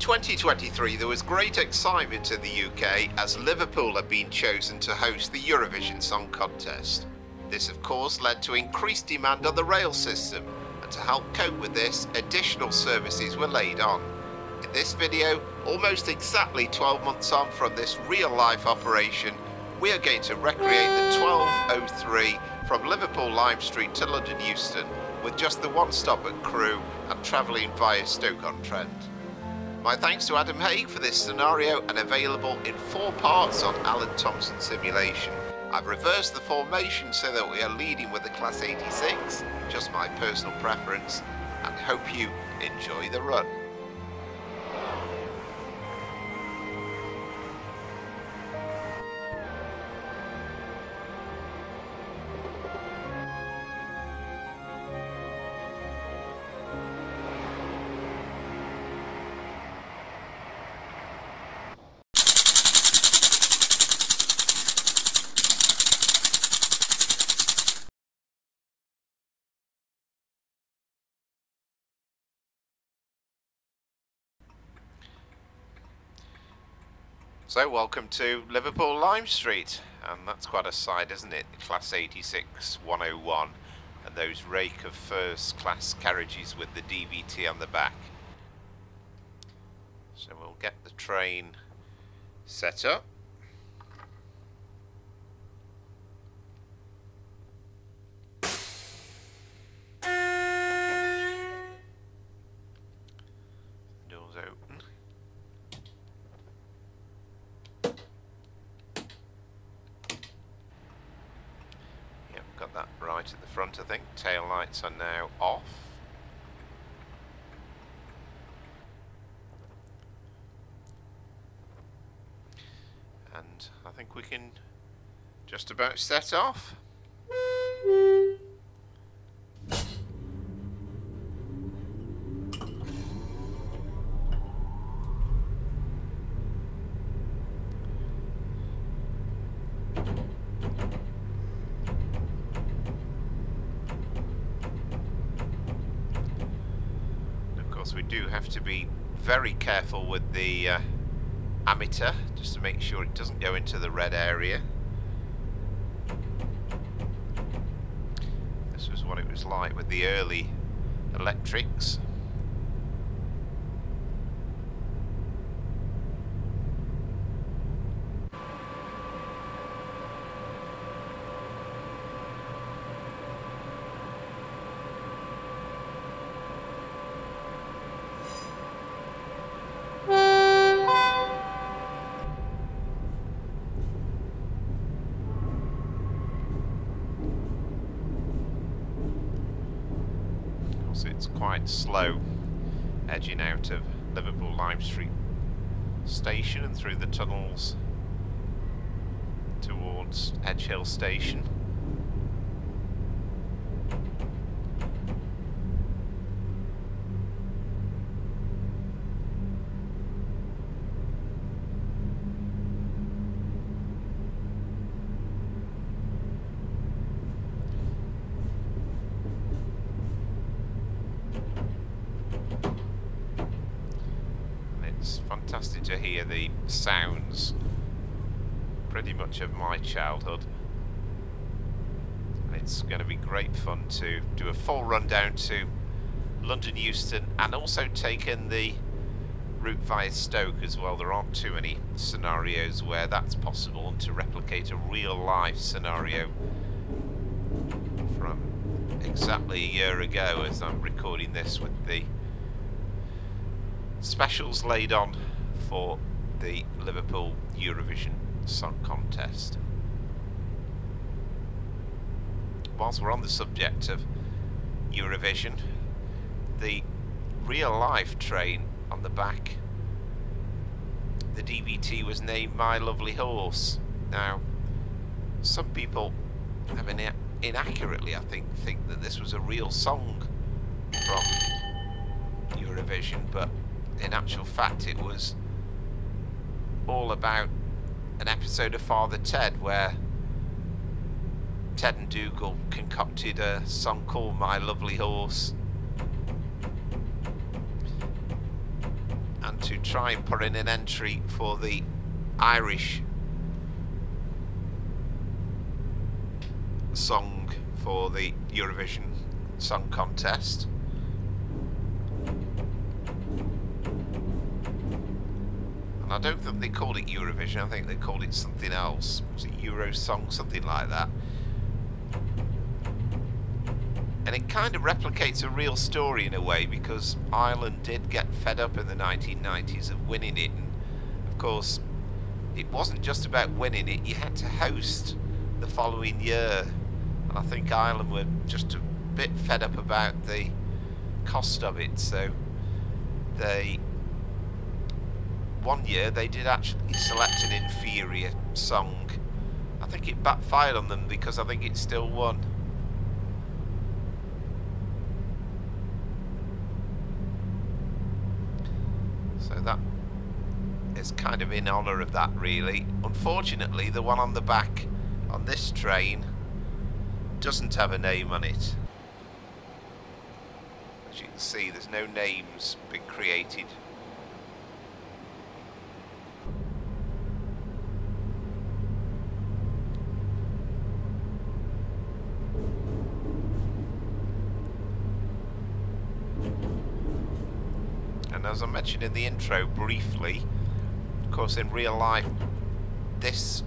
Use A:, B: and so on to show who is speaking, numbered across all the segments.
A: 2023 there was great excitement in the UK as Liverpool had been chosen to host the Eurovision Song Contest. This of course led to increased demand on the rail system, and to help cope with this, additional services were laid on. In this video, almost exactly 12 months on from this real-life operation, we are going to recreate the 1203 from Liverpool Lime Street to London Euston, with just the one stop at Crewe and travelling via Stoke-on-Trent. My thanks to Adam Haigh for this scenario, and available in 4 parts on Alan Thomson Simulation. I've reversed the formation so that we are leading with the Class 86, just my personal preference, and hope you enjoy the run. So welcome to Liverpool Lime Street, and that's quite a sight, isn't it? The Class 86 101 and those rake of first class carriages with the DVT on the back. So we'll get the train set up. Doors open. Got that right at the front, I think. Tail lights are now off. And I think we can just about set off. We do have to be very careful with the ammeter, just to make sure it doesn't go into the red area. This was what it was like with the early electrics. It's quite slow edging out of Liverpool Lime Street station and through the tunnels towards Edge Hill station. It's fantastic to hear the sounds pretty much of my childhood. And it's going to be great fun to do a full run down to London Euston, and also take in the route via Stoke as well. There aren't too many scenarios where that's possible, and to replicate a real life scenario from exactly a year ago as I'm recording this, with the specials laid on for the Liverpool Eurovision Song Contest. Whilst we're on the subject of Eurovision, the real life train on the back, the DVT, was named My Lovely Horse. Now, some people have inaccurately, I think that this was a real song from Eurovision, but in actual fact it was all about an episode of Father Ted, where Ted and Dougal concocted a song called My Lovely Horse, and to try and put in an entry for the Irish song for the Eurovision Song Contest. And I don't think they called it Eurovision, I think they called it something else. Was it Euro Song, something like that? And it kind of replicates a real story in a way, because Ireland did get fed up in the 1990s of winning it, and of course it wasn't just about winning it, you had to host the following year, and I think Ireland were just a bit fed up about the cost of it, so one year they did actually select an inferior song. I think it backfired on them because I think it still won. So that is kind of in honour of that, really. Unfortunately, the one on the back on this train doesn't have a name on it. As you can see, there's no names been created. And as I mentioned in the intro briefly, of course in real life this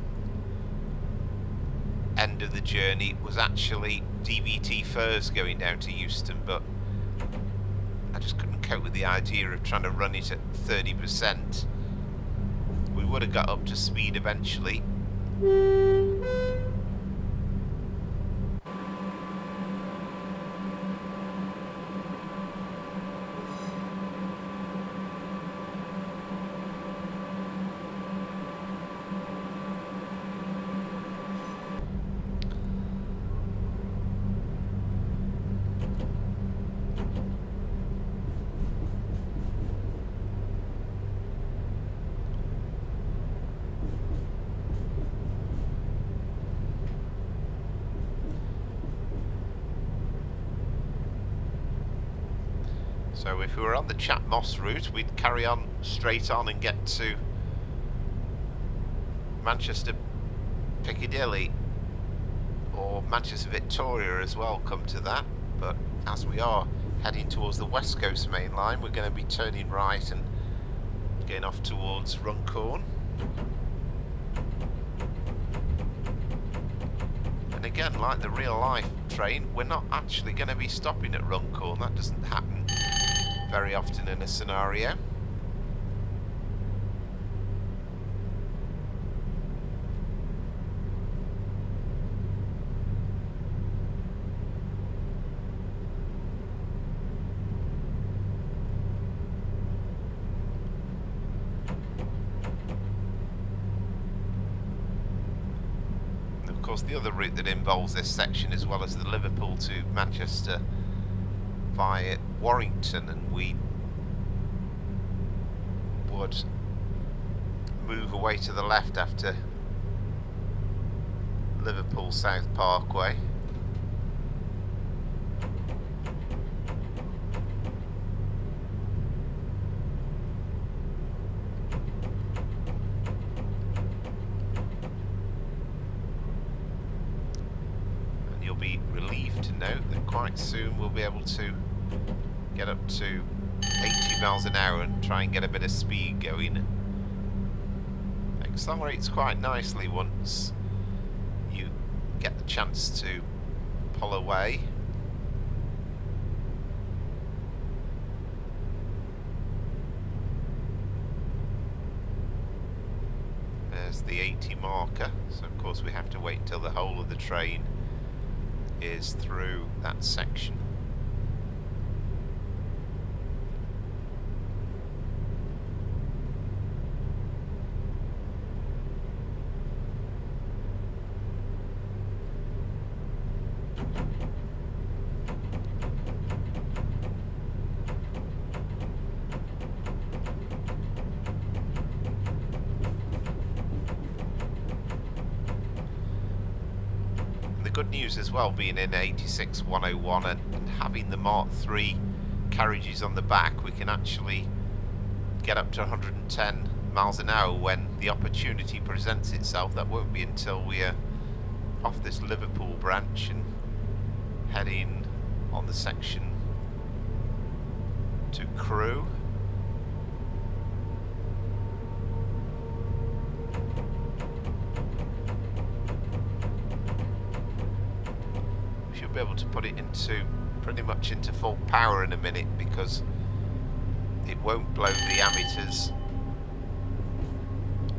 A: end of the journey was actually DVT Furs going down to Euston, but I just couldn't cope with the idea of trying to run it at 30%. We would have got up to speed eventually. So if we were on the Chat Moss route, we'd carry on straight on and get to Manchester Piccadilly, or Manchester Victoria as well, come to that. But as we are heading towards the West Coast main line, we're going to be turning right and getting off towards Runcorn. And again, like the real life train, we're not actually going to be stopping at Runcorn. That doesn't happen very often in a scenario. And of course the other route that involves this section, as well as the Liverpool to Manchester via Warrington, and we would move away to the left after Liverpool South Parkway. And you'll be relieved to note that quite soon we'll be able to get up to 80 miles an hour and try and get a bit of speed going. It accelerates quite nicely once you get the chance to pull away. There's the 80 marker, so of course we have to wait until the whole of the train is through that section. Good news as well, being in 86-101 and having the Mark III carriages on the back, we can actually get up to 110 miles an hour when the opportunity presents itself. That won't be until we're off this Liverpool branch and heading on the section to Crewe. We should be able to put it into pretty much into full power in a minute, because it won't blow the ammeters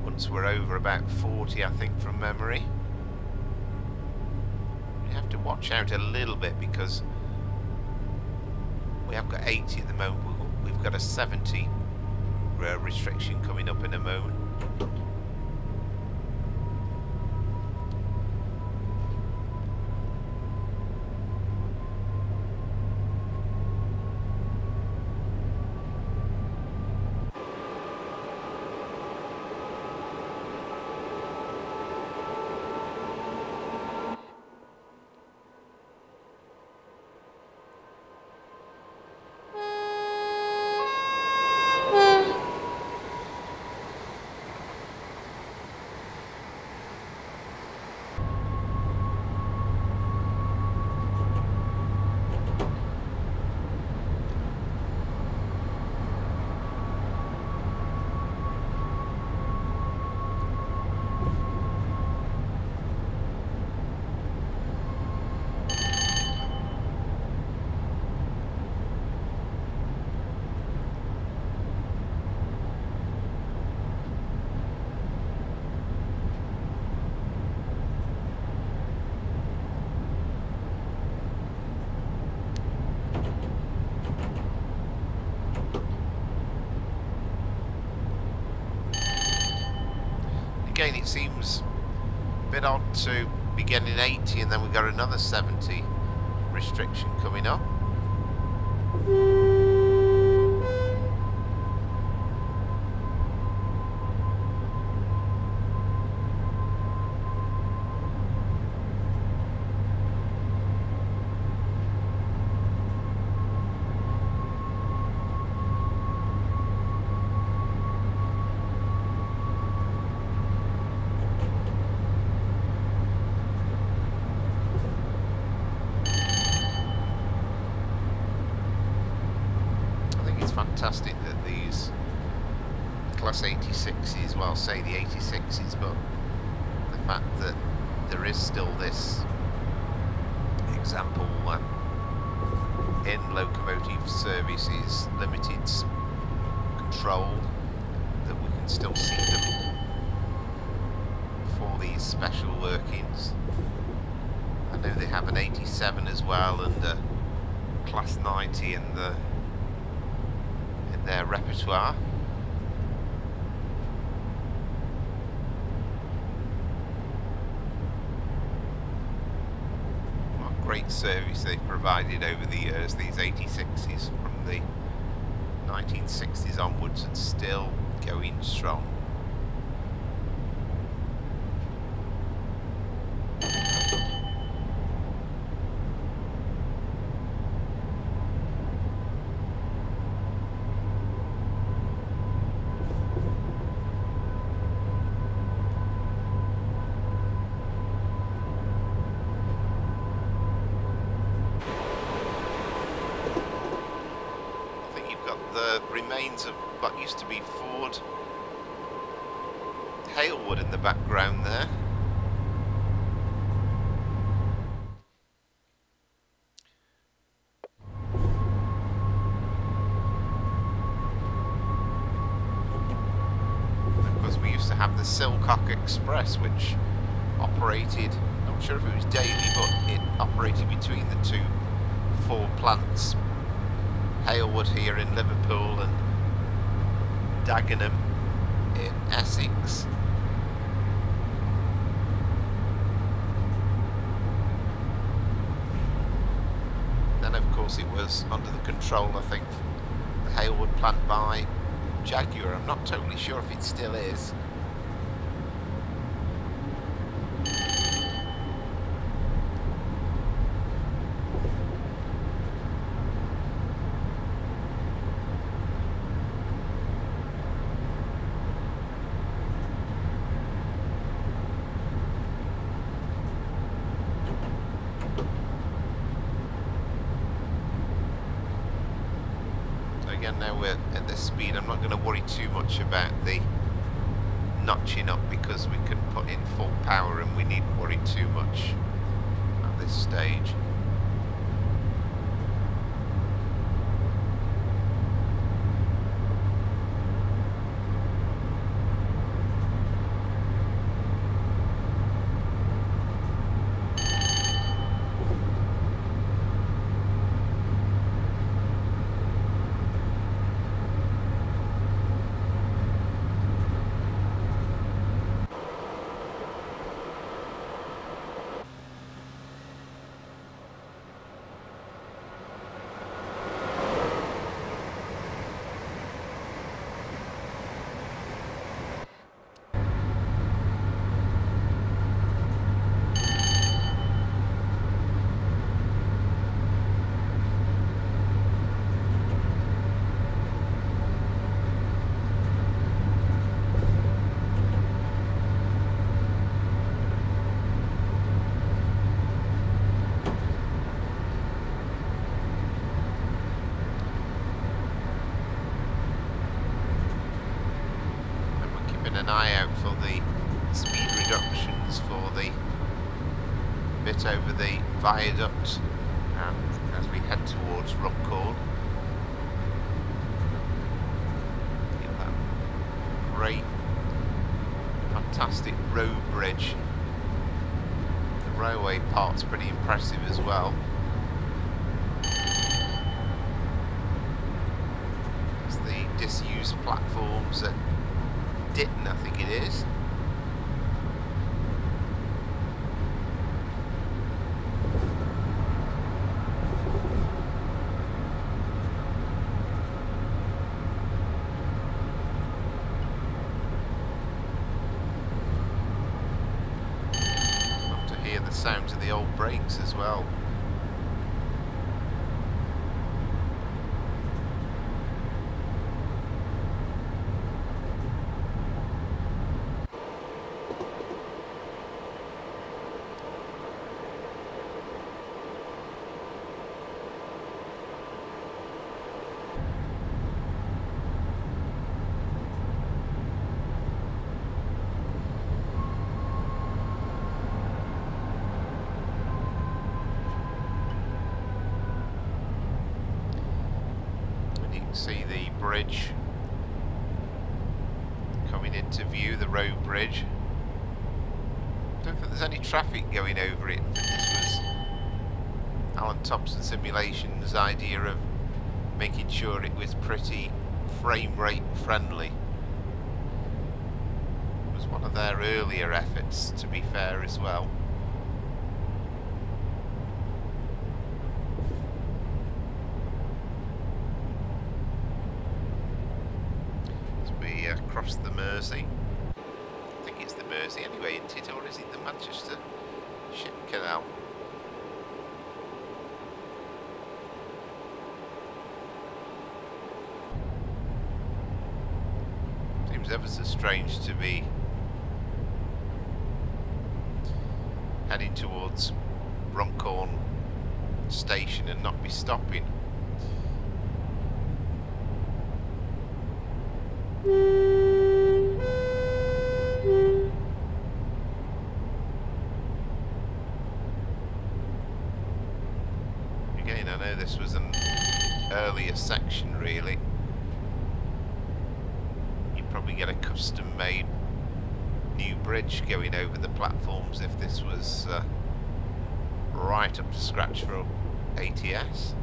A: once we're over about 40, I think, from memory. You have to watch out a little bit because we have got 80 at the moment. We've got a 70 restriction coming up in a moment. Again, it seems a bit odd to be getting 80 and then we've got another 70 restriction coming up. Fantastic that these Class 86s, well, say the 86s, but the fact that there is still this example in locomotive services, limited control, that we can still see them for these special workings. I know they have an 87 as well and a Class 90 in their repertoire. What great service they've provided over the years, these 86s from the 1960s onwards, and still going strong. Remains of what used to be Ford Halewood in the background there. Of course, we used to have the Silcock Express, which operated, not sure if it was daily, but it operated between the two Ford plants. Halewood here in Liverpool and Dagenham in Essex. Then of course it was under the control, I think, the Halewood plant by Jaguar. I'm not totally sure if it still is. now we're at this speed, I'm not going to worry too much about the notching up because we can put in full power and we needn't worry too much at this stage. An eye out for the speed reductions for the bit over the viaduct and as we head towards Runcorn. That great, fantastic road bridge. The railway part's pretty impressive as well. There's the disused platforms at Ditton, I think it is. Love to hear the sounds of the old brakes as well. See the bridge coming into view, the road bridge. I don't think there's any traffic going over it. This was Alan Thomson Simulation's idea of making sure it was pretty frame rate friendly. It was one of their earlier efforts, to be fair, as well. Across the Mersey. I think it's the Mersey anyway, isn't it? Or is it the Manchester Ship Canal? Seems ever so strange to be heading towards Runcorn station and not be stopping. Again, I know this was an earlier section really. You'd probably get a custom-made new bridge going over the platforms if this was right up to scratch for ATS.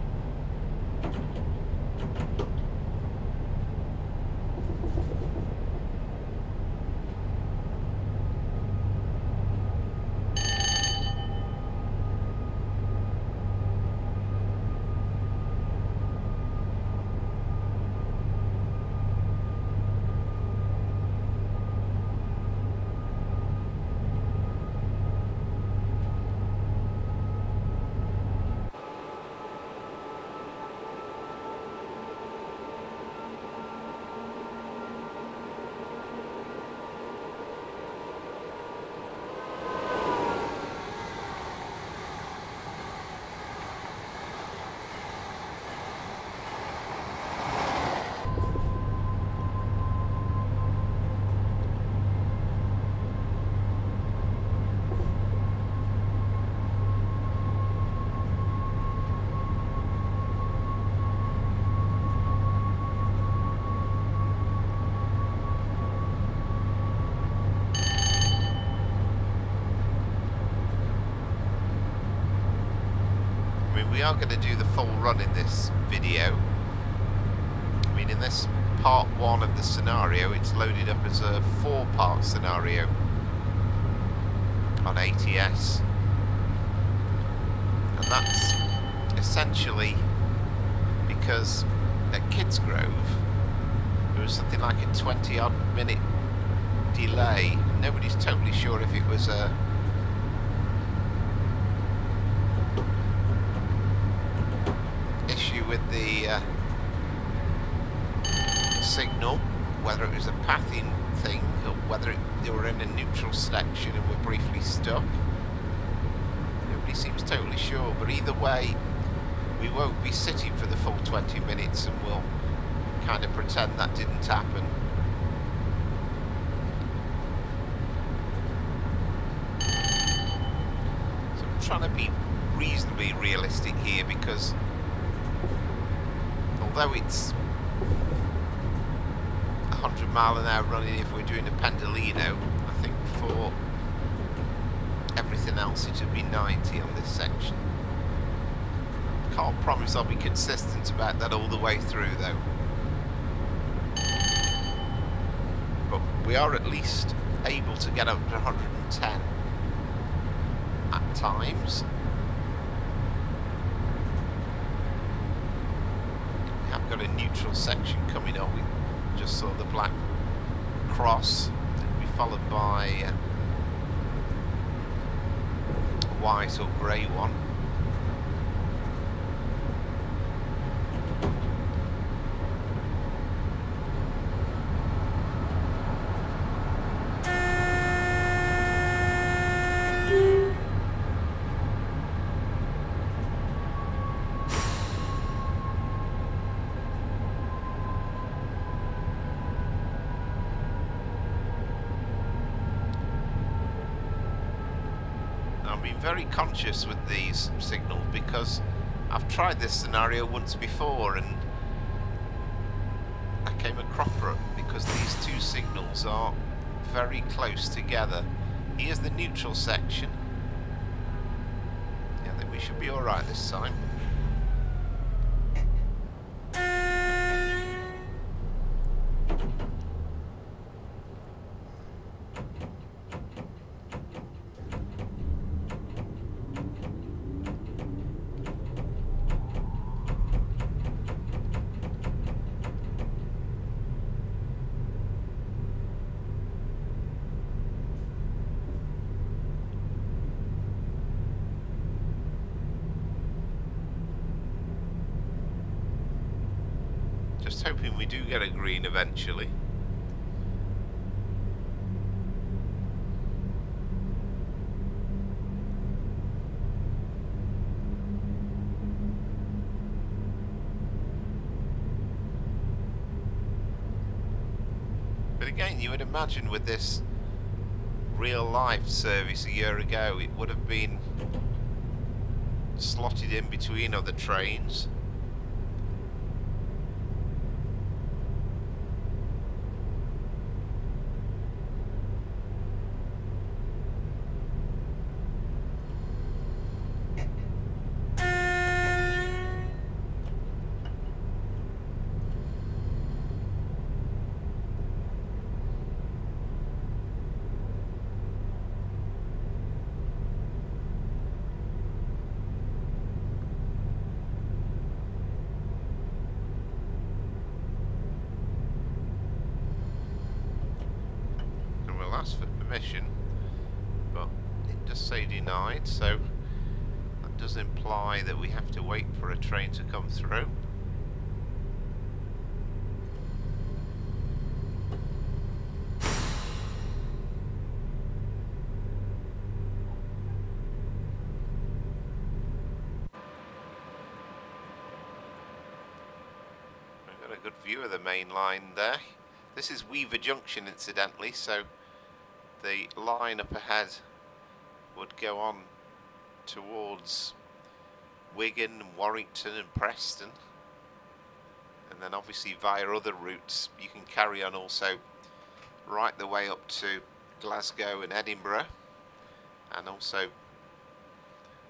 A: we are going to do the full run in this video. I mean, in this part 1 of the scenario, it's loaded up as a 4-part scenario on ATS. And that's essentially because at Kidsgrove there was something like a 20-odd minute delay. Nobody's totally sure if it was a issue with the signal, whether it was a pathing thing or whether they were in a neutral section and were briefly stuck. Nobody seems totally sure, but either way we won't be sitting for the full 20 minutes and we'll kind of pretend that didn't happen. So I'm trying to be reasonably realistic here, because although it's 100 mile an hour running if we're doing a Pendolino, I think for everything else it would be 90 on this section. Can't promise I'll be consistent about that all the way through though. But we are at least able to get up to 110 at times. We have got a neutral section coming up. We just saw the black cross. It'll be followed by a white or grey one. Very conscious with these signals because I've tried this scenario once before and I came a cropper because these two signals are very close together. Here's the neutral section. Yeah, I think we should be alright this time. Just hoping we do get a green eventually. But again, you would imagine with this real life service a year ago, it would have been slotted in between other trains. Ask for permission, but it does say denied, so that does imply that we have to wait for a train to come through. We've got a good view of the main line there. This is Weaver Junction, incidentally, so the line up ahead would go on towards Wigan, Warrington and Preston, and then obviously via other routes you can carry on also right the way up to Glasgow and Edinburgh, and also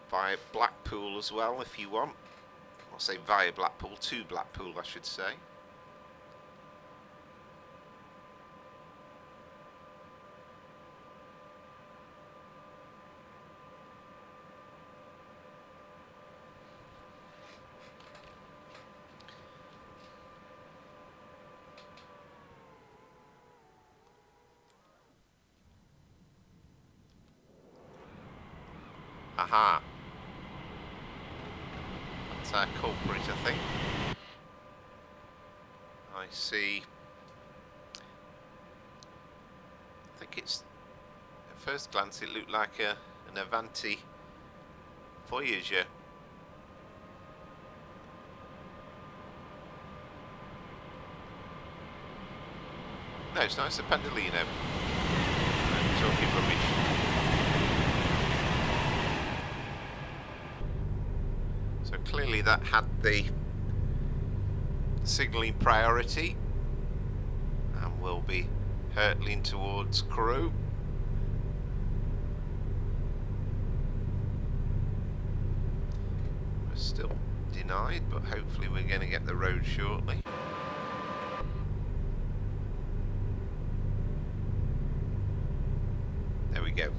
A: via Blackpool Blackpool as well if you want. I'll say via Blackpool to Blackpool, I should say. Aha. That's our culprit, I think. I see. I think it's, at first glance, it looked like an Avanti Voyager. No, it's not. It's a Pendolino. I'm talking rubbish. So clearly that had the signalling priority and will be hurtling towards Crewe. We're still denied, but hopefully we're going to get the road shortly. There we go.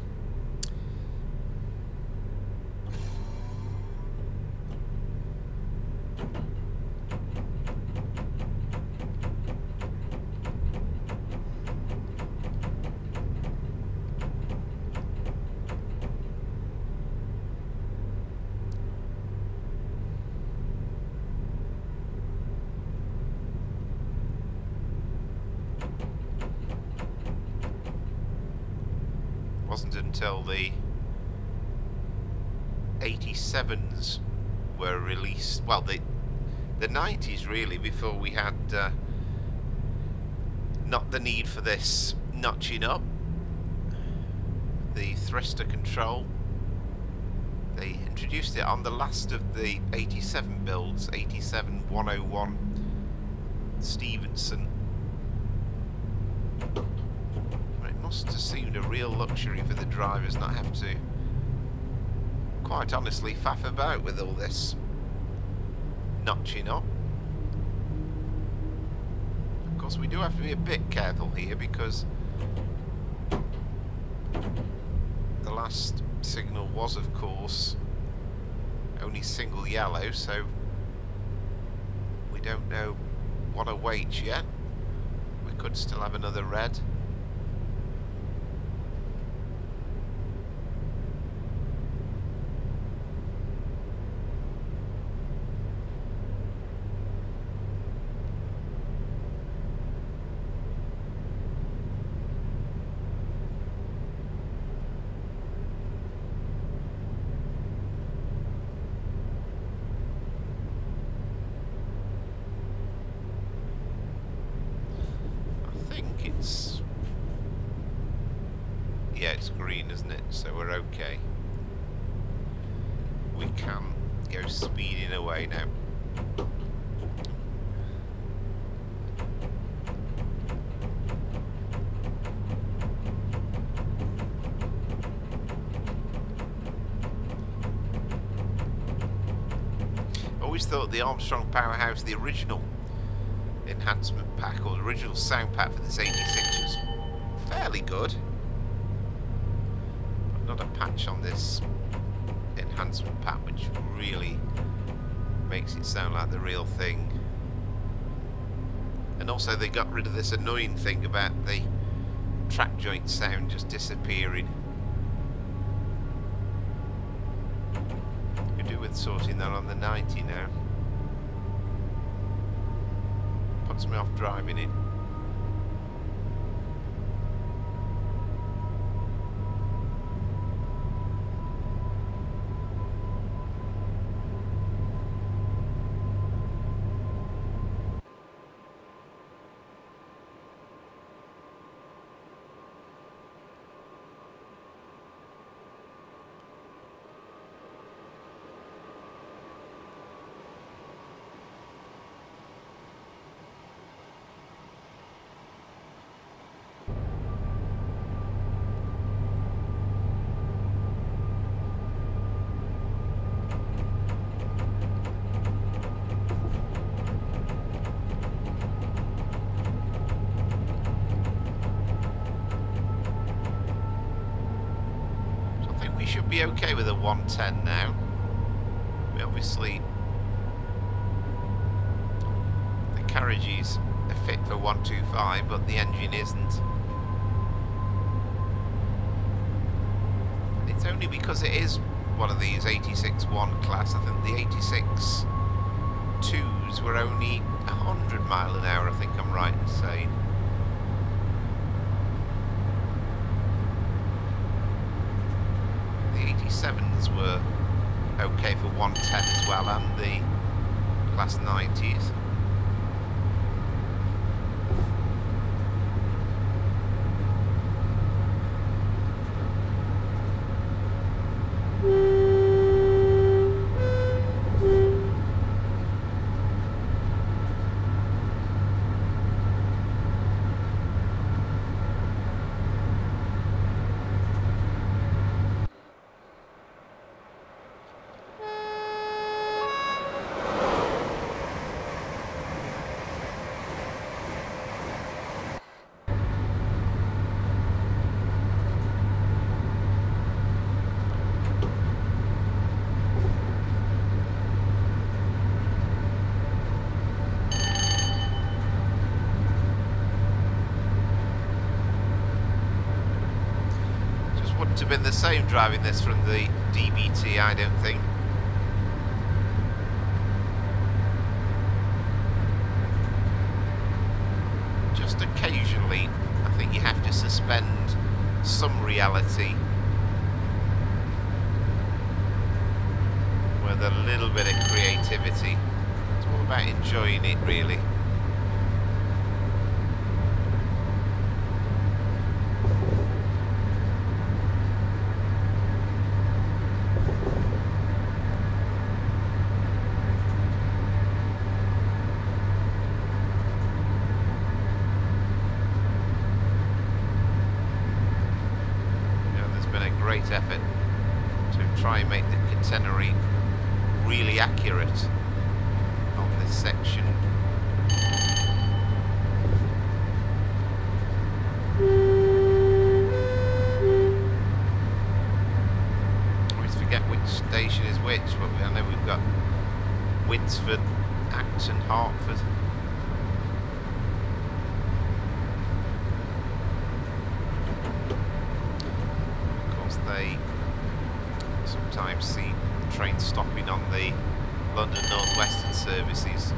A: Wasn't until the 87s were released, well, the 90s really, before we had not the need for this notching up, the thruster control. They introduced it on the last of the 87 builds, 87-101 Stevenson. Must have seemed a real luxury for the drivers not have to, quite honestly, faff about with all this notching up. Of course, we do have to be a bit careful here because the last signal was, of course, only single yellow, so we don't know what awaits yet. We could still have another red. Yeah, it's green, isn't it? So we're okay. We can go speeding away now. Always thought the Armstrong Powerhouse, the original enhancement pack, or the original sound pack for this 86 was fairly good. But not a patch on this enhancement pack which really makes it sound like the real thing. And also they got rid of this annoying thing about the track joint sound just disappearing. Could do with sorting that on the 90 now. Puts me off driving it. we should be okay with a 110 now. We obviously, the carriages are fit for 125, but the engine isn't. And it's only because it is one of these 86-1 class. I think the 86-2s were only 100 mile an hour, I think I'm right in saying. The 87s were okay for 110 as well, and the class 90s. Have been the same driving this from the DBT, I don't think. Just occasionally, I think you have to suspend some reality with a little bit of creativity. It's all about enjoying it, really. Effort to try and make the catenary really accurate on this section. I always forget which station is which, but I know we've got Winsford, Acton, Hertford. They sometimes see trains stopping on the London North Western services.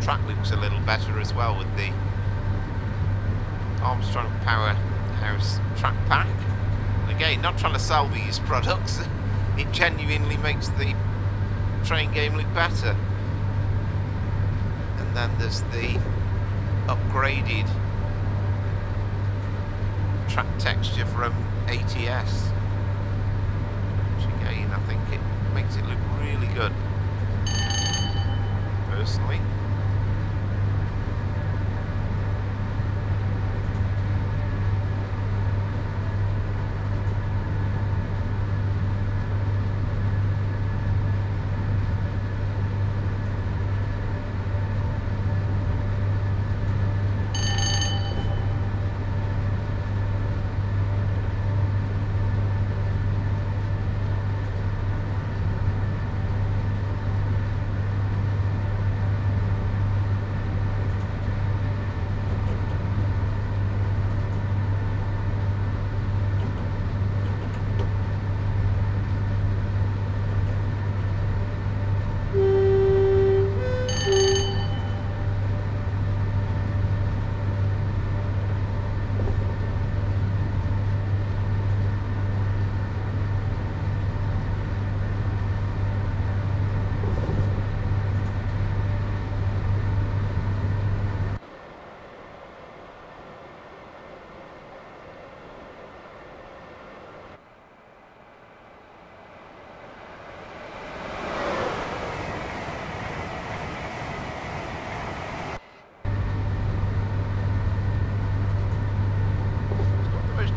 A: Track looks a little better as well with the Armstrong Powerhouse track pack. Again, not trying to sell these products, it genuinely makes the train game look better. And then there's the upgraded track texture from ATS, which again I think it makes it look really good personally.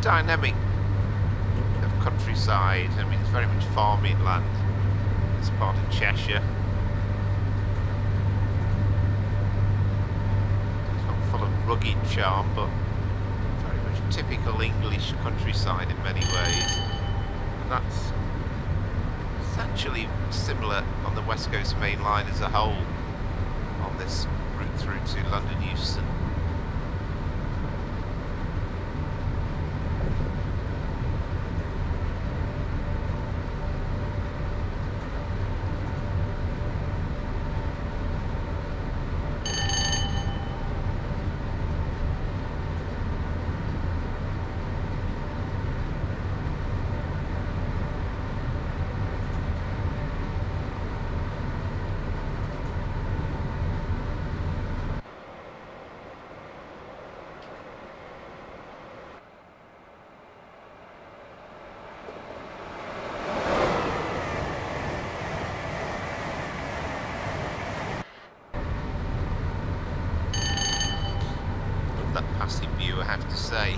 A: dynamic of countryside. I mean, it's very much farming land. It's part of Cheshire. It's not full of rugged charm, but very much typical English countryside in many ways. And that's essentially similar on the West Coast Main Line as a whole on this route through to London Euston. Passive view, I have to say.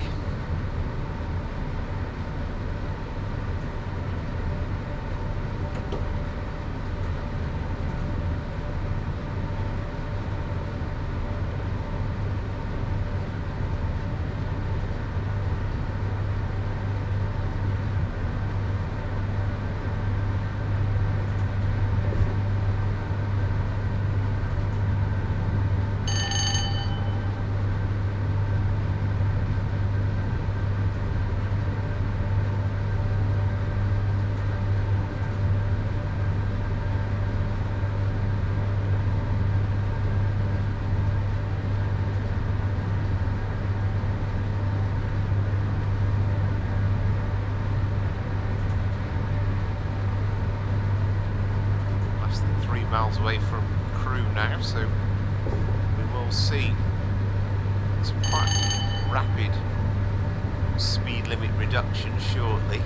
A: Miles away from Crewe now, so we will see some quite rapid speed limit reduction shortly.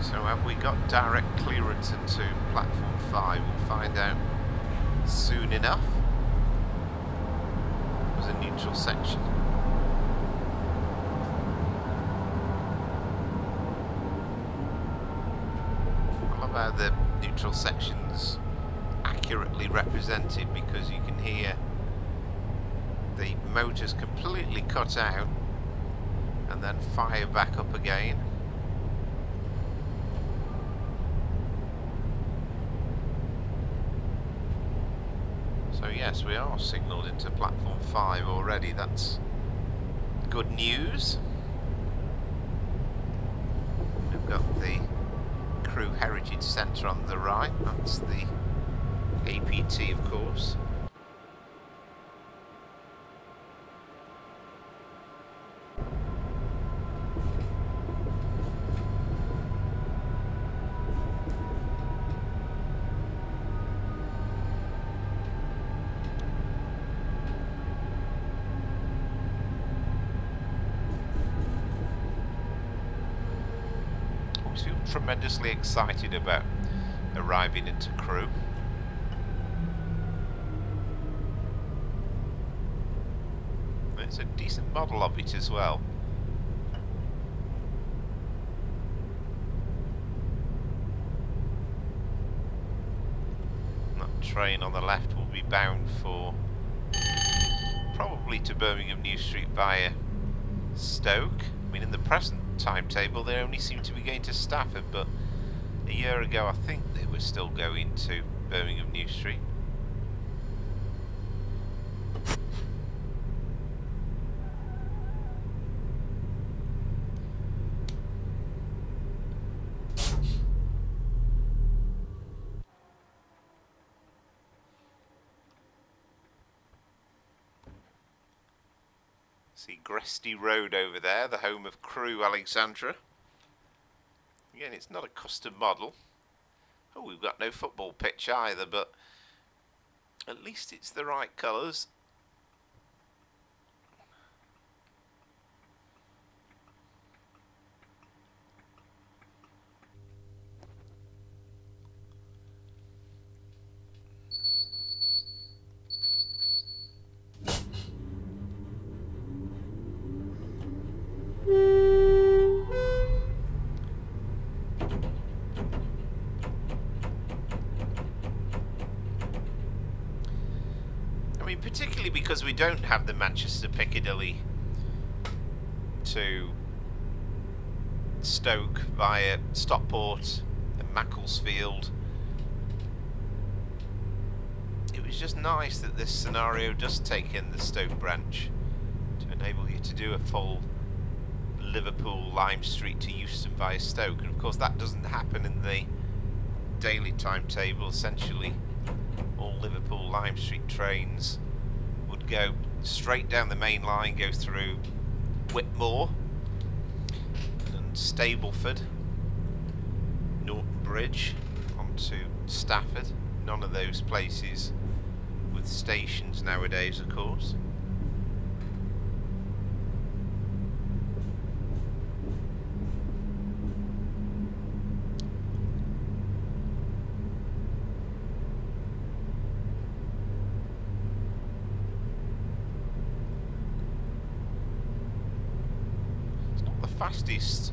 A: So have we got direct clearance into platform 5? We'll find out soon enough. It was a neutral section. I love how the neutral section's accurately represented, because you can hear the motors completely cut out and then fire back up again. So yes, we are signalled into platform 5 already. That's good news. We've got the Crewe Heritage Centre on the right. That's the APT, of course. Feel tremendously excited about arriving into Crewe. It's a decent model of it as well. That train on the left will be bound for probably to Birmingham New Street via Stoke. I mean, in the present timetable they only seem to be going to Stafford, but a year ago I think they were still going to Birmingham New Street. See Gresty Road over there, the home of Crewe Alexandra. Again, it's not a custom model. Oh, we've got no football pitch either, but at least it's the right colours. Particularly because we don't have the Manchester Piccadilly to Stoke via Stockport and Macclesfield. It was just nice that this scenario does take in the Stoke branch to enable you to do a full Liverpool Lime Street to Euston via Stoke, and of course that doesn't happen in the daily timetable. Essentially all Liverpool Lime Street trains would go straight down the main line, go through Whitmore and Stableford, Norton Bridge onto Stafford. None of those places with stations nowadays, of course. Fastest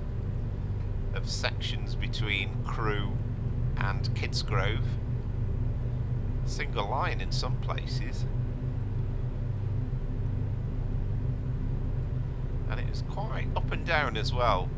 A: of sections between Crewe and Kidsgrove. Single line in some places, and it's quite up and down as well.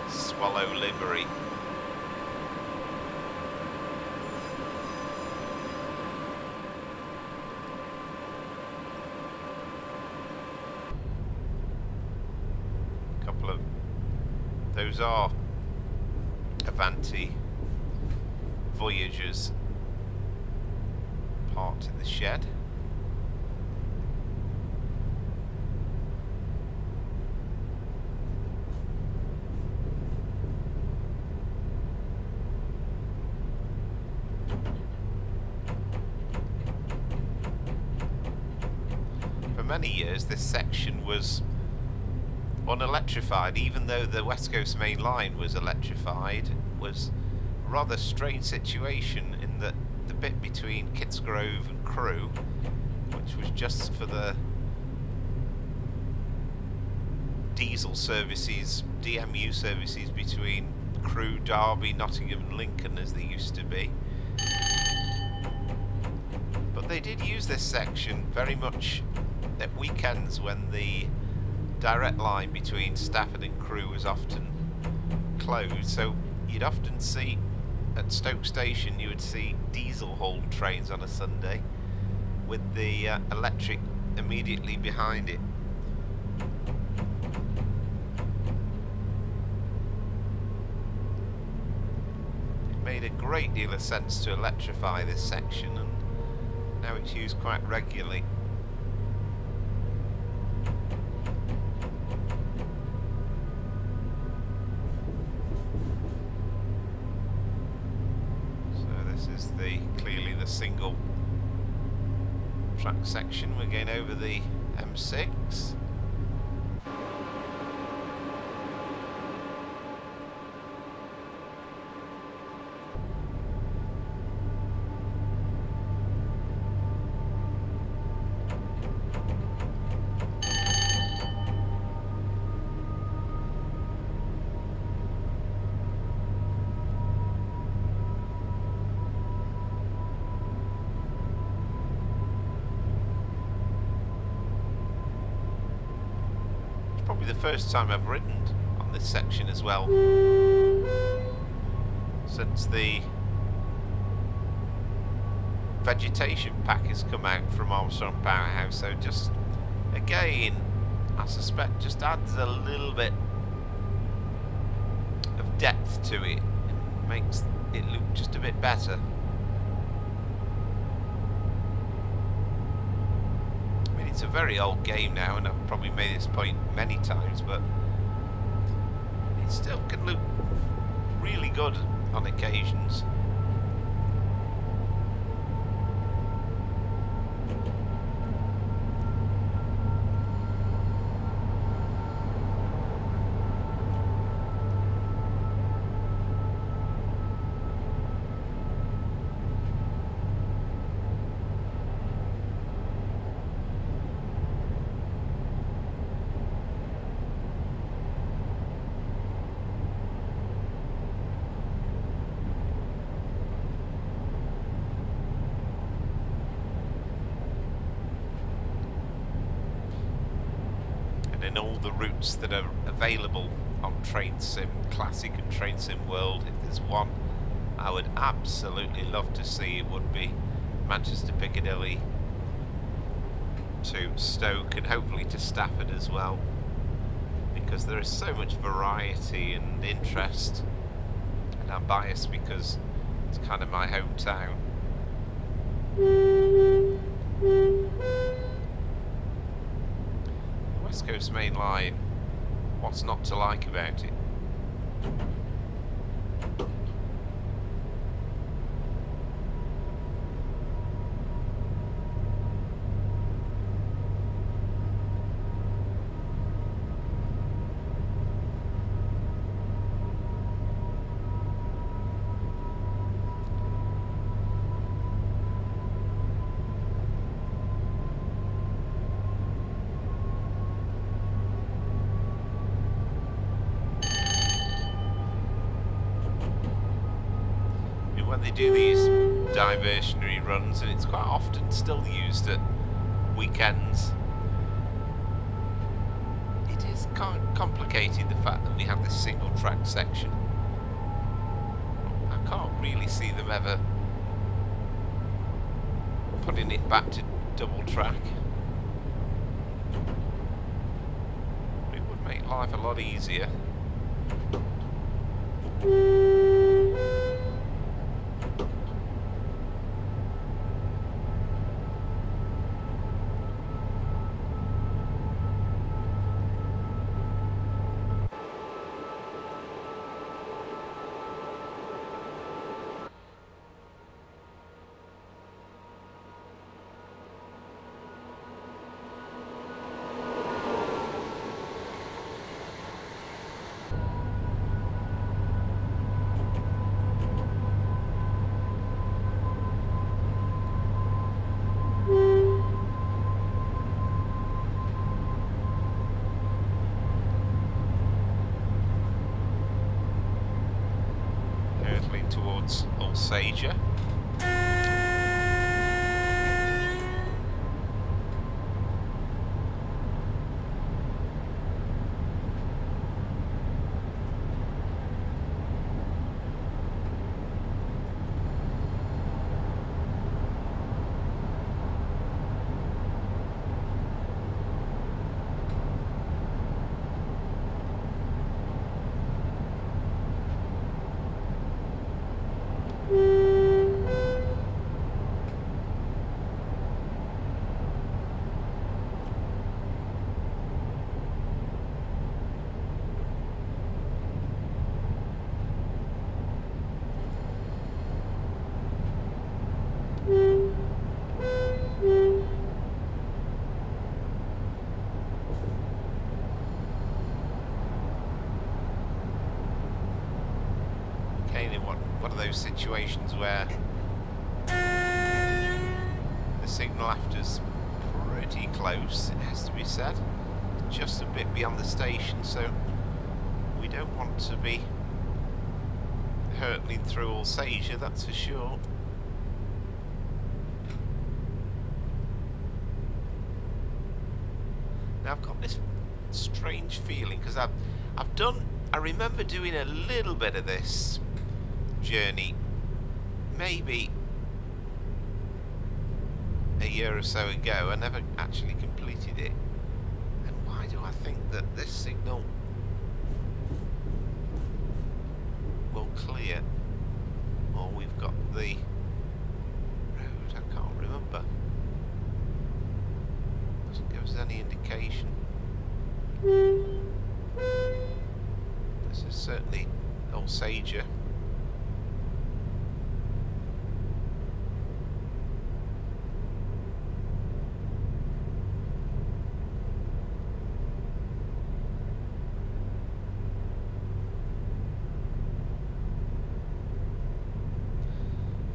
A: Swallow livery. A couple of those are Avanti Voyagers parked in the shed. Many years this section was unelectrified, even though the West Coast Main Line was electrified. It was a rather strange situation in that the bit between Kidsgrove and Crewe, which was just for the diesel services, DMU services between Crewe, Derby, Nottingham and Lincoln as they used to be. But they did use this section very much at weekends when the direct line between Stafford and Crewe was often closed, so you'd often see at Stoke Station, you would see diesel hauled trains on a Sunday with the electric immediately behind it. It made a great deal of sense to electrify this section, and now it's used quite regularly. Clearly the single track section. We're going over the M6. The first time I've ridden on this section as well since the vegetation pack has come out from Armstrong Powerhouse, so just again I suspect just adds a little bit of depth to it. It makes it look just a bit better. I mean, it's a very old game now, and I've probably made this point many times, but it still can look really good on occasions. And all the routes that are available on Train Sim Classic and Train Sim World, if there's one I would absolutely love to see, it would be Manchester Piccadilly to Stoke and hopefully to Stafford as well, because there is so much variety and interest, and I'm biased because it's kind of my hometown. West Coast Main Line, what's not to like about it? When they do these diversionary runs, and it's quite often still used at weekends, it is kind of complicated, the fact that we have this single track section. I can't really see them ever putting it back to double track. It would make life a lot easier. Towards Alsager. One of those situations where the signal after's pretty close, it has to be said, just a bit beyond the station, so we don't want to be hurtling through Alsager, that's for sure. Now I've got this strange feeling, because I remember doing a little bit of this journey maybe a year or so ago. I never actually completed it. And why do I think that this signal will clear? Or we've got the road, I can't remember. Doesn't give us any indication. This is certainly Old Sager.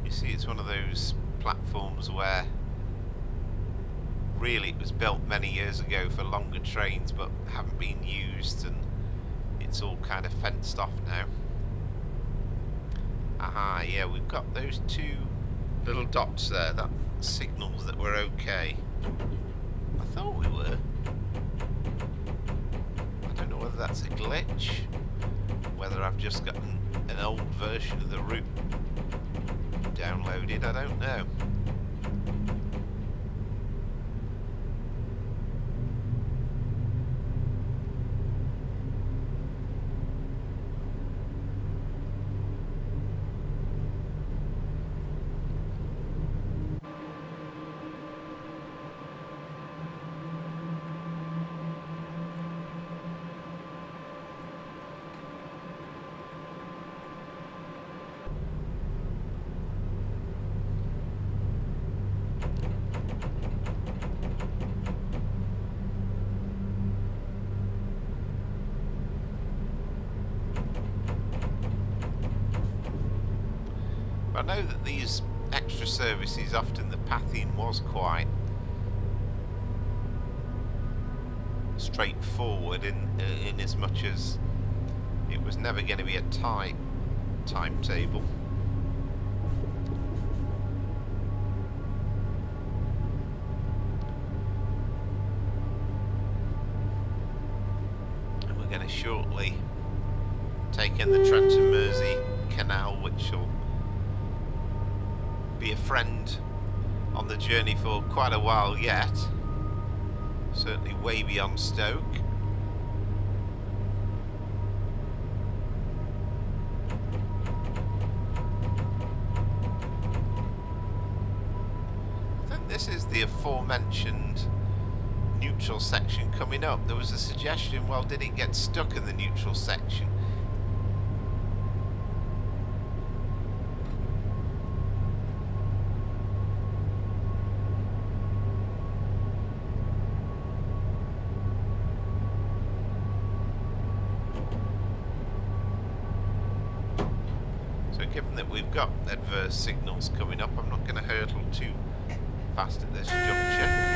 A: You see, it's one of those platforms where really it was built many years ago for longer trains but haven't been used, and it's all kind of fenced off now. Aha, yeah, we've got those two little dots there. That signals that we're okay. I thought we were. I don't know whether that's a glitch, whether I've just got an old version of the route downloaded, I don't know. I know that these extra services, often the pathing was quite straightforward in as much as it was never going to be a tight timetable. And we're going to shortly take in the Trent and Mersey Canal, which will be a friend on the journey for quite a while yet, certainly way beyond Stoke. I think this is the aforementioned neutral section coming up. There was a suggestion, well, did it get stuck in the neutral section? Given that we've got adverse signals coming up, I'm not going to hurtle too fast at this juncture.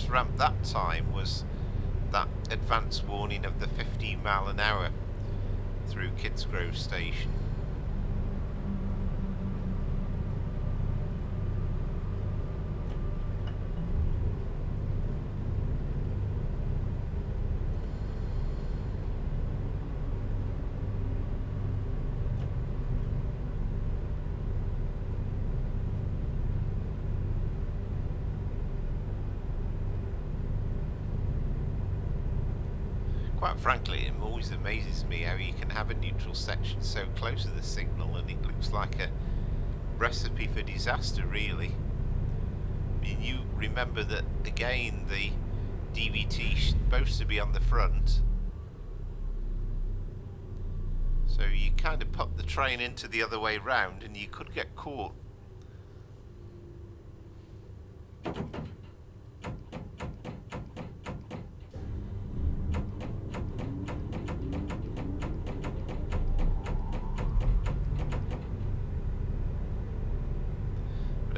A: Ramp that time was that advance warning of the 15 mile an hour through Kidsgrove Station. Quite frankly, it always amazes me how you can have a neutral section so close to the signal and it looks like a recipe for disaster, really. I mean, you remember that, again, the DVT is supposed to be on the front, so you kind of put the train into the other way round and you could get caught.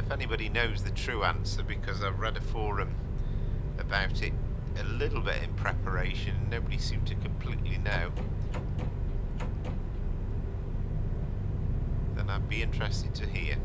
A: if anybody knows the true answer, because I've read a forum about it a little bit in preparation. Nobody seemed to completely know. Then I'd be interested to hear.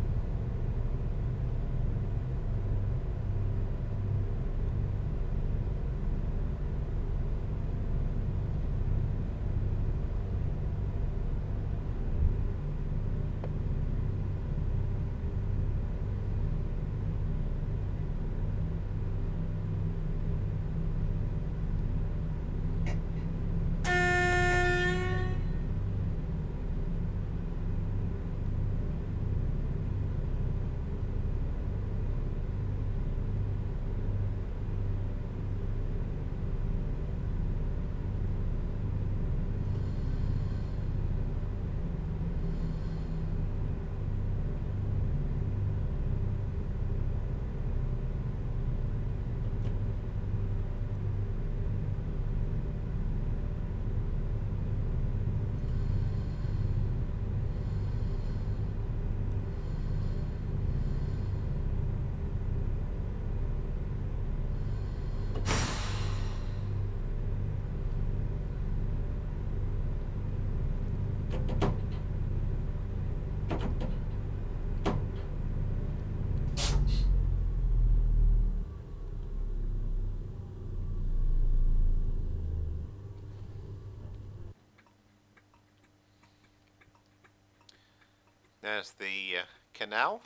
A: There's the canal.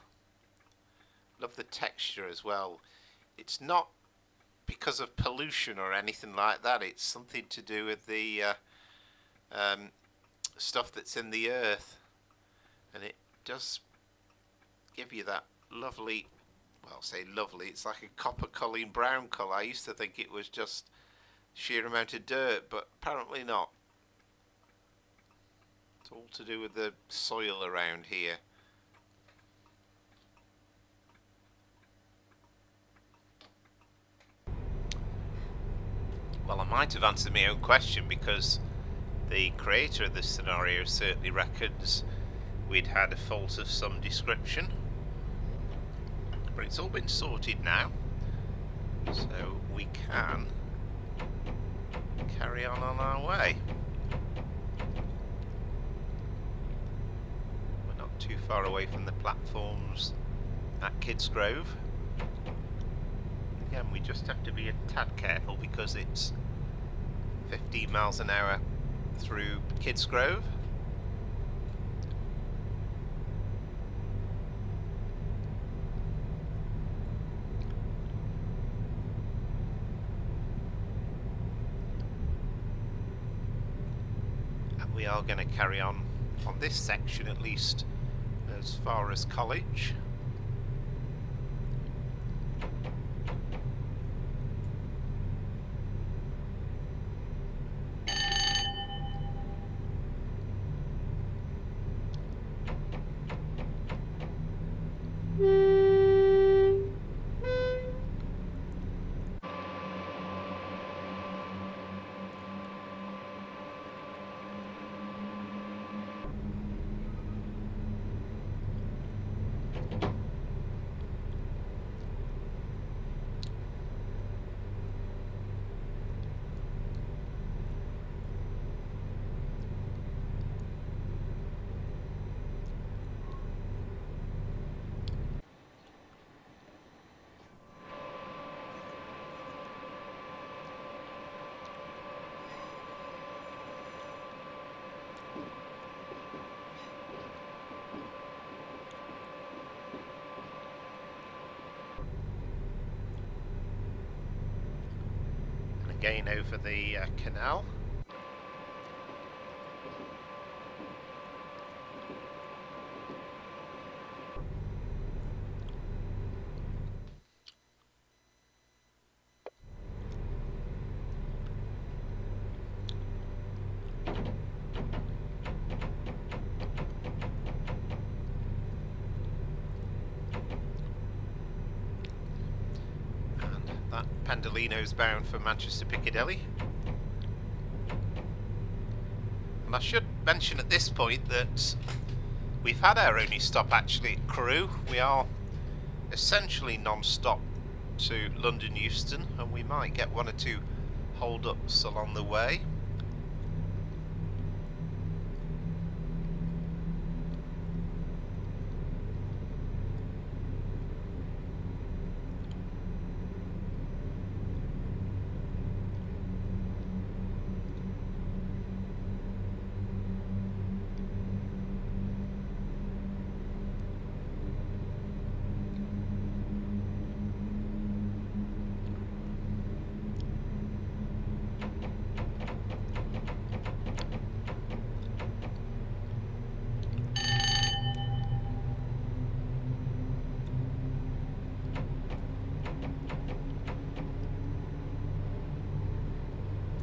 A: Love the texture as well. It's not because of pollution or anything like that. It's something to do with the stuff that's in the earth, and it does give you that lovely, well, say lovely, it's like a copper Colleen brown colour. I used to think it was just sheer amount of dirt, but apparently not. It's all to do with the soil around here. Well, I might have answered my own question, because the creator of this scenario certainly reckons we'd had a fault of some description. But it's all been sorted now, so we can carry on our way. Too far away from the platforms at Kidsgrove. Again, we just have to be a tad careful because it's 15 miles an hour through Kidsgrove. And we are going to carry on this section at least as far as Colwich. Again over the canal. Pendolino's bound for Manchester Piccadilly. And I should mention at this point that we've had our only stop actually at Crewe. We are essentially non-stop to London Euston, and we might get one or two hold-ups along the way.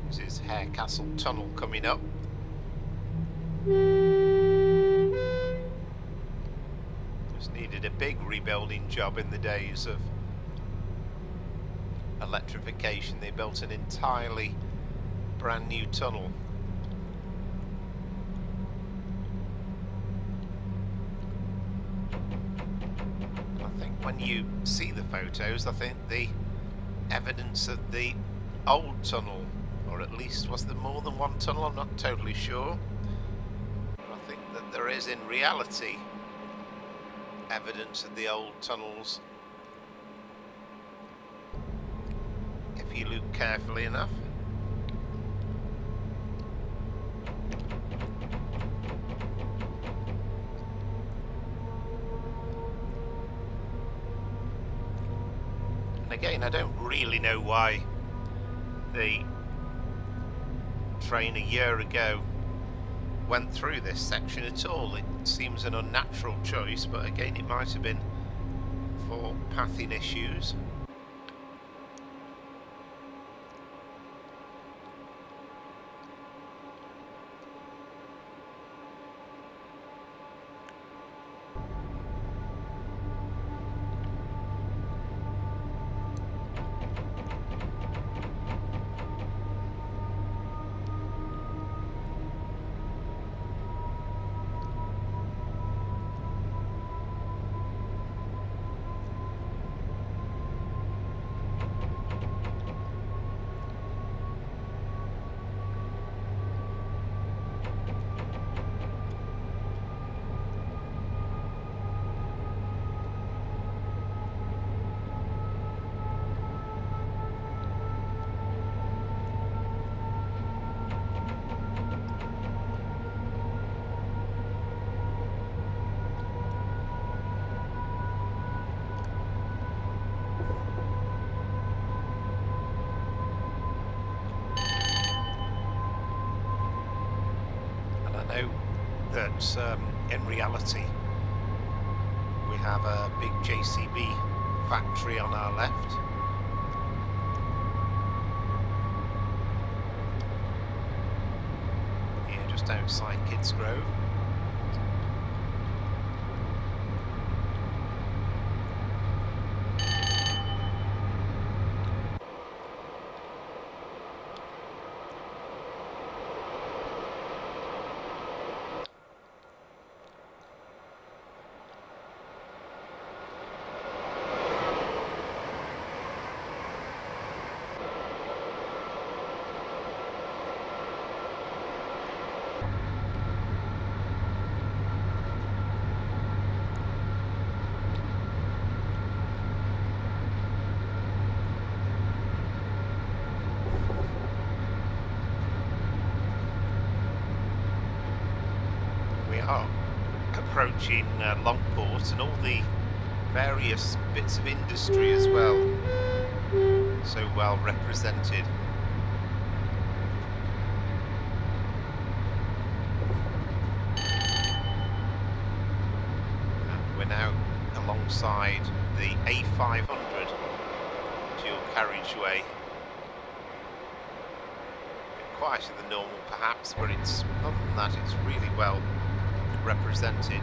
A: This is Hare Castle Tunnel coming up. Just needed a big rebuilding job in the days of electrification. They built an entirely brand new tunnel. I think when you see the photos, I think the evidence of the old tunnel, or at least was there more than one tunnel, I'm not totally sure. I think that there is in reality evidence of the old tunnels if you look carefully enough. And again, I don't really know why the train a year ago went through this section at all. It seems an unnatural choice, but again it might have been for pathing issues. That in reality we have a big JCB factory on our left. Here just outside Kidsgrove. Approaching Longport and all the various bits of industry as well, so well represented. And we're now alongside the A500 dual carriageway. A bit quieter than normal perhaps, but it's, other than that, it's really well represented.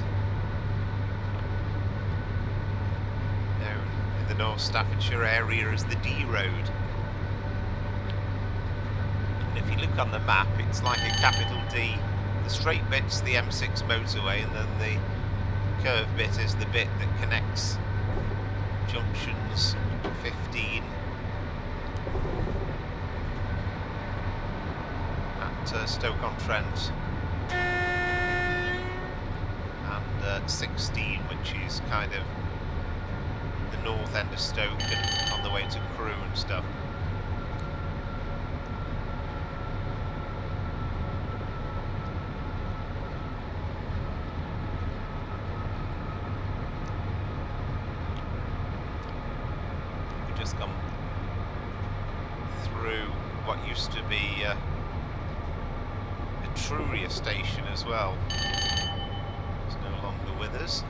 A: Known in the North Staffordshire area as the D Road. And if you look on the map, it's like a capital D. The straight bit's the M6 motorway, and then the curve bit is the bit that connects junctions, 15 at Stoke-on-Trent, and 16, which is kind of the north end of Stoke and on the way to Crewe and stuff. We've just come through what used to be a Crewe station as well. It's no longer with us.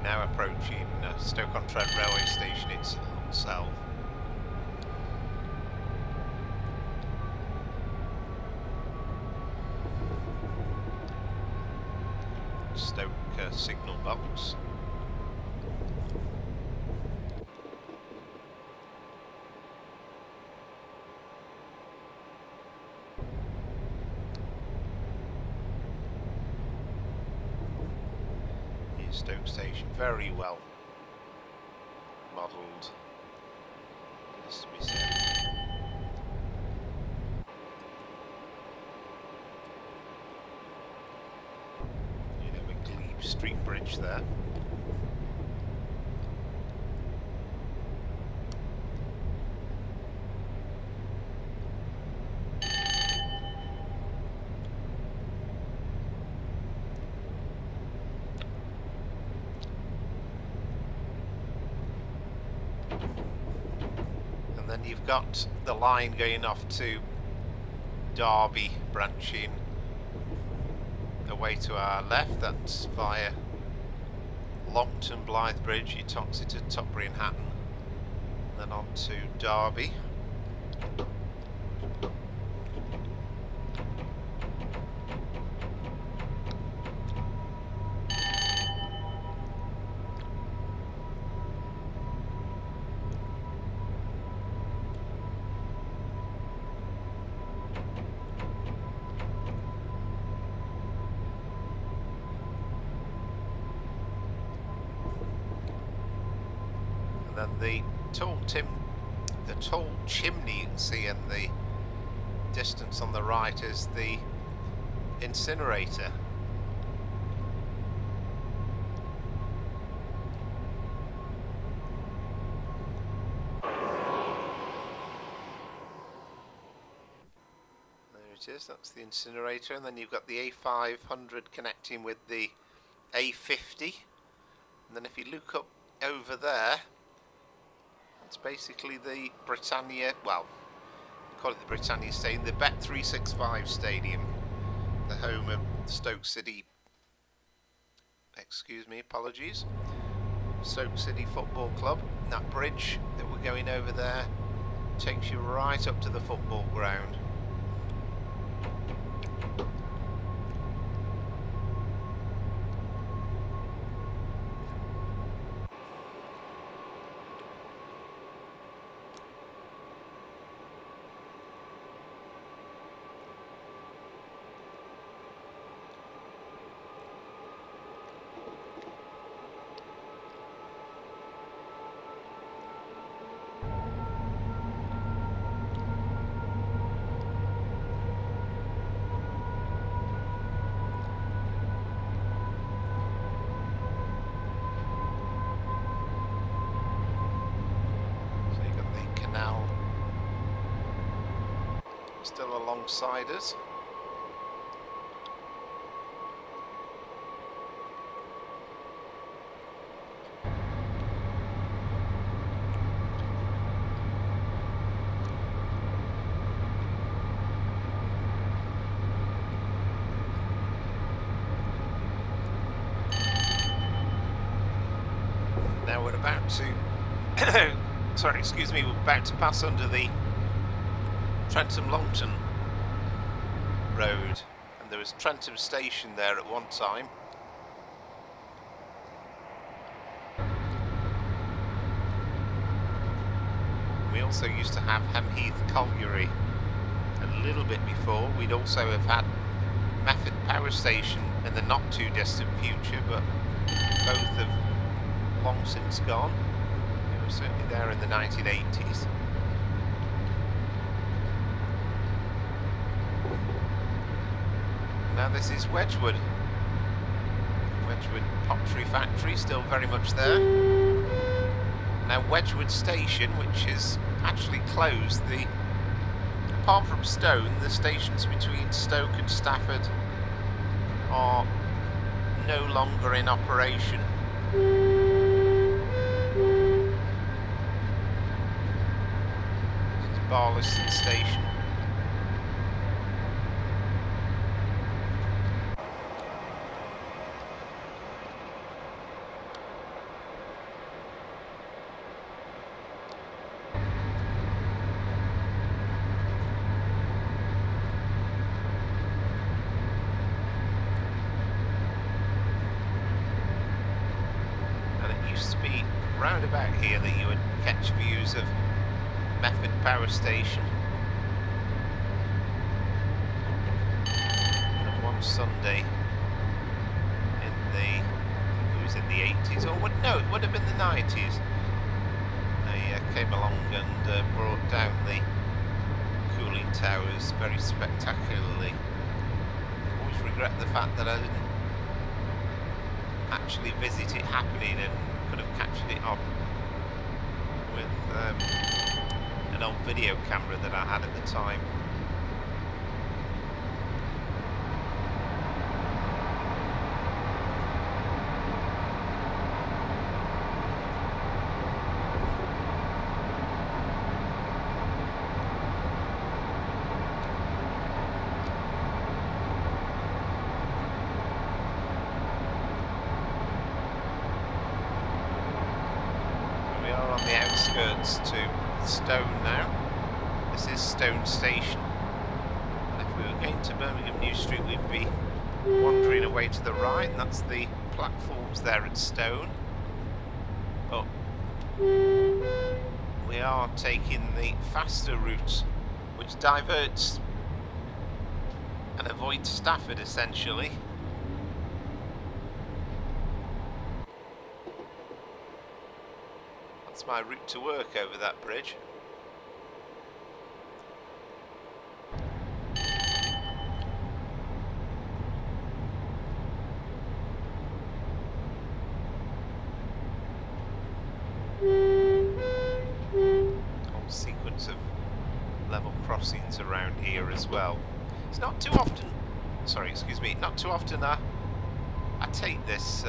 A: Now approaching Stoke-on-Trent railway station itself. Stoke signal box. Stoke Station, very well modelled, has to be said. You know, a Glebe Street Bridge there. And then you've got the line going off to Derby, branching away to our left. That's via Longton Blythe Bridge, you taxi to Topbury and Hatton, then on to Derby. And then the tall chimney you can see in the distance on the right is the incinerator. There it is, that's the incinerator, and then you've got the A500 connecting with the A50, and then if you look up over there, it's basically the Britannia, well, call it the Britannia Stadium, the Bet365 Stadium, the home of Stoke City, excuse me, apologies, Stoke City Football Club. And that bridge that we're going over there takes you right up to the football ground. Still alongside us. Now we're about to sorry, excuse me, we're about to pass under the Trentham-Longton Road, and there was Trentham Station there at one time. We also used to have Hemheath Colliery a little bit before. We'd also have had Method Power Station in the not too distant future, but both have long since gone. They were certainly there in the 1980s. Now this is Wedgwood. Wedgwood Pottery Factory, still very much there. Now Wedgwood Station, which is actually closed, apart from Stone, the stations between Stoke and Stafford are no longer in operation. This is Barlaston Station. Round about here that you would catch views of Method Power Station. And one Sunday it was in the 80s, or no, it would have been the 90s. They came along and brought down the cooling towers very spectacularly. Always regret the fact that I didn't actually visit it happening and could have captured it on with an old video camera that I had at the time. To Stone now. This is Stone Station. And if we were going to Birmingham New Street, we'd be wandering away to the right, and that's the platforms there at Stone. But we are taking the faster route, which diverts and avoids Stafford essentially. That's my route to work over that bridge. Whole sequence of level crossings around here as well. It's not too often, sorry, excuse me, not too often I take this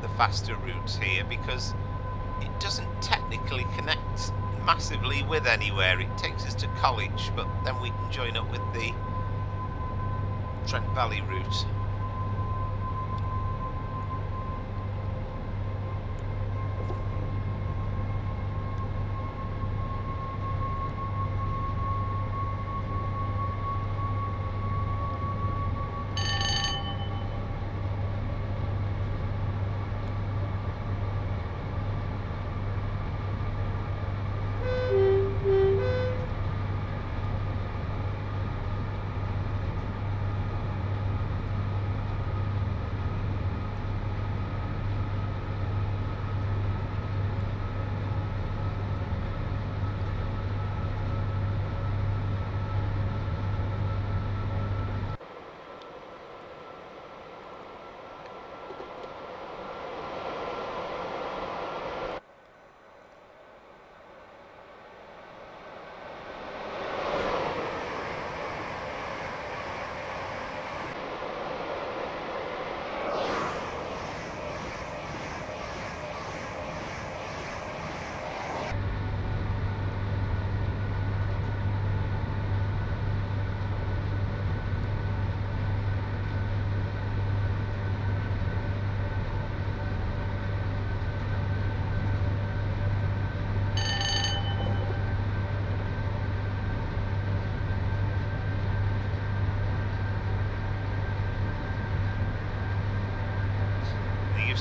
A: the faster routes here, because it doesn't technically connect massively with anywhere. It takes us to Colwich, but then we can join up with the Trent Valley route.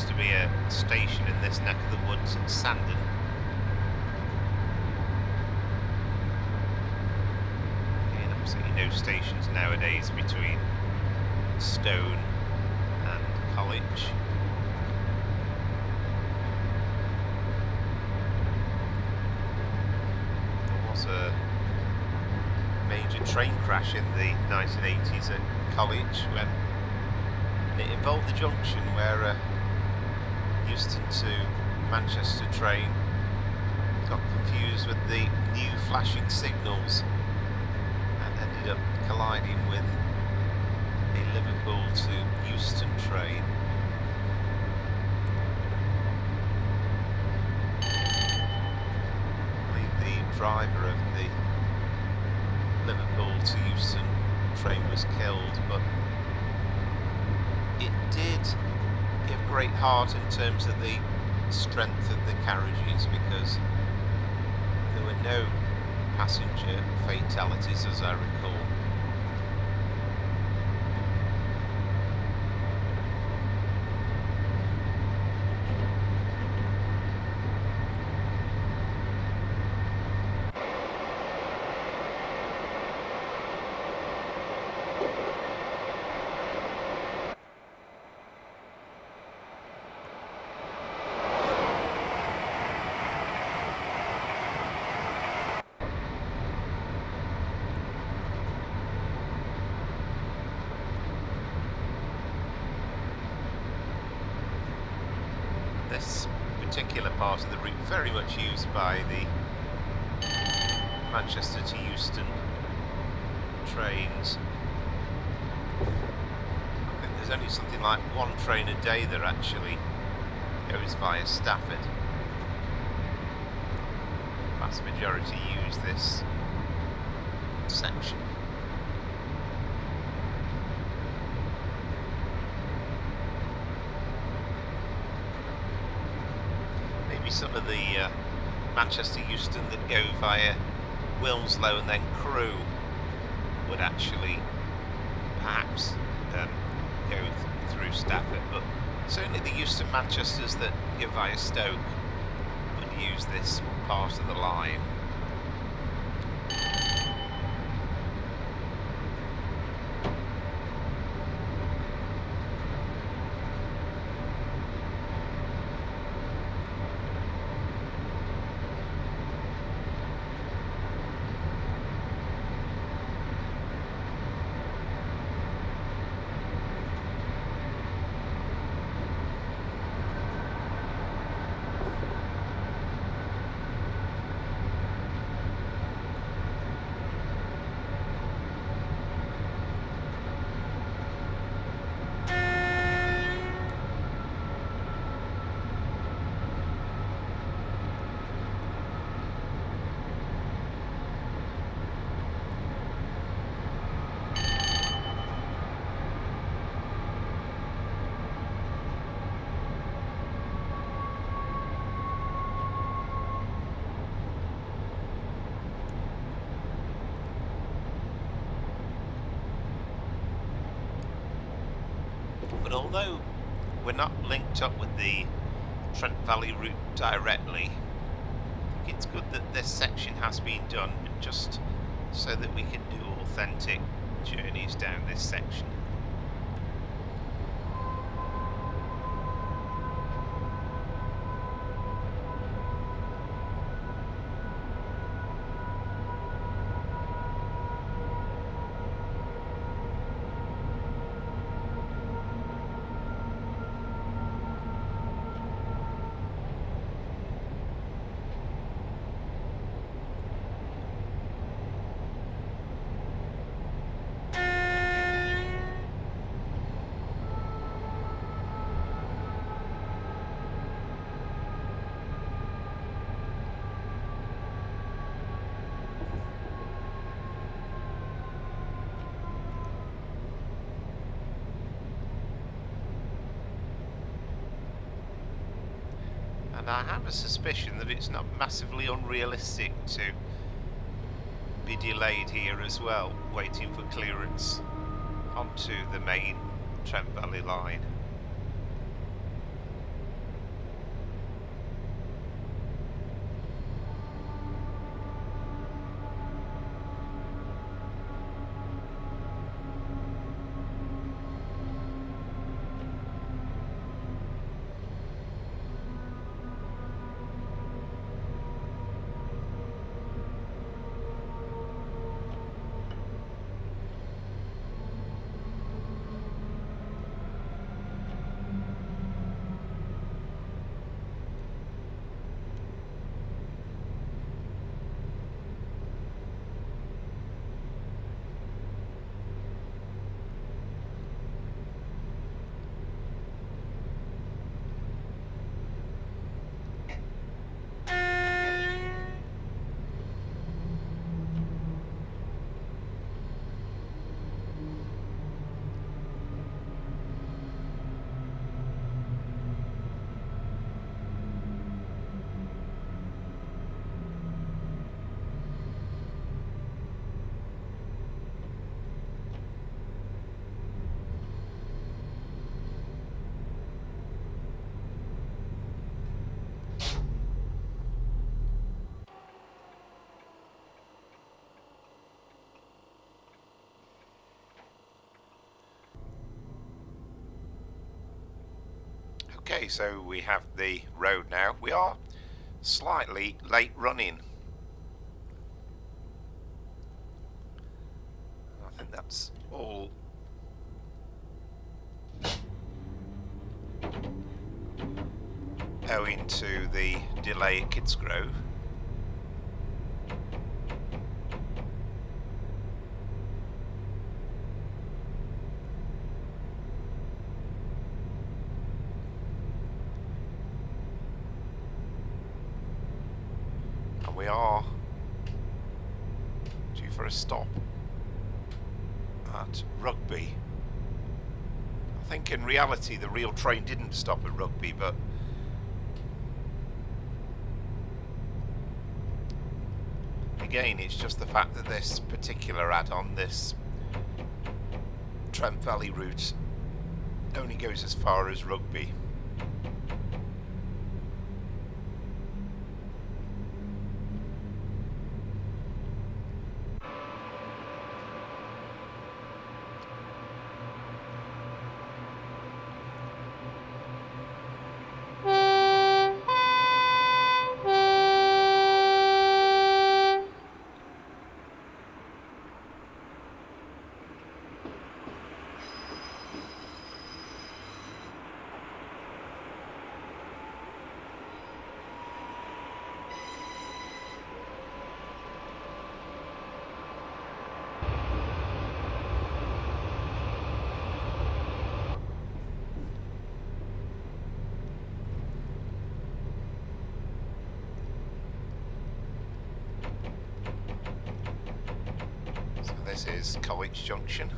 A: used to be a station in this neck of the woods at Sandon. Again, absolutely no stations nowadays between Stone and Colwich. There was a major train crash in the 1980s at Colwich and it involved the junction where Euston to Manchester train got confused with the new flashing signals and ended up colliding with a Liverpool to Euston train. I believe the driver of the Liverpool to Euston train was killed, but it did give great heart in terms of the strength of the carriages, because there were no passenger fatalities as I recall. This particular part of the route very much used by the Manchester to Euston trains. I think there's only something like one train a day that actually goes via Stafford. The vast majority use this section. Some of the Manchester Euston that go via Wilmslow and then Crewe would actually perhaps go through Stafford, but certainly the Euston Manchesters that go via Stoke would use this part of the line. But although we're not linked up with the Trent Valley route directly, I think it's good that this section has been done just so that we can do authentic journeys down this section. And I have a suspicion that it's not massively unrealistic to be delayed here as well, waiting for clearance onto the main Trent Valley line. Okay, so we have the road now. We are slightly late running. I think that's all owing to the delay at Kidsgrove. And we are due for a stop at Rugby. I think in reality the real train didn't stop at Rugby, but again, it's just the fact that this particular add-on, this Trent Valley route, only goes as far as Rugby. This is Colwich Junction.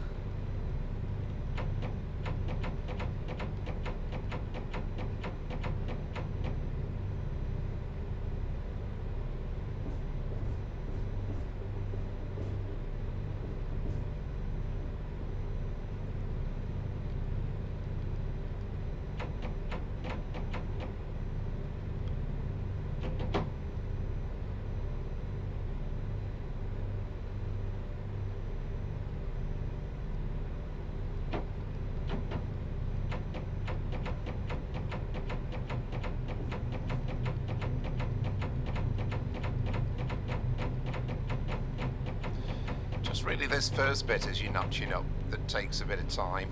A: Really, this first bit as you're notching up that takes a bit of time.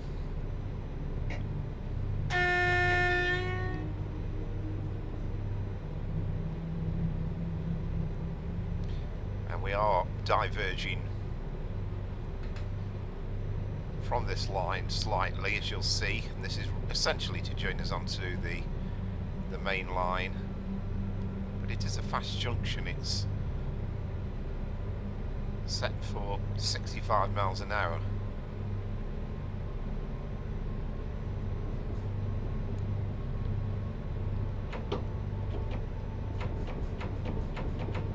A: And we are diverging from this line slightly, as you'll see, and this is essentially to join us onto the main line, but it is a fast junction. It's set for 65 miles an hour.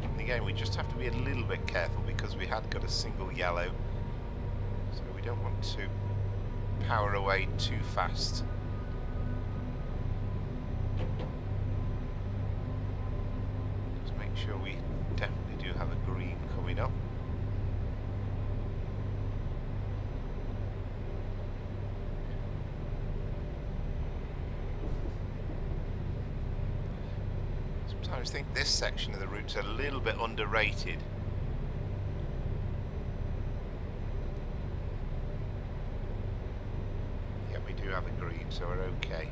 A: And again, we just have to be a little bit careful because we had got a single yellow, so we don't want to power away too fast. Just make sure we definitely do have a green coming up. I think this section of the route's a little bit underrated. Yeah, we do have a green, so we're okay.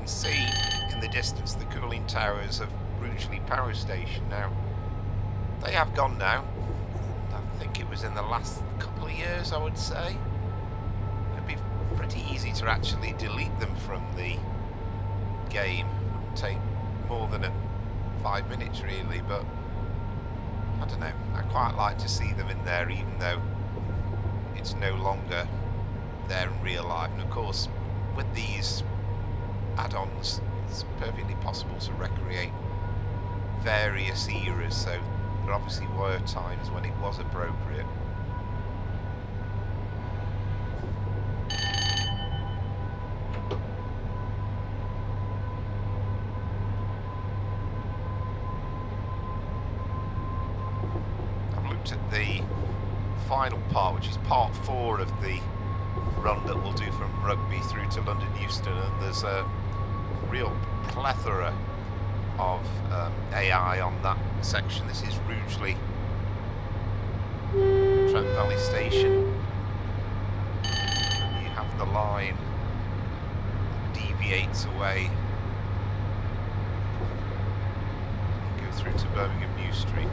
A: See the distance, the cooling towers of Rugeley Power Station. Now, they have gone now. I think it was in the last couple of years, I would say. It'd be pretty easy to actually delete them from the game. It wouldn't take more than 5 minutes really, but I don't know. I quite like to see them in there, even though it's no longer there in real life. And of course, with these add-ons, it's perfectly possible to recreate various eras, so there obviously were times when it was appropriate. I've looked at the final part, which is part 4 of the run that we'll do from Rugby through to London Euston, and there's a real plethora of AI on that section. This is Rugeley Trent Valley Station, and you have the line that deviates away, go through to Birmingham New Street.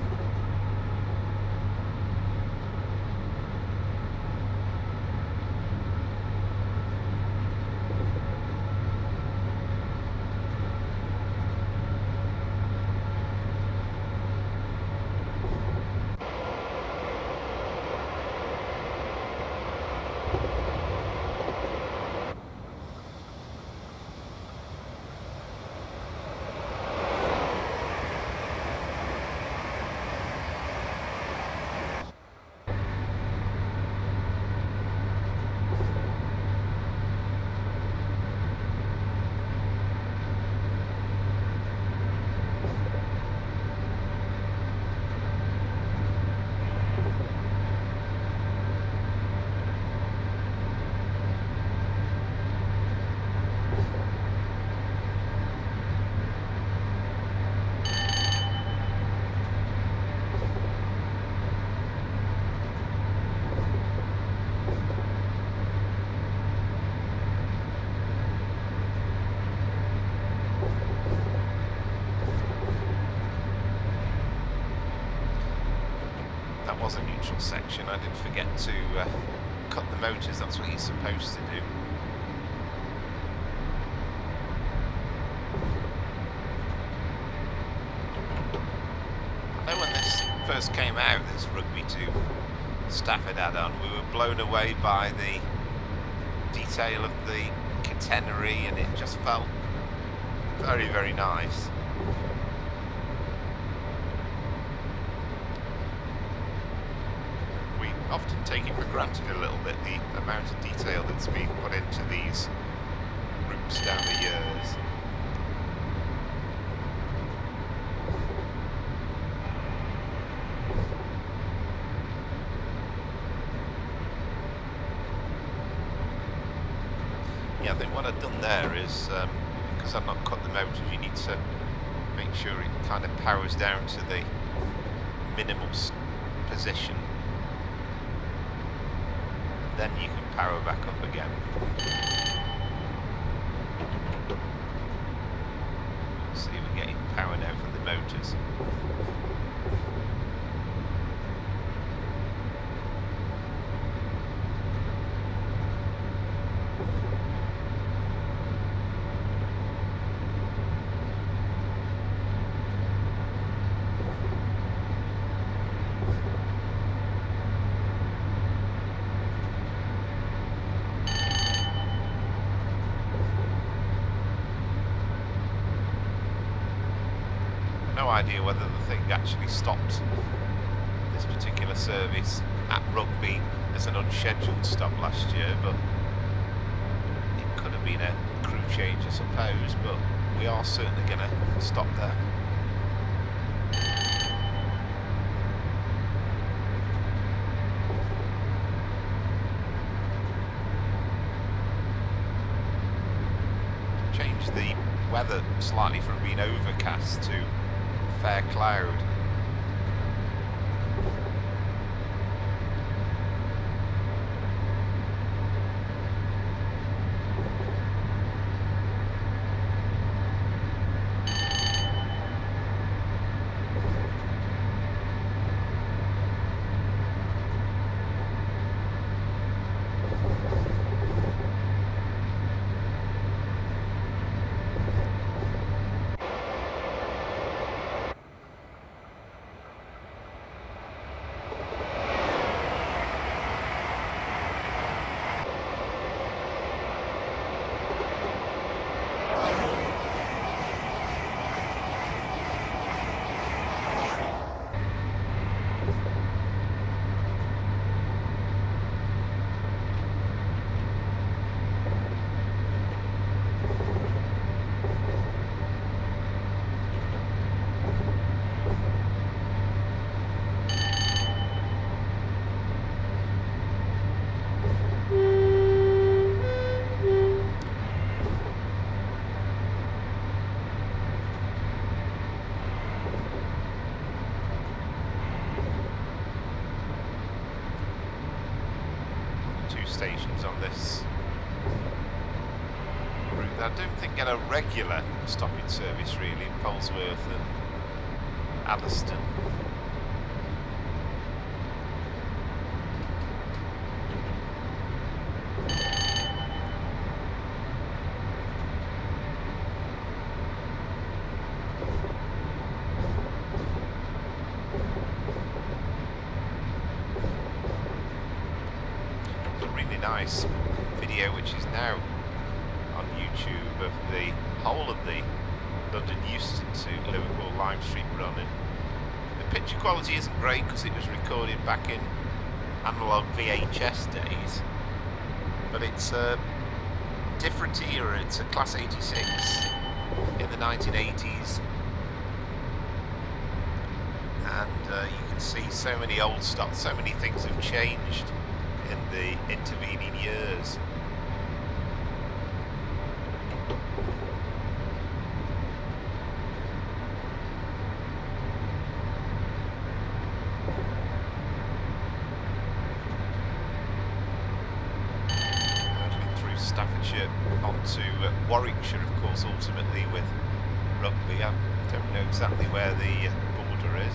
A: Was a neutral section. I did forget to cut the motors. That's what you're supposed to do. I know when this first came out, this Rugby to Stafford add-on, we were blown away by the detail of the catenary, and it just felt very, very nice. Often take it for granted a little bit, the amount of detail that's been put into these routes down the years. Yeah, I think what I've done there is, because I've not cut the motors, you need to make sure it kind of powers down to the minimal position. Then you can power back up again. See, we're getting power now from the motors. No idea whether the thing actually stopped this particular service at Rugby as an unscheduled stop last year, but it could have been a crew change, I suppose, but we are certainly going to stop there. Change the weather slightly from being overcast to fair cloud. 2 stations on this route that I don't think get a regular stopping service really, in Polesworth and Addiston. Nice video which is now on YouTube of the whole of the London Euston to Liverpool live stream run, and the picture quality isn't great because it was recorded back in analog VHS days, but it's a different era. It's a Class 86 in the 1980s, and you can see so many old stock, so many things have changed in the intervening years. Through Staffordshire onto Warwickshire, of course, ultimately with Rugby. I don't know exactly where the border is.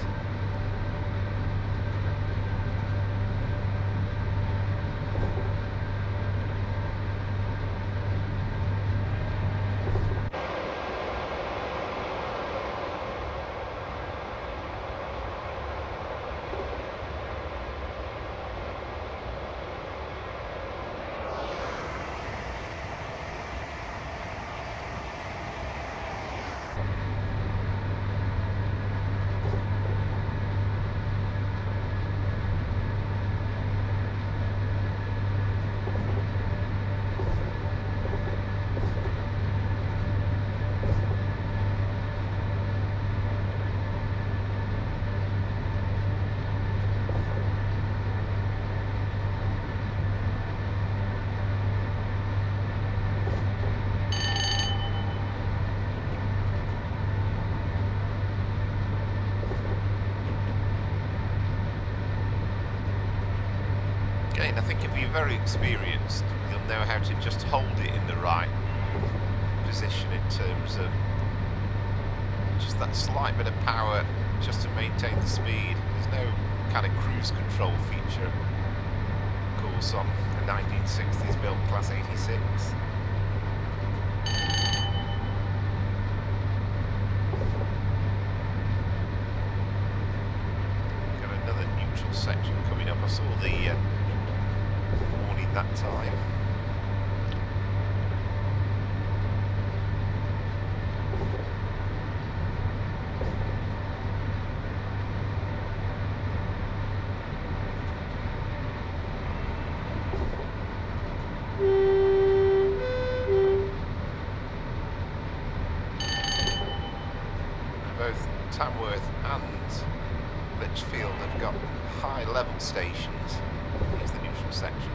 A: I think if you're very experienced, you'll know how to just hold it in the right position in terms of just that slight bit of power just to maintain the speed. There's no kind of cruise control feature, of course, on a 1960s built Class 86. Got another neutral section coming up. I saw the warning that time. Both Tamworth and Lichfield have got high level stations. Here's the neutral section.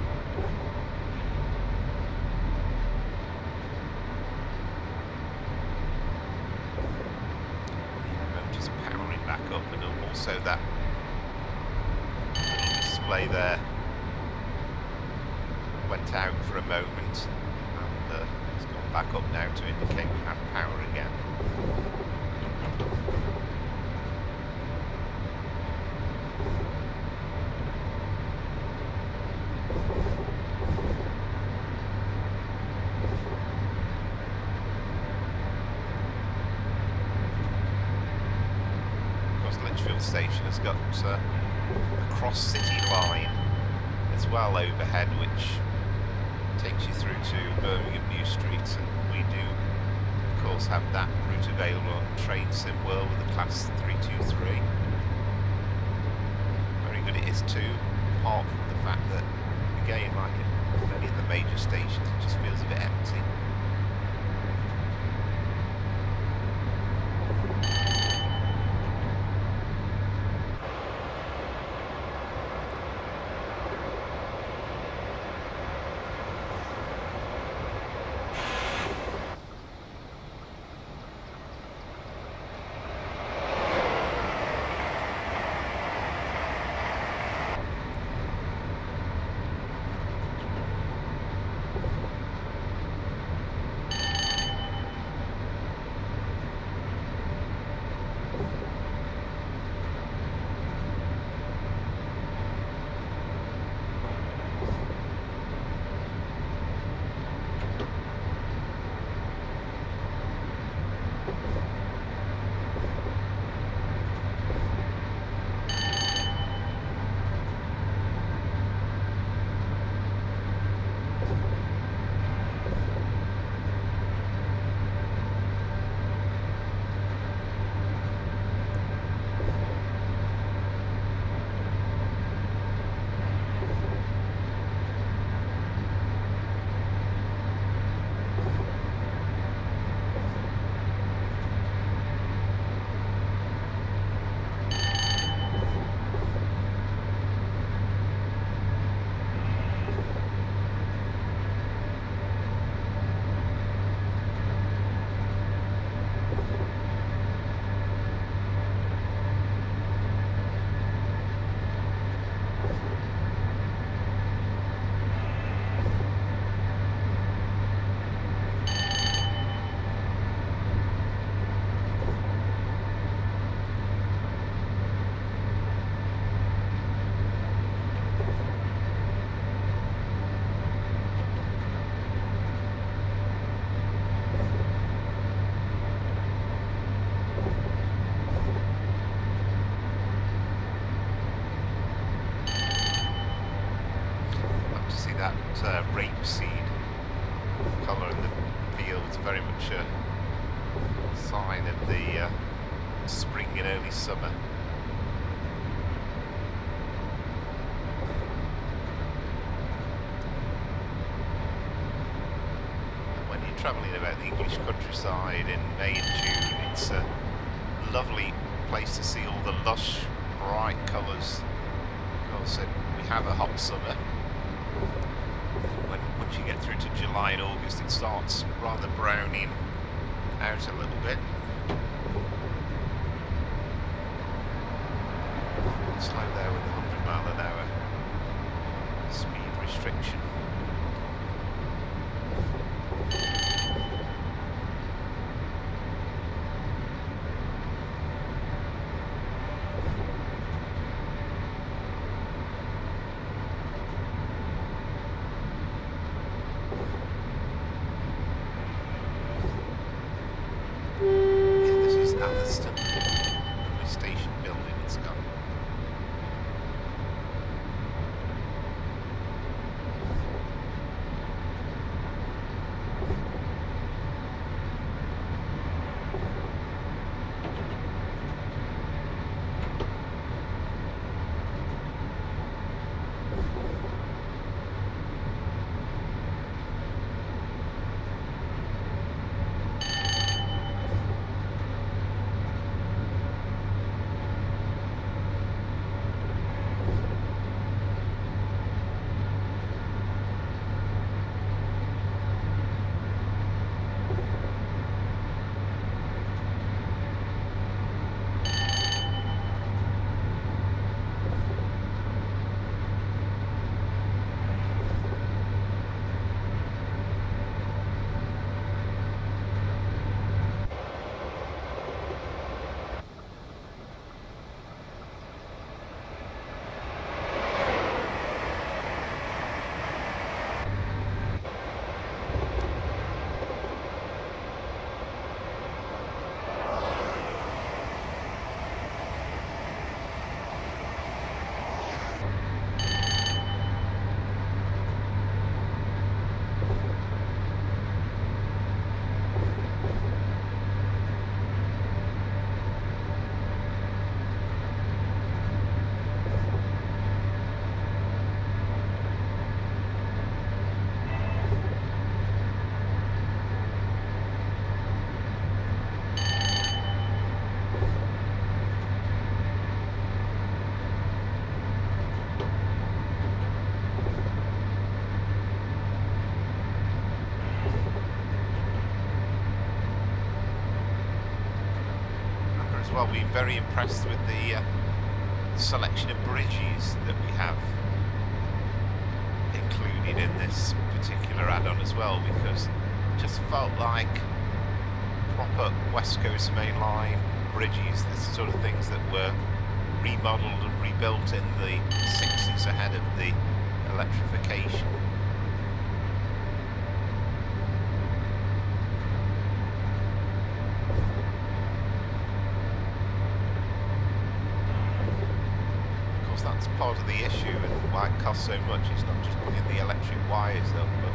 A: Motors powering back up, and also that little display there went out for a moment, and it's gone back up now to indicate we have power again. Station has got a cross-city line as well overhead, which takes you through to Birmingham New Street, and we do of course have that route available on Train Sim World with the Class 323. Very good it is too, apart from the fact that, again, like in many of the major stations, it just feels a bit empty. that rapeseed colour in the fields, very much a sign of the spring and early summer. And when you're travelling about the English countryside in May and June, it's a lovely place to see all the lush, bright colours. Also, we have a hot summer. Once you get through to July and August, it starts rather browning out a little bit. Slow there with a 100 mile an hour speed restriction. Well, we've been very impressed with the selection of bridges that we have included in this particular add-on as well, because it just felt like proper West Coast Main Line bridges, the sort of things that were remodelled and rebuilt in the 60s ahead of the electrification. That's part of the issue and why it costs so much. It's not just putting the electric wires up, but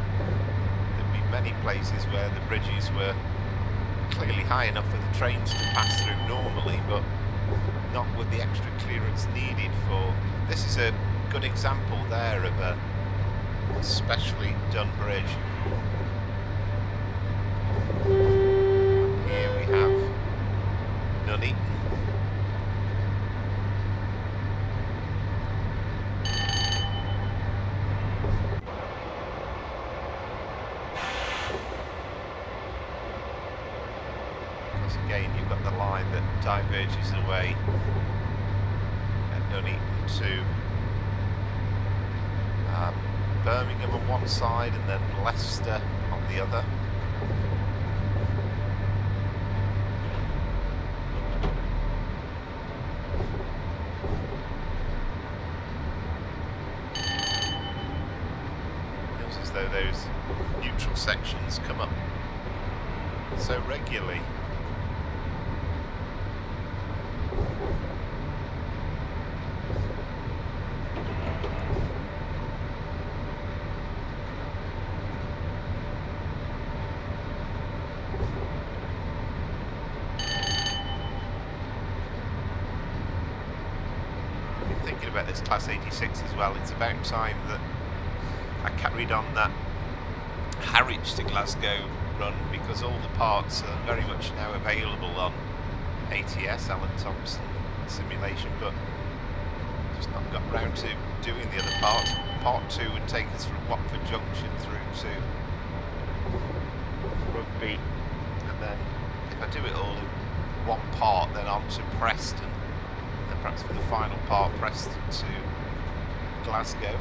A: there'd be many places where the bridges were clearly high enough for the trains to pass through normally, but not with the extra clearance needed for... This is a good example there of a specially done bridge. And here we have Nuneaton. Again, you've got the line that diverges away at Nuneaton to Birmingham on one side and then Leicester on the other. Feels as though those neutral sections come up so regularly. this Class 86 as well. It's about time that I carried on that Harwich to Glasgow run, because all the parts are very much now available on ATS, Alan Thomson Simulation, but just not got round to doing the other parts. Part 2 would take us from Watford Junction through to Rugby, and then if I do it all in one part, then on to Preston, and then perhaps for the final part, Preston to Glasgow.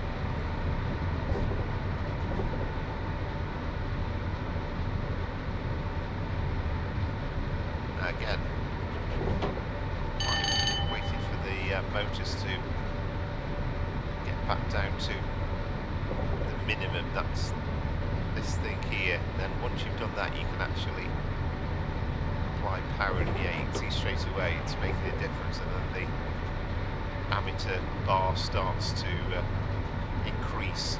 A: Again, waiting for the motors to get back down to the minimum. That's this thing here. Then once you've done that, you can actually apply power in the ANC straight away. It's making a difference, and then the ammeter bar starts to increase.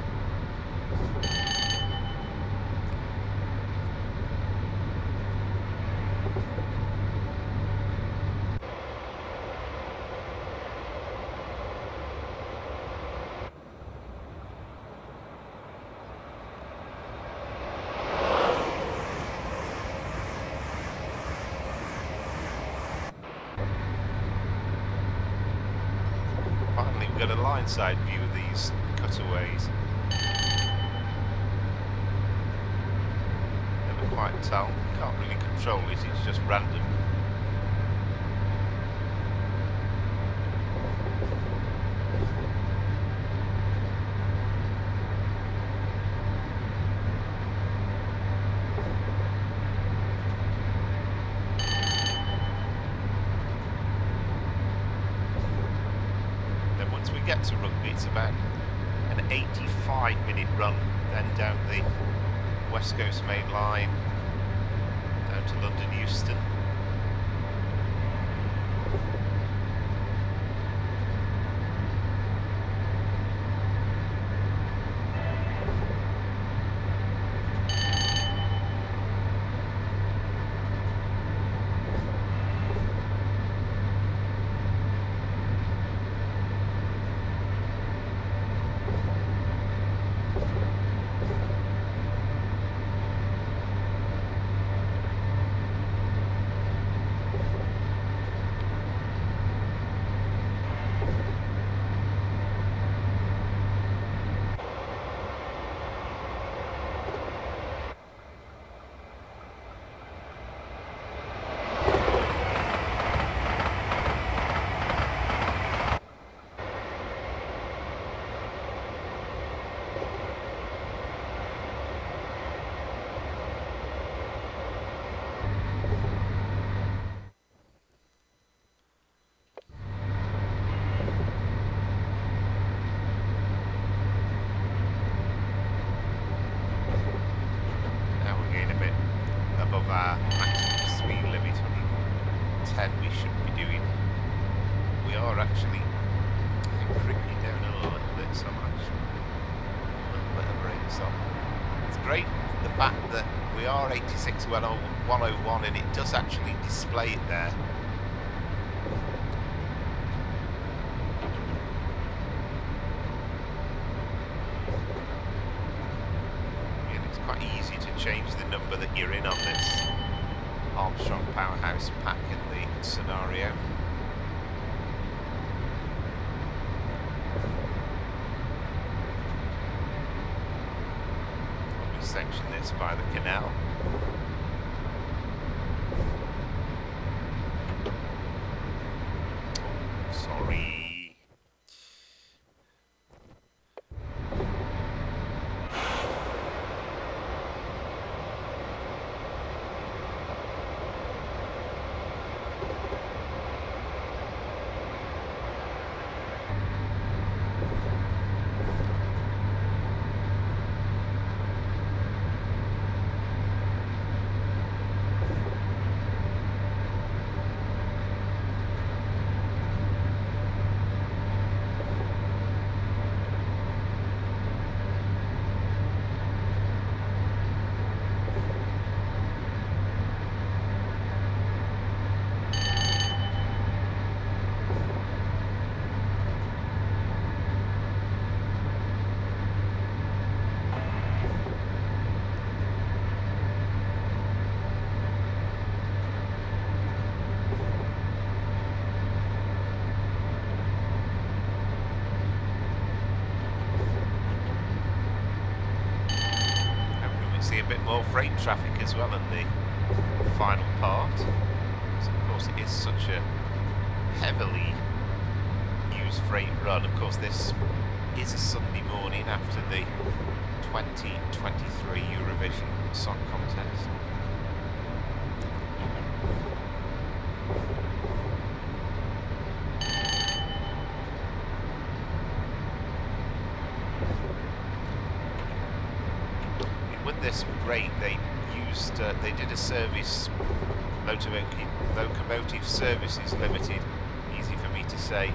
A: Got a line side view of these cutaways. Never quite tell, can't really control it, it's just random. Get to Rugby, it's about an 85-minute run, then down the West Coast main line down to London Euston. are 86 101 and it does actually display it there. And it's quite easy to change the number that you're in on this Armstrong Powerhouse pack in the scenario. Section this by the canal. Sorry.
B: bit more freight traffic as well in the final part. So of course it is such a heavily used freight run. Of course this is a Sunday morning after the 2023 Eurovision Song Contest. With this rate, they did a service, Locomotive Services Limited, easy for me to say.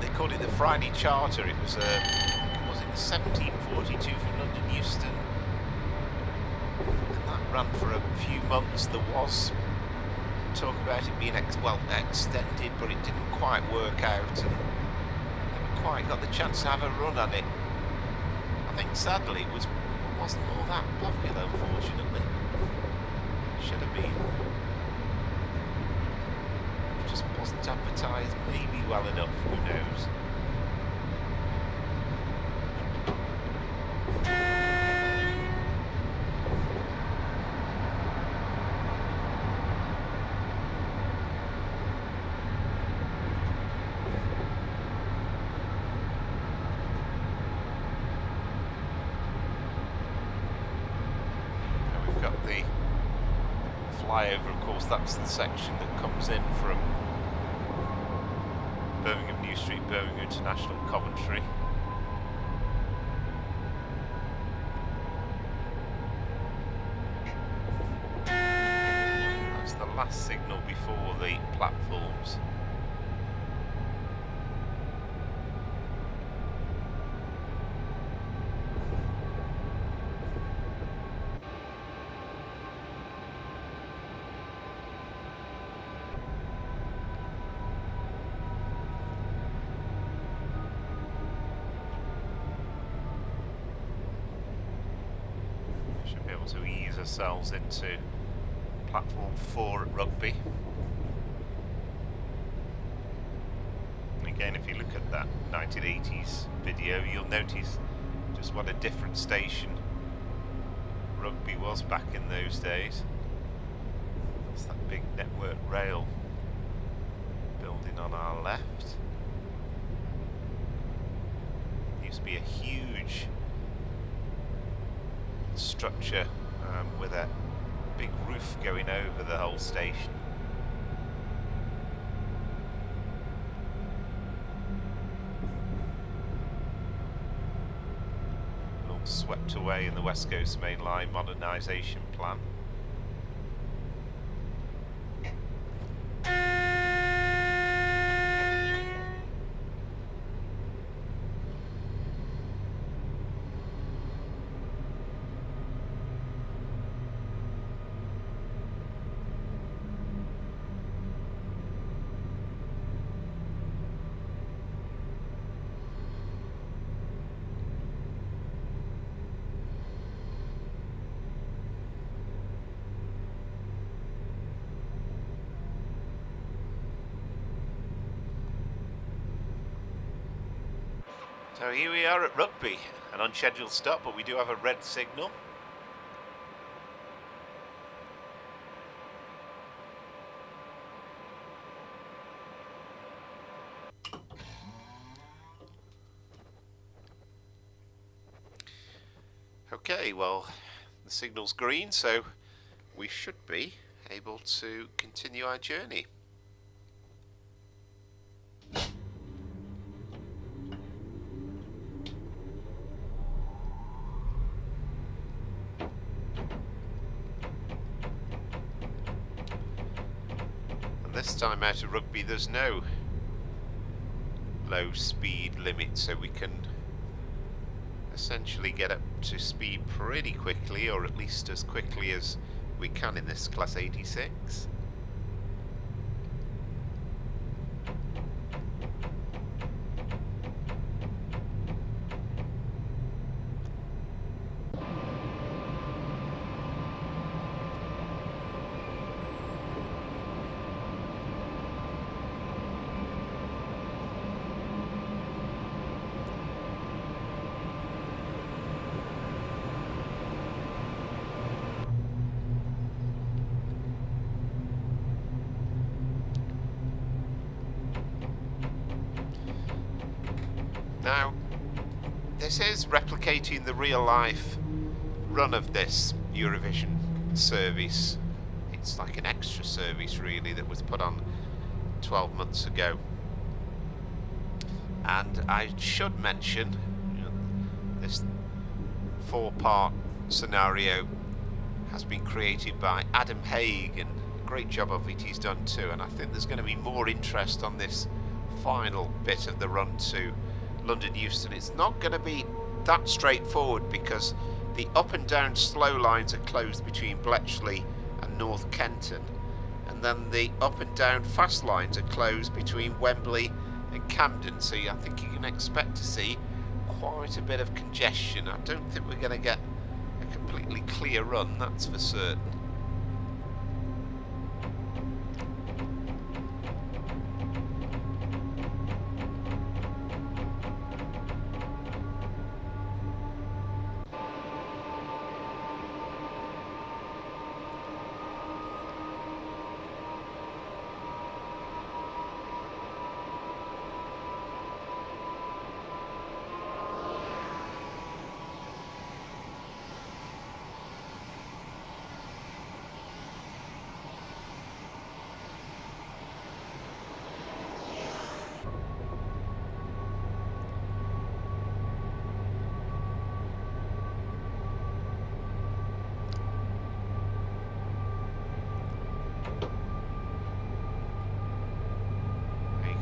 B: They called it the Friday Charter. It was was it 1742 from London Euston, and that ran for a few months. There was talk about it being extended, but it didn't quite work out, and never quite got the chance to have a run at it. I think sadly it wasn't all that popular, unfortunately. Should have been. It just wasn't advertised maybe well enough, who knows. Flyover, of course, that's the section that comes in from Birmingham New Street, Birmingham International, Coventry. That's the last signal before the platforms. To ease ourselves into platform 4 at Rugby. And again, if you look at that 1980s video, you'll notice just what a different station Rugby was back in those days. That's that big Network Rail building on our left. It used to be a huge structure with a big roof going over the whole station. All swept away in the West Coast Main Line modernisation plan. So here we are at Rugby, an unscheduled stop, but we do have a red signal. Okay, well, the signal's green, so we should be able to continue our journey. This time out of Rugby there's no low speed limit, so we can essentially get up to speed pretty quickly, or at least as quickly as we can in this Class 86. Now, this is replicating the real-life run of this Eurovision service. It's like an extra service, really, that was put on 12 months ago. And I should mention, you know, this 4-part scenario has been created by Adam Haigh, and a great job of it he's done too. And I think there's going to be more interest on this final bit of the run to London Euston. It's not going to be that straightforward because the up and down slow lines are closed between Bletchley and North Kenton, and then the up and down fast lines are closed between Wembley and Camden, so I think you can expect to see quite a bit of congestion. I don't think we're going to get a completely clear run, that's for certain.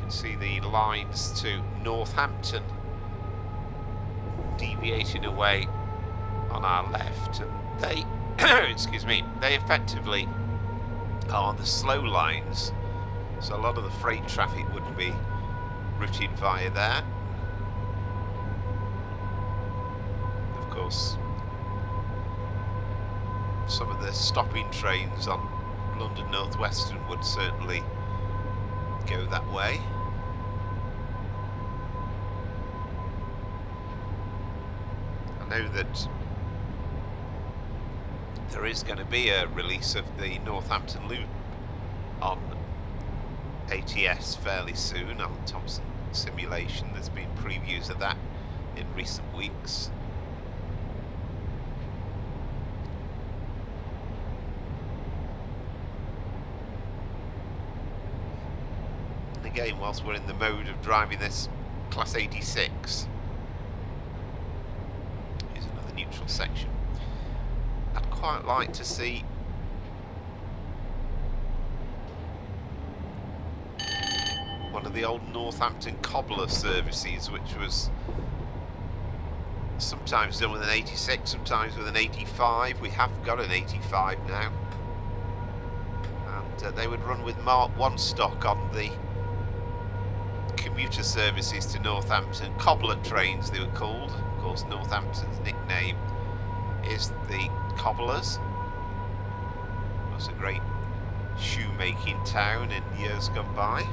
B: See the lines to Northampton deviating away on our left, and they excuse me, they effectively are the slow lines, so a lot of the freight traffic wouldn't be routed via there. Of course, some of the stopping trains on London North Western would certainly go that way. I know that there is going to be a release of the Northampton loop on ATS fairly soon. Alan Thomson Simulation, there's been previews of that in recent weeks. And again, whilst we're in the mode of driving this Class 86, neutral section, I'd quite like to see one of the old Northampton cobbler services, which was sometimes done with an 86, sometimes with an 85. We have got an 85 now, and they would run with Mark 1 stock on the commuter services to Northampton. Cobbler trains, they were called. Of course, Northampton's nickname is the Cobblers. It was a great shoemaking town in years gone by.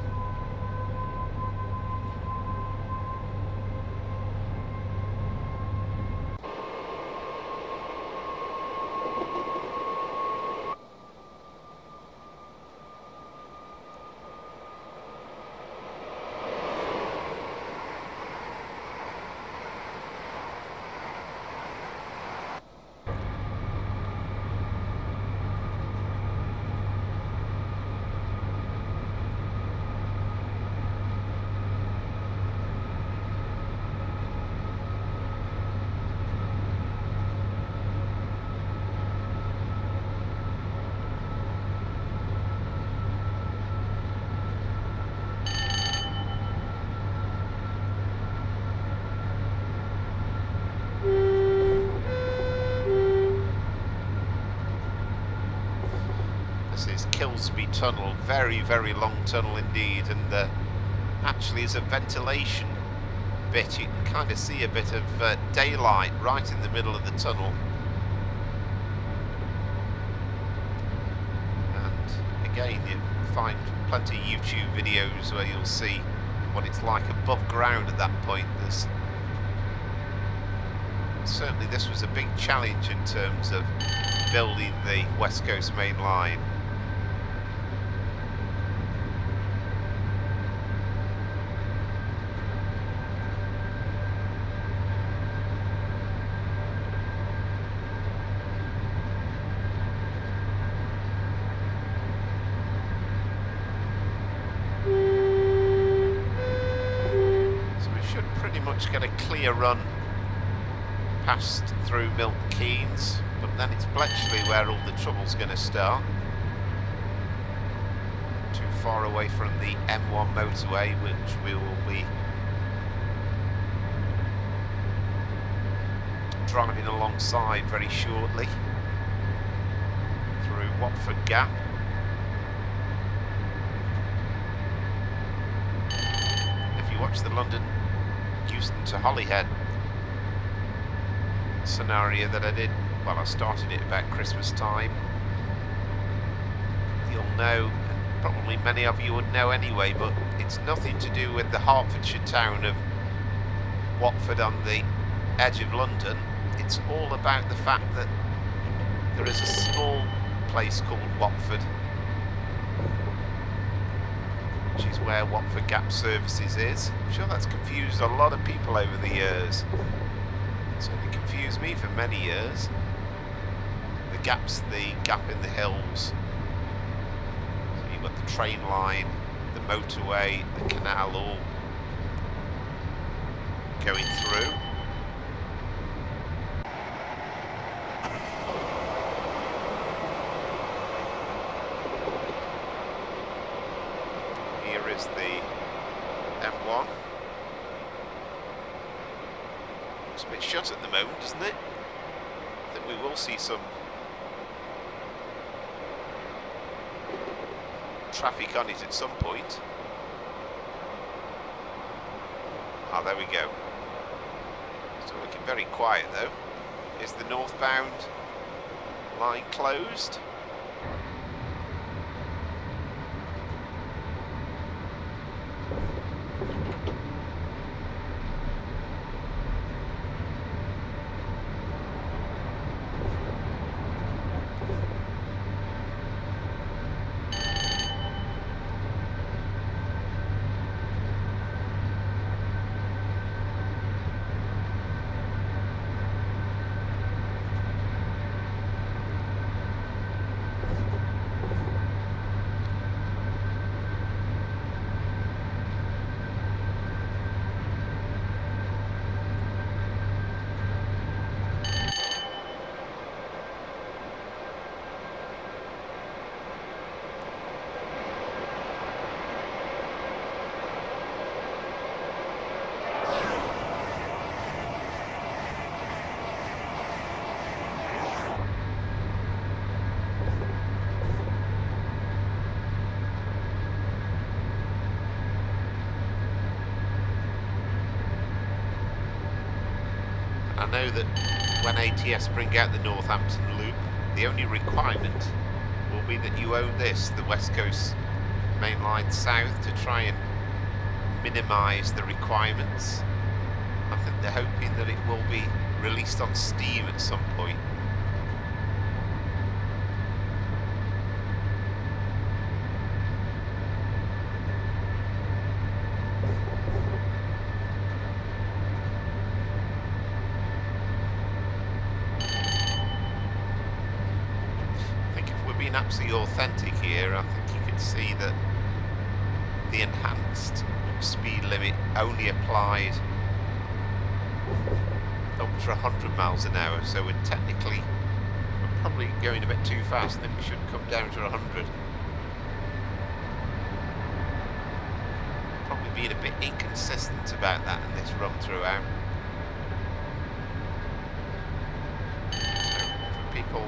B: Tunnel, very long tunnel indeed, and actually is a ventilation bit. You can kind of see a bit of daylight right in the middle of the tunnel, and again you find plenty of YouTube videos where you'll see what it's like above ground at that point. There's certainly, this was a big challenge in terms of building the West Coast Main Line. should pretty much get a clear run past through Milton Keynes, but then it's Bletchley where all the trouble's going to start. Too far away from the M1 motorway, which we will be driving alongside very shortly through Watford Gap. If you watch the London Euston to Holyhead scenario that I did, well, I started it about Christmas time, you'll know, and probably many of you would know anyway, but it's nothing to do with the Hertfordshire town of Watford on the edge of London. It's all about the fact that there is a small place called Watford, which is where Watford Gap Services is. I'm sure that's confused a lot of people over the years. It's only confused me for many years. The gap's the gap in the hills. So you've got the train line, the motorway, the canal all going through. Here is the M1. Looks a bit shut at the moment, doesn't it? I think we will see some traffic on it at some point. Ah, there we go. Still looking very quiet though. Is the northbound line closed? I know that when ATS bring out the Northampton loop, the only requirement will be that you own this, the West Coast Main Line South, to try and minimise the requirements. I think they're hoping that it will be released on Steam at some point. Absolutely authentic here, I think you can see that the enhanced speed limit only applied up to 100 miles an hour, so we're probably going a bit too fast. I think we should come down to 100. Probably being a bit inconsistent about that in this run throughout. So for people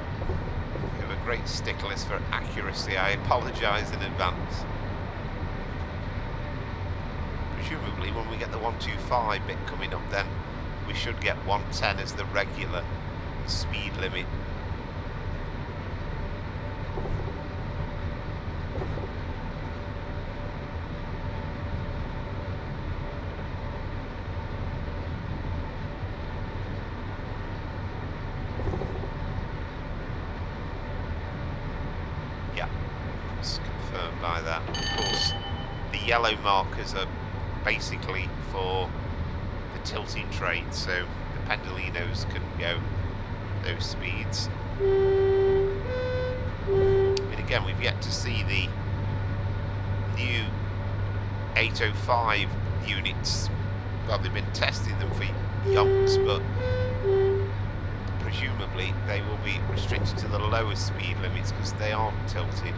B: who are great sticklers for accuracy, I apologise in advance. Presumably when we get the 125 bit coming up, then we should get 110 as the regular speed limit. By that. Of course, the yellow markers are basically for the tilting train, so the pendolinos can go those speeds. I mean, again, we've yet to see the new 805 units well, they've been testing them for yonks, but presumably they will be restricted to the lower speed limits because they aren't tilted.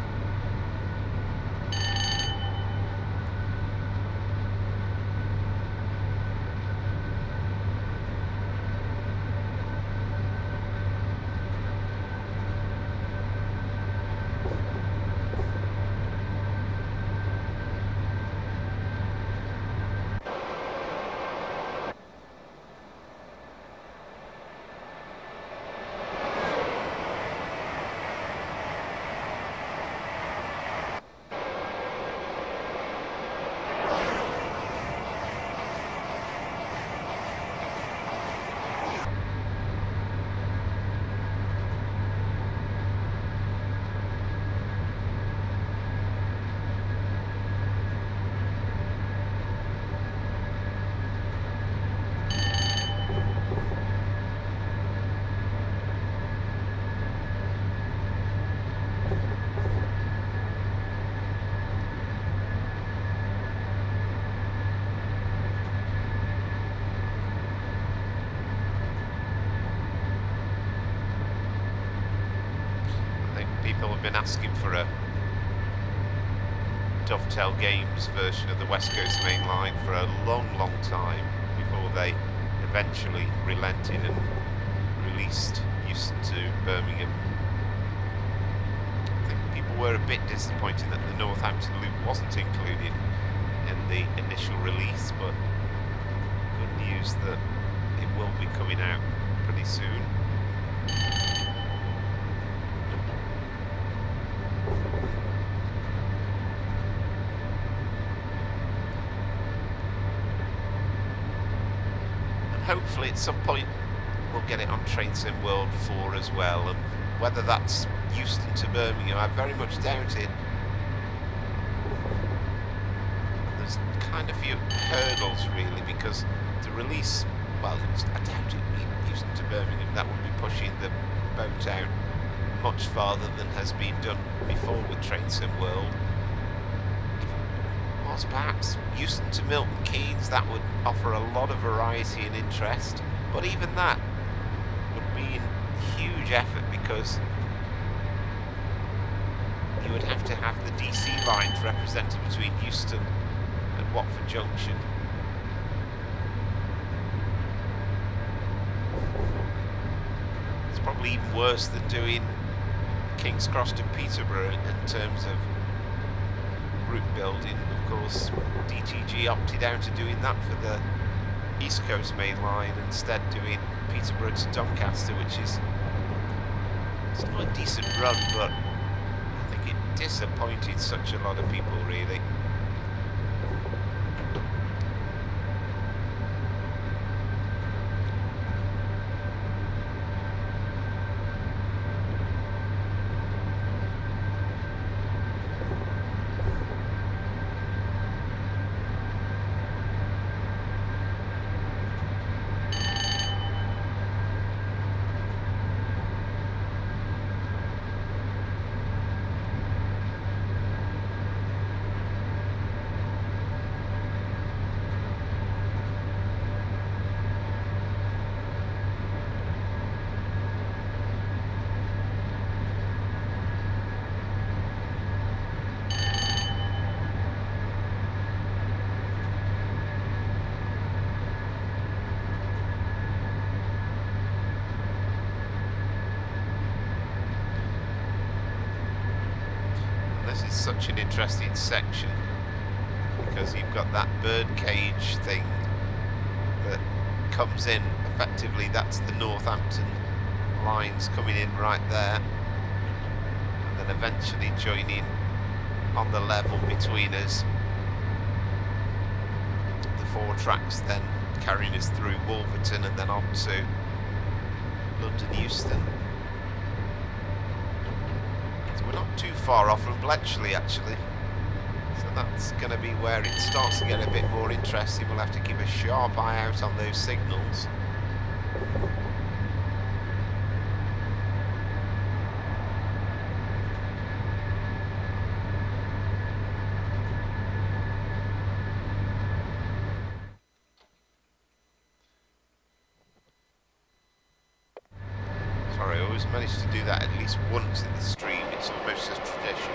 B: People have been asking for a Dovetail Games version of the West Coast Main Line for a long time before they eventually relented and released Euston to Birmingham. I think people were a bit disappointed that the Northampton loop wasn't included in the initial release, but good news that it will be coming out pretty soon. Hopefully at some point we'll get it on Train Sim World 4 as well, and whether that's Euston to Birmingham, I very much doubt it. There's kind of few hurdles really, because to release, well, I doubt it would be Euston to Birmingham, that would be pushing the boat out much farther than has been done before with Train Sim World. Perhaps Euston to Milton Keynes, that would offer a lot of variety and interest, but even that would be a huge effort because you would have to have the DC lines represented between Euston and Watford Junction. It's probably even worse than doing King's Cross to Peterborough in terms of route building. Of course, DTG opted out of doing that for the East Coast Main Line, instead doing Peterborough to Doncaster, which is, it's not a decent run, but I think it disappointed such a lot of people really. Such an interesting section because you've got that bird cage thing that comes in, effectively that's the Northampton lines coming in right there, and then eventually joining on the level between us, the 4 tracks then carrying us through Wolverton and then on to London Euston. We're not too far off from Bletchley actually, so that's going to be where it starts to get a bit more interesting. We'll have to keep a sharp eye out on those signals. Sorry, I always manage to do that at least once in the stream. It's almost a tradition.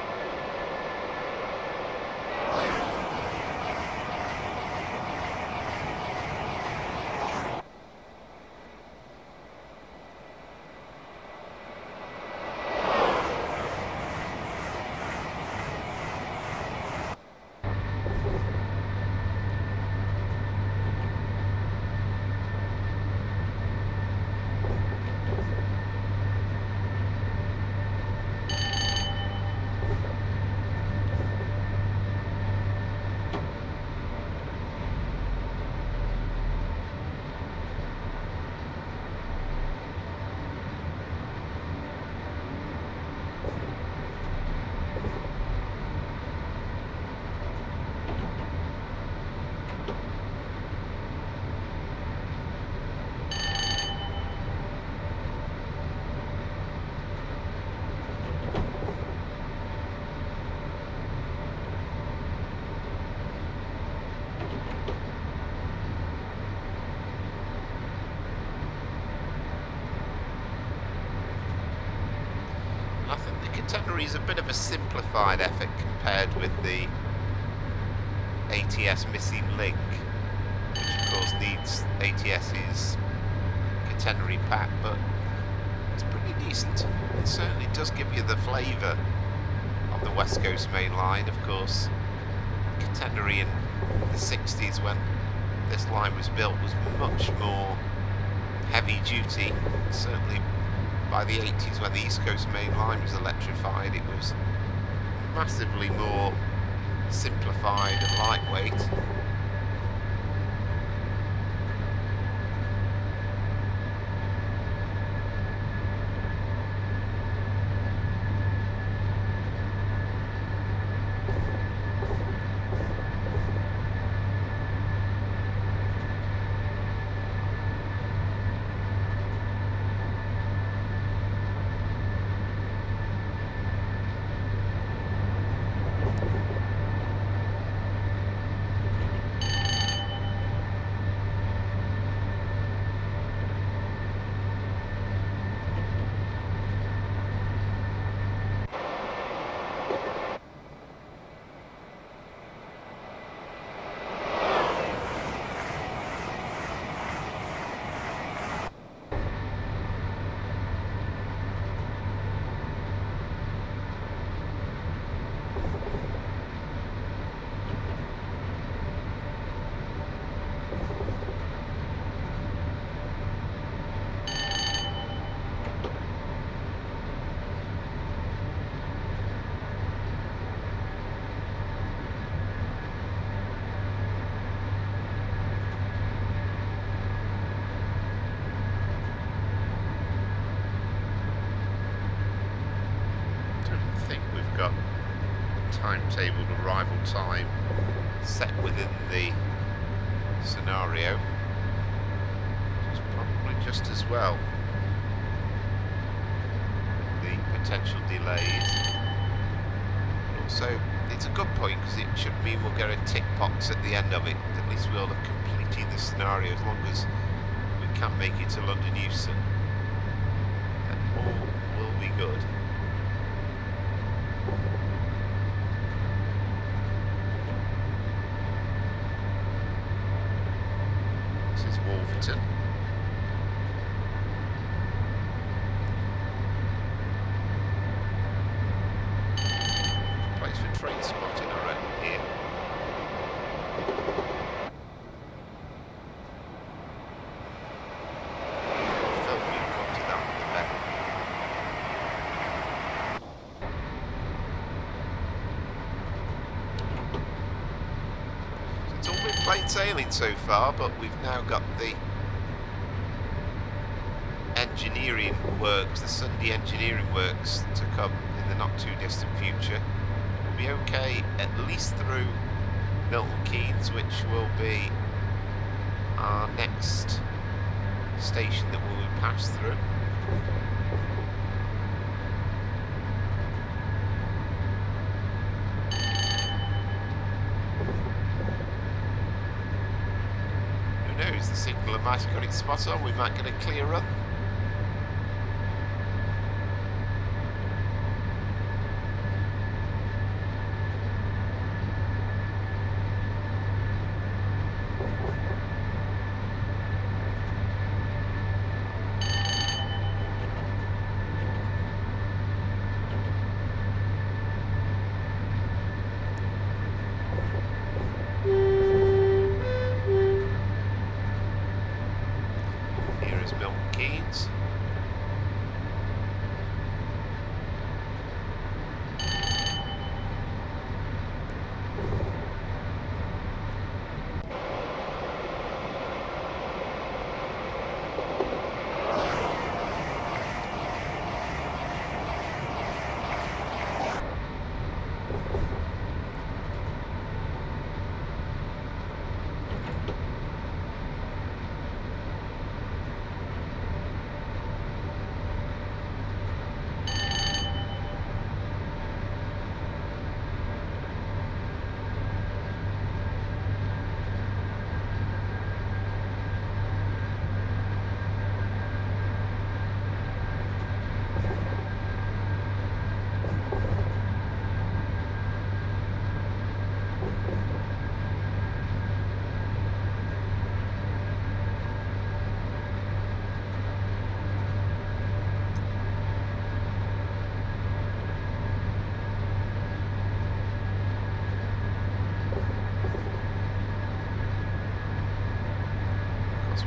B: Catenary is a bit of a simplified effort compared with the ATS missing link, which of course needs ATS's catenary pack, but it's pretty decent. It certainly does give you the flavour of the West Coast main line. Of course, catenary in the 60s when this line was built was much more heavy duty. Certainly by the 80s, when the East Coast main line was electrified, it was massively more simplified and lightweight. Timetabled arrival time set within the scenario, which is probably just as well with the potential delays. But also, it's a good point because it should mean we'll get a tick box at the end of it. At least we'll have completed the scenario as long as we can make it to London Euston. Then all will be good. Place for train spotting around here. Filming got to that in the back. So it's all been plain sailing so far, but we've now got the engineering works, the Sunday engineering works to come in the not too distant future. We'll be okay at least through Milton Keynes, which will be our next station that we will pass through. Who knows, the signal might have got it spot on, we might get a clear run. There's Milton Keynes.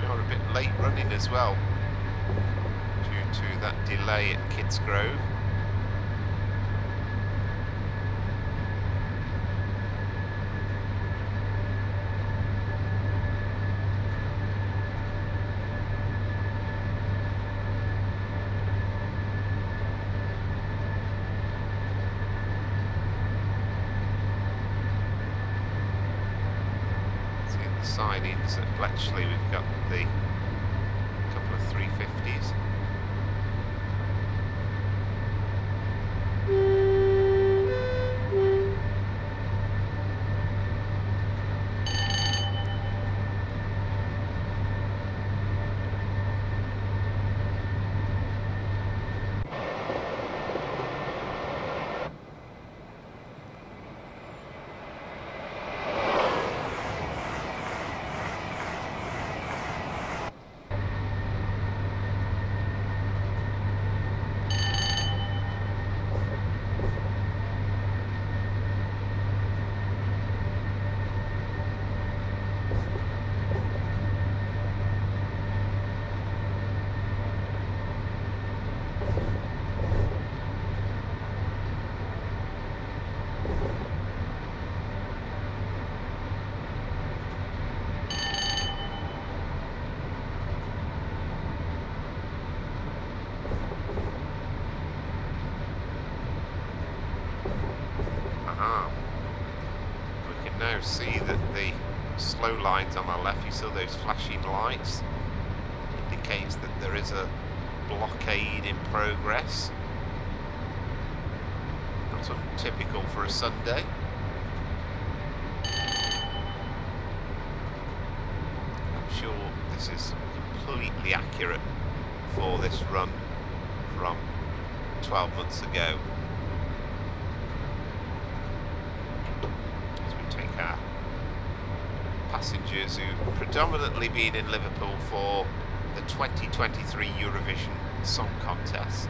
B: We are a bit late running as well due to that delay at Kidsgrove. Sidings at Bletchley, we've got the couple of 350s. See that the slow lines on our left, you saw those flashing lights, indicates that there is a blockade in progress. Not untypical for a Sunday. I'm sure this is completely accurate for this run from 12 months ago. Passengers who've predominantly been in Liverpool for the 2023 Eurovision Song Contest.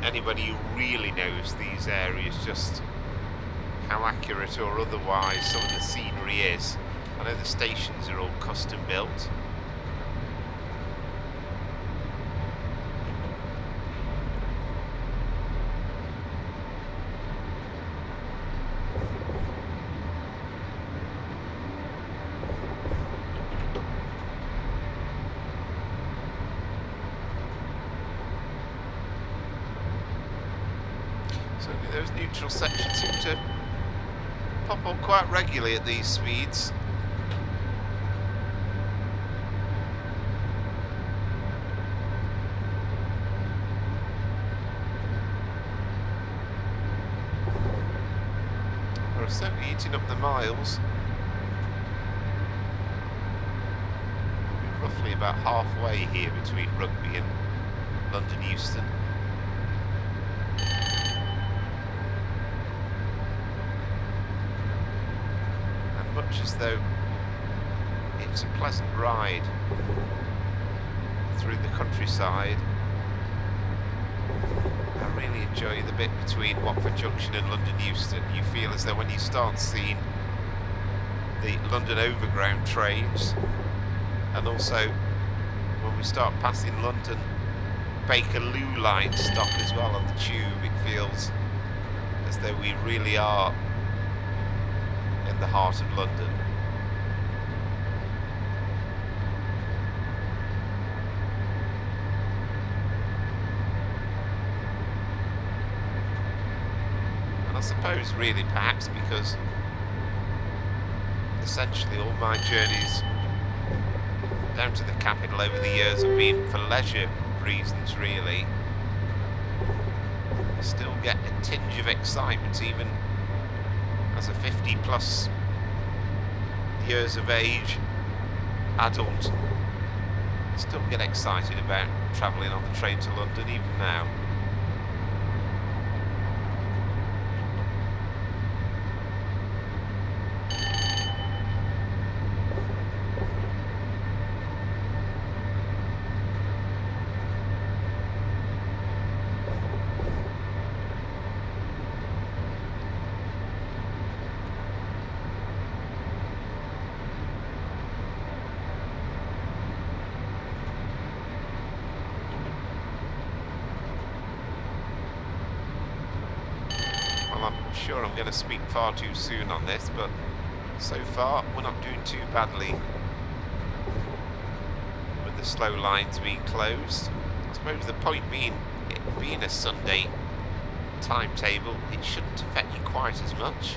B: anybody who really knows these areas, just how accurate or otherwise some of the scenery is. I know the stations are all custom built. Certainly those neutral sections seem to pop on quite regularly at these speeds. We're certainly eating up the miles. We're roughly about halfway here between Rugby and London Euston. Much as though it's a pleasant ride through the countryside, I really enjoy the bit between Watford Junction and London Euston. You feel as though when you start seeing the London Overground trains, and also when we start passing London Bakerloo line stock as well on the tube, it feels as though we really are in the heart of London. And I suppose really perhaps because essentially all my journeys down to the capital over the years have been for leisure reasons really. I still get a tinge of excitement even as a 50 plus years of age adult. I still get excited about travelling on the train to London even now. I'm sure I'm going to speak far too soon on this, but so far we're not doing too badly with the slow lines being closed. I suppose the point being, it being a Sunday timetable, it shouldn't affect you quite as much.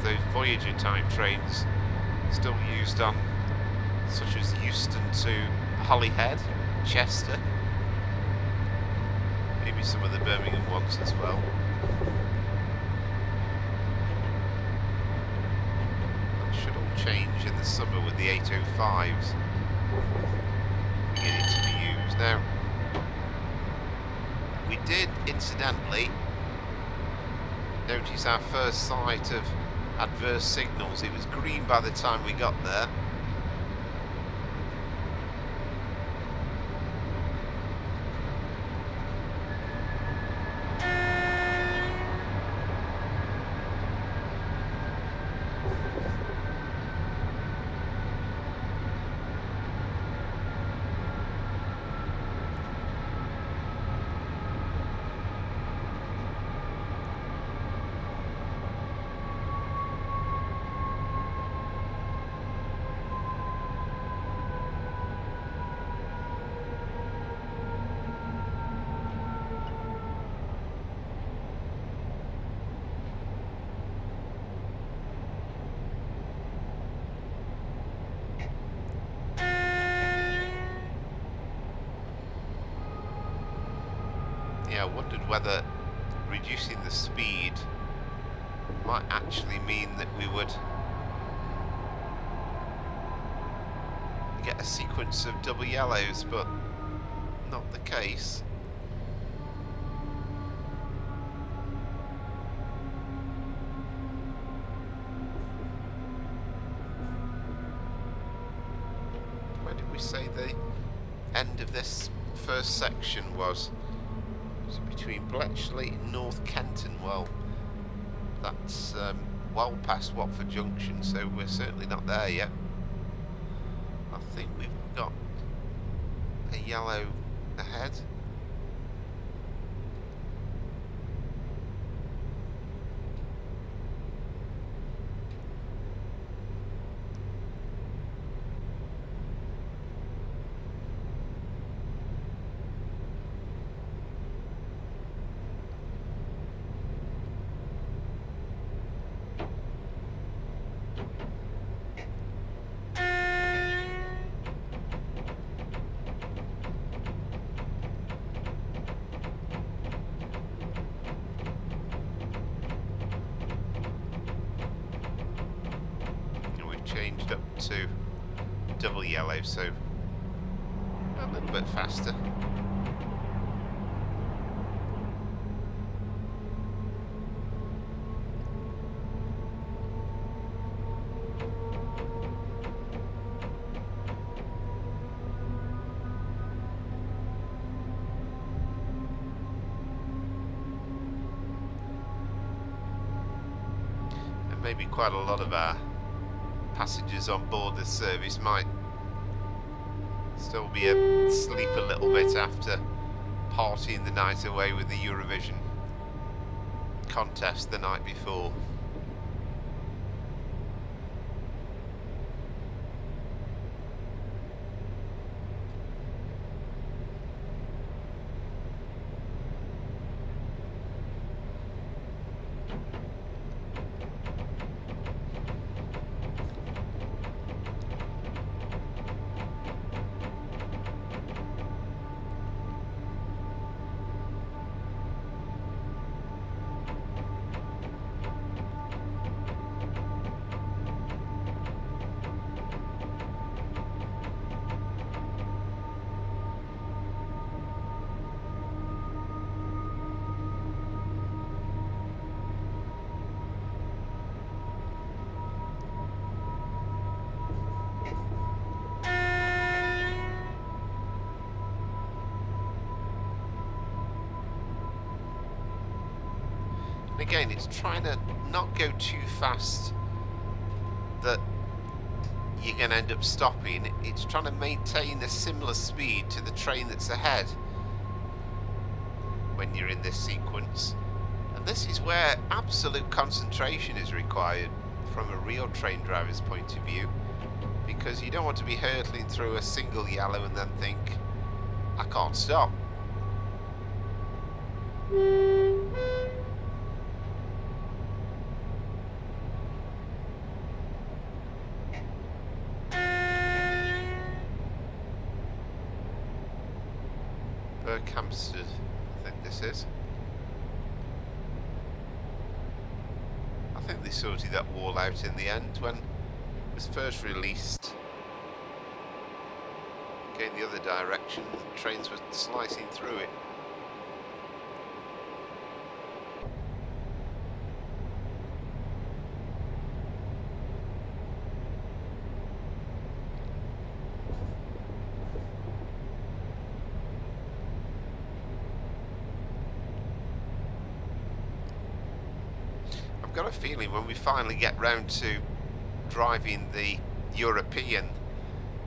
B: Those Voyager type trains still used on such as Euston to Holyhead, Chester, maybe some of the Birmingham ones as well. That should all change in the summer with the 805s beginning to be used. Now, we did incidentally notice our first sight of adverse signals. It was green by the time we got there.
A: Yeah, I wondered whether reducing the speed might actually mean that we would get a sequence of double yellows, but not the case. Where did we say the end of this first section was? Was it between Bletchley and North Kenton? Well, that's well past Watford Junction, so we're certainly not there yet. I think we've got a yellow ahead. Changed up to double yellow, so a little bit faster. And maybe quite a lot of our passengers on board this service might still be asleep a little bit after partying the night away with the Eurovision contest the night before. Again, it's trying to not go too fast that you're going to end up stopping. It's trying to maintain a similar speed to the train that's ahead when you're in this sequence. And this is where absolute concentration is required from a real train driver's point of view, because you don't want to be hurtling through a single yellow and then think, I can't stop. Hampstead, I think this is. I think they sorted that wall out in the end when it was first released. Going the other direction, trains were slicing through it. I've got a feeling when we finally get round to driving the European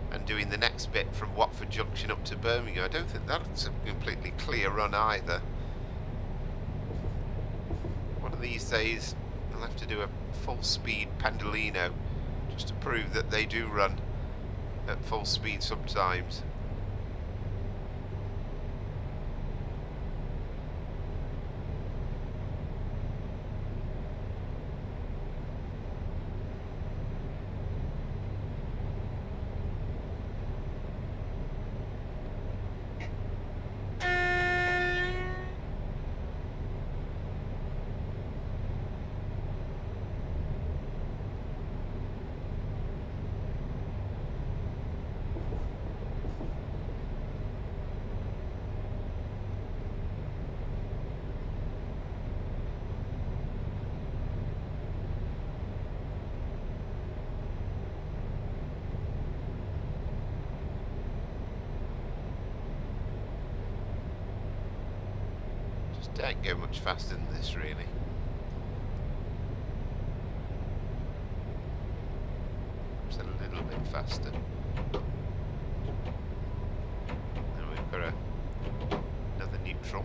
A: and doing the next bit from Watford Junction up to Birmingham, I don't think that's a completely clear run either. One of these days I'll have to do a full speed Pendolino just to prove that they do run at full speed sometimes. Don't go much faster than this, really. Just a little bit faster. Now we've got another neutral.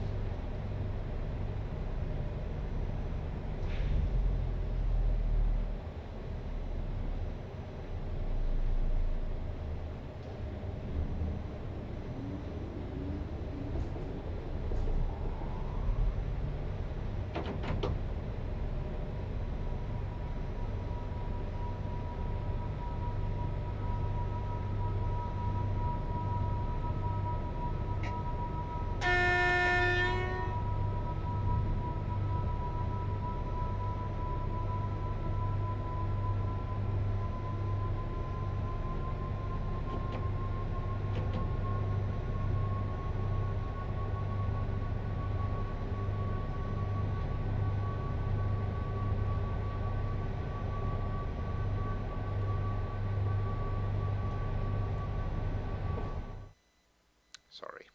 A: Sorry.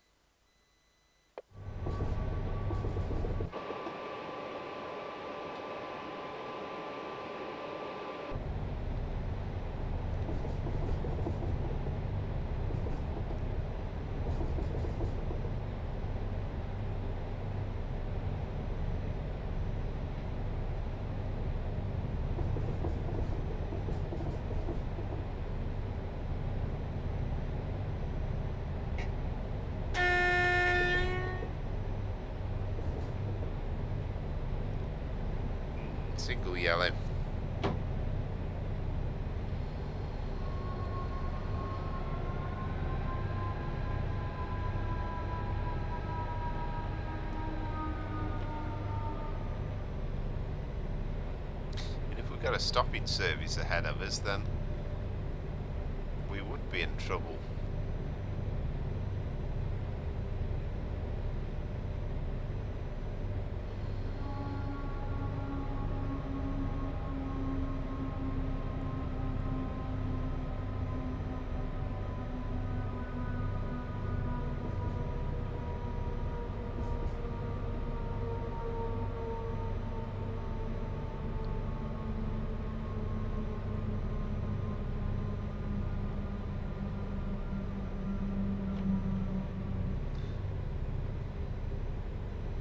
A: Single yellow. And if we've got a stopping service ahead of us, then we would be in trouble.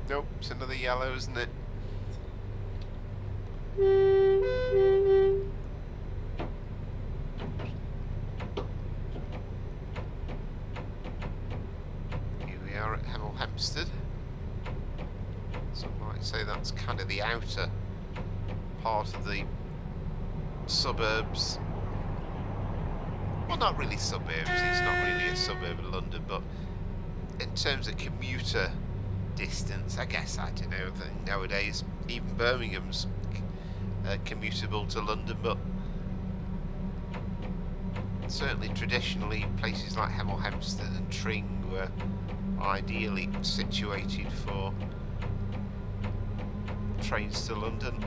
A: Nope, it's another yellow, isn't it? Here we are at Hemel Hempstead. Some might say that's kind of the outer part of the suburbs. Well, not really suburbs, it's not really a suburb of London, but in terms of commuter distance, I guess, I don't know, I think nowadays even Birmingham's commutable to London, but certainly traditionally places like Hemel Hempstead and Tring were ideally situated for trains to London.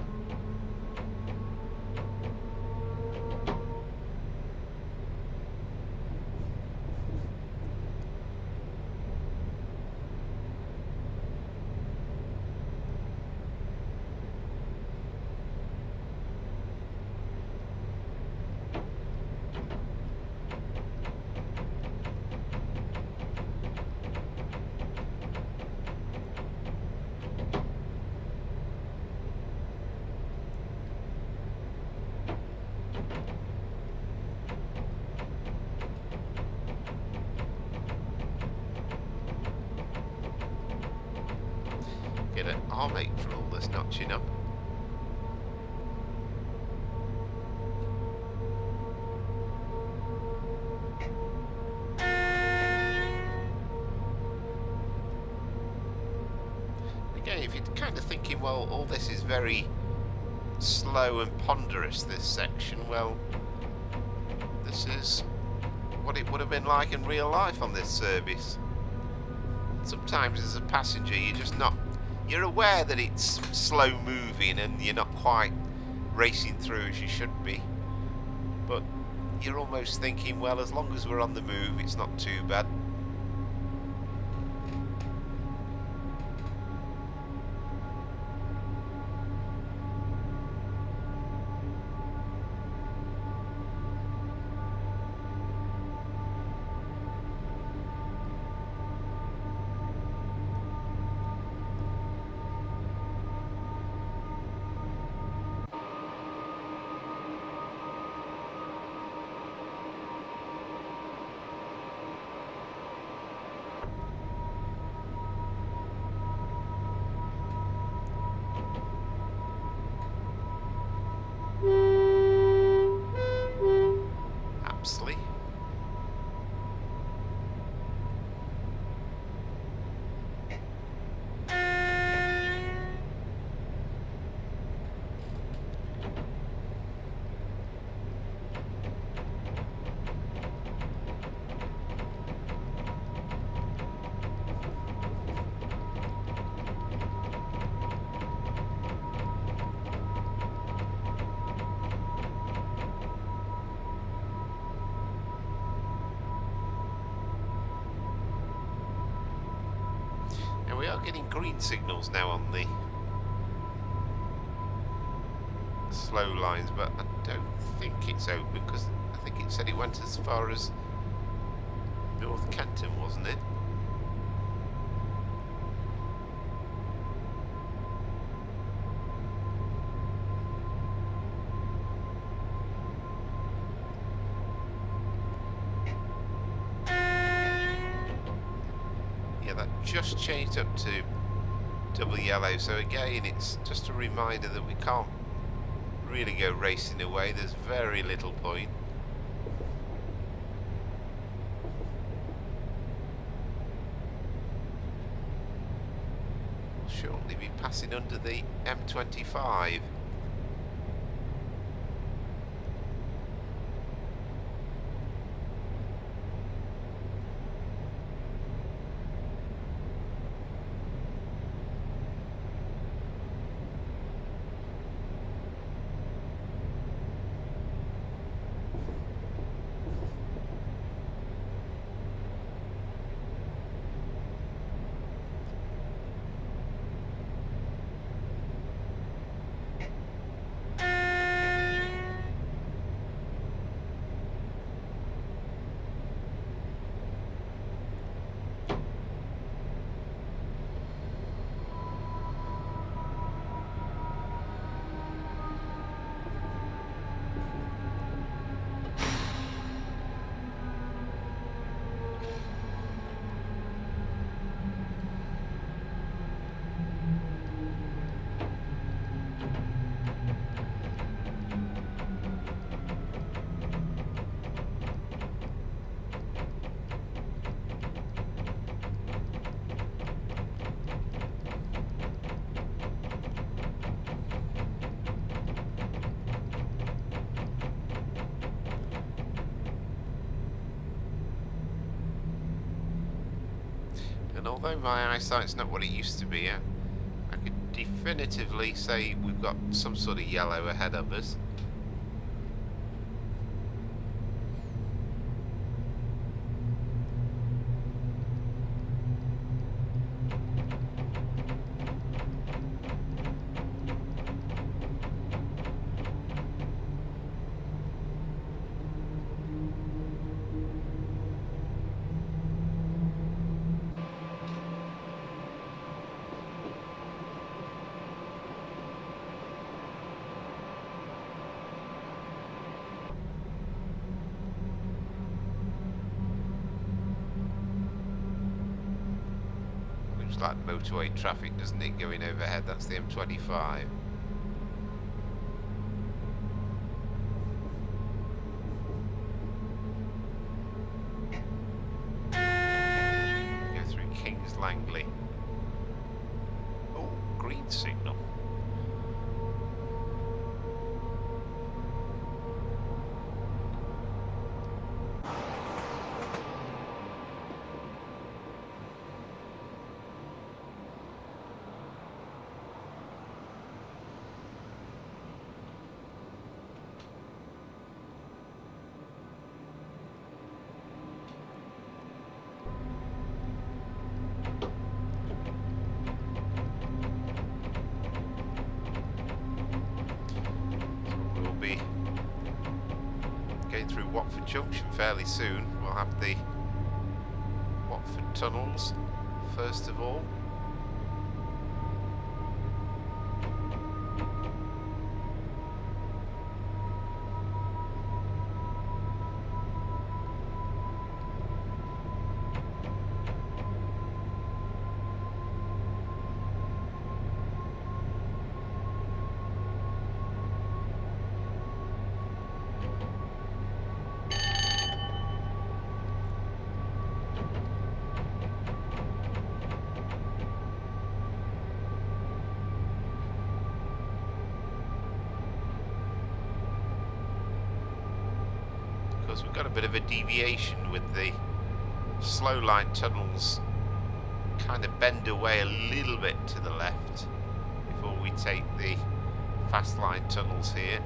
A: Get an armate for all this notching up. Again, if you're kind of thinking, well, all this is very slow and ponderous, this section, well, this is what it would have been like in real life on this service. Sometimes as a passenger you're aware that it's slow moving and you're not quite racing through as you should be, but you're almost thinking, well, as long as we're on the move, it's not too bad.
B: are getting green signals now on the slow lines, but I don't think it's open because I think it said it went as far as North Kenton, wasn't it? Yeah, that just changed up to double yellow, so again it's just a reminder that we can't really go racing away. There's very little point. We'll shortly be passing under the M25. And although my eyesight's not what it used to be, I could definitively say we've got some sort of yellow ahead of us. Like motorway traffic, doesn't it, going overhead? That's the M25. Go through Kings Langley. Oh, green signal. Through Watford Junction fairly soon. We'll have the Watford tunnels first of all. We've got a bit of a deviation with the slow line tunnels, kind of bend away a little bit to the left before we take the fast line tunnels here.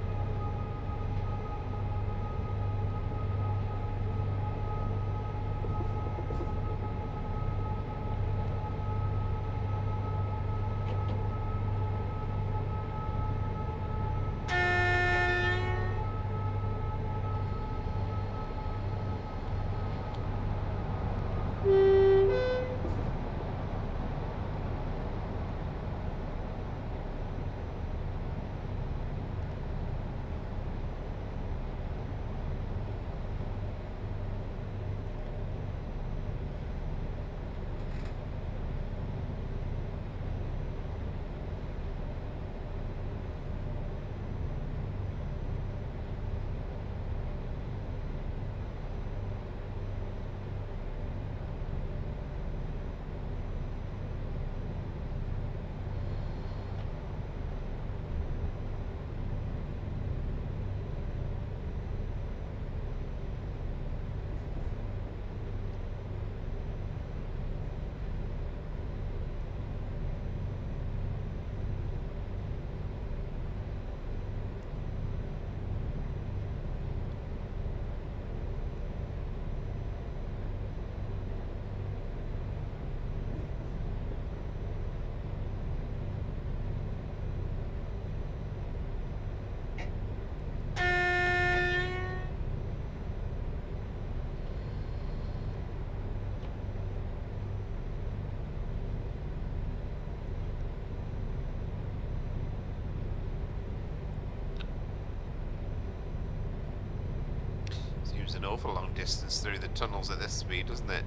B: seems an awful long distance through the tunnels at this speed, doesn't it?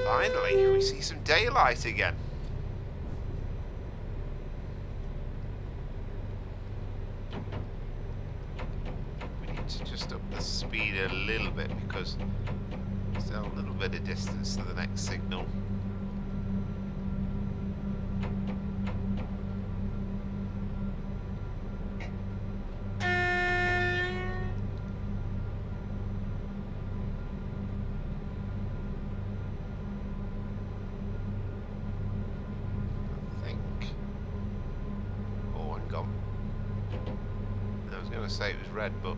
B: Finally, we see some daylight again. We need to just up the speed a little bit because there's still a little bit of distance to the next signal. Say it was red, but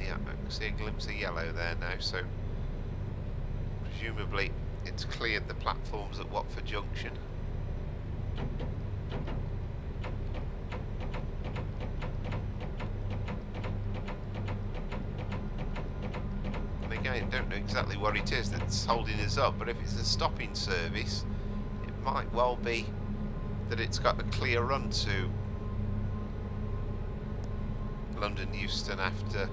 B: yeah, I can see a glimpse of yellow there now, so presumably it's cleared the platforms at Watford Junction. And again, don't know exactly what it is that's holding us up, but if it's a stopping service, it might well be that it's got a clear run to London Euston after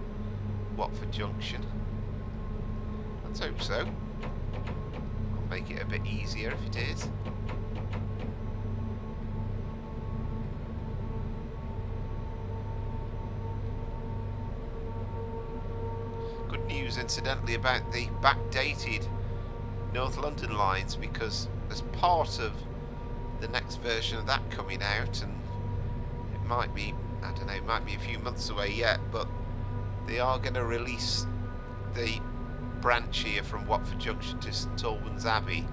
B: Watford Junction. Let's hope so. I'll make it a bit easier if it is. Good news, incidentally, about the backdated North London lines, because as part of the next version of that coming out, and it might be, I don't know, it might be a few months away yet, but they are going to release the branch here from Watford Junction to St Albans Abbey.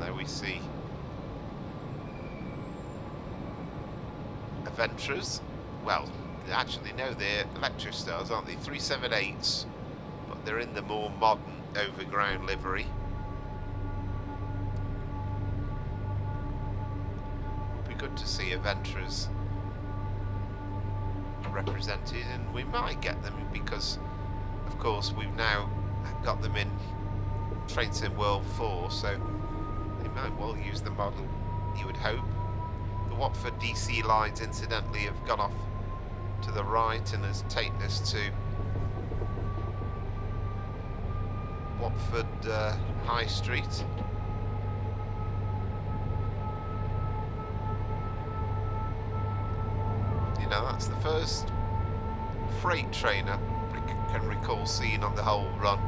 B: There we see Aventras. Well, actually no, they're Electrostars, aren't they? 378s, but they're in the more modern overground livery. It'd be good to see Aventras represented, and we might get them because, of course, we've now got them in Train Sim World 4, so might well use the model, you would hope. The Watford DC lines, incidentally, have gone off to the right and has taken us to Watford High Street. You know, that's the first freight train I can recall seeing on the whole run.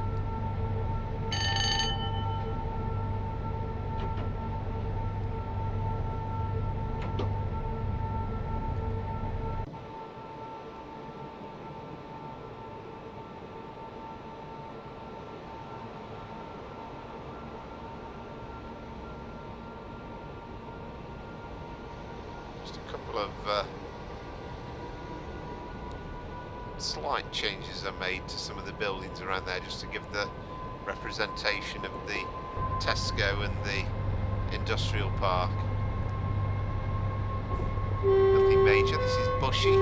B: Slight changes are made to some of the buildings around there just to give the representation of the Tesco and the industrial park. Nothing major, this is bushy.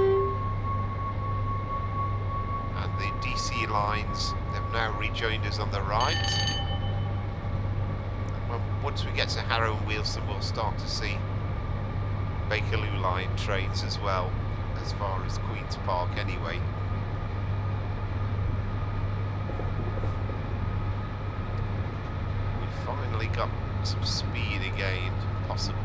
B: And the DC lines have now rejoined us on the right. And once we get to Harrow and Wealdstone, we'll start to see Bakerloo line trains as well, as far as Queen's Park anyway. We've finally got some speed again, possible.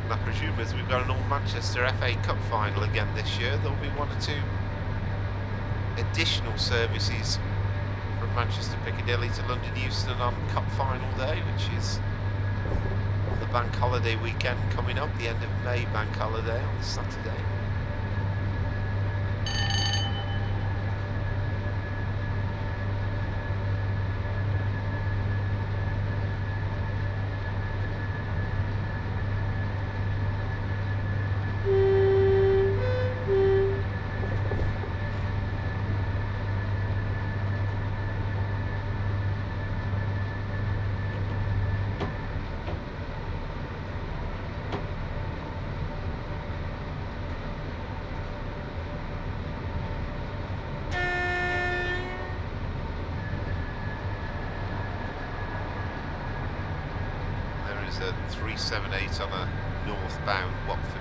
B: And I presume as we've got an all-Manchester FA Cup final again this year, there'll be one or two additional services from Manchester Piccadilly to London Euston on Cup final day, which is the bank holiday weekend coming up, the end of May bank holiday on Saturday. A 378 on a northbound Watford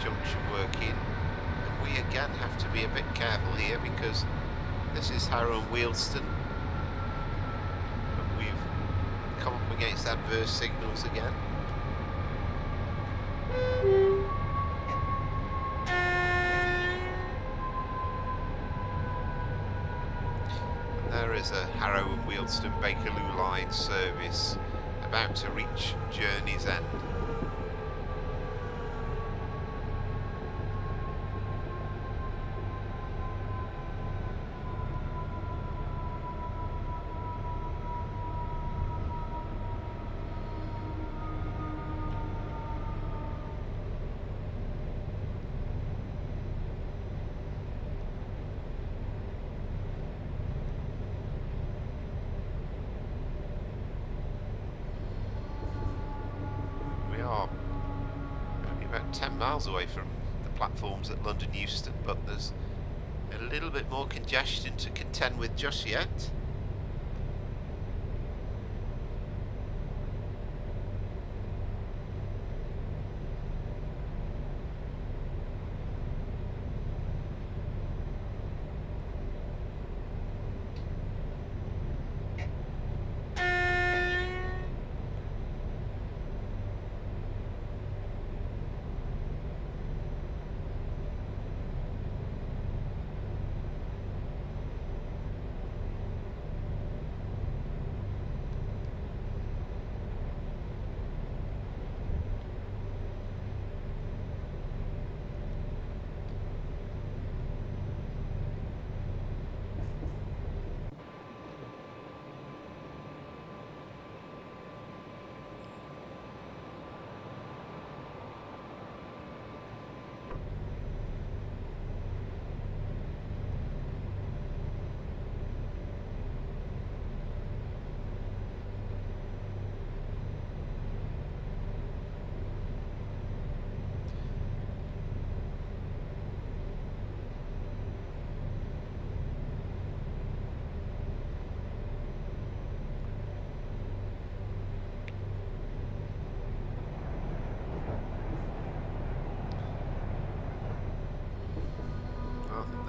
B: Junction working, and we again have to be a bit careful here because this is Harrow and Wealdstone, and we've come up against adverse signals again. And there is a Harrow and Wealdstone Bakerloo line service about to reach Journey's End. Only about 10 miles away from the platforms at London Euston, but there's a little bit more congestion to contend with just yet.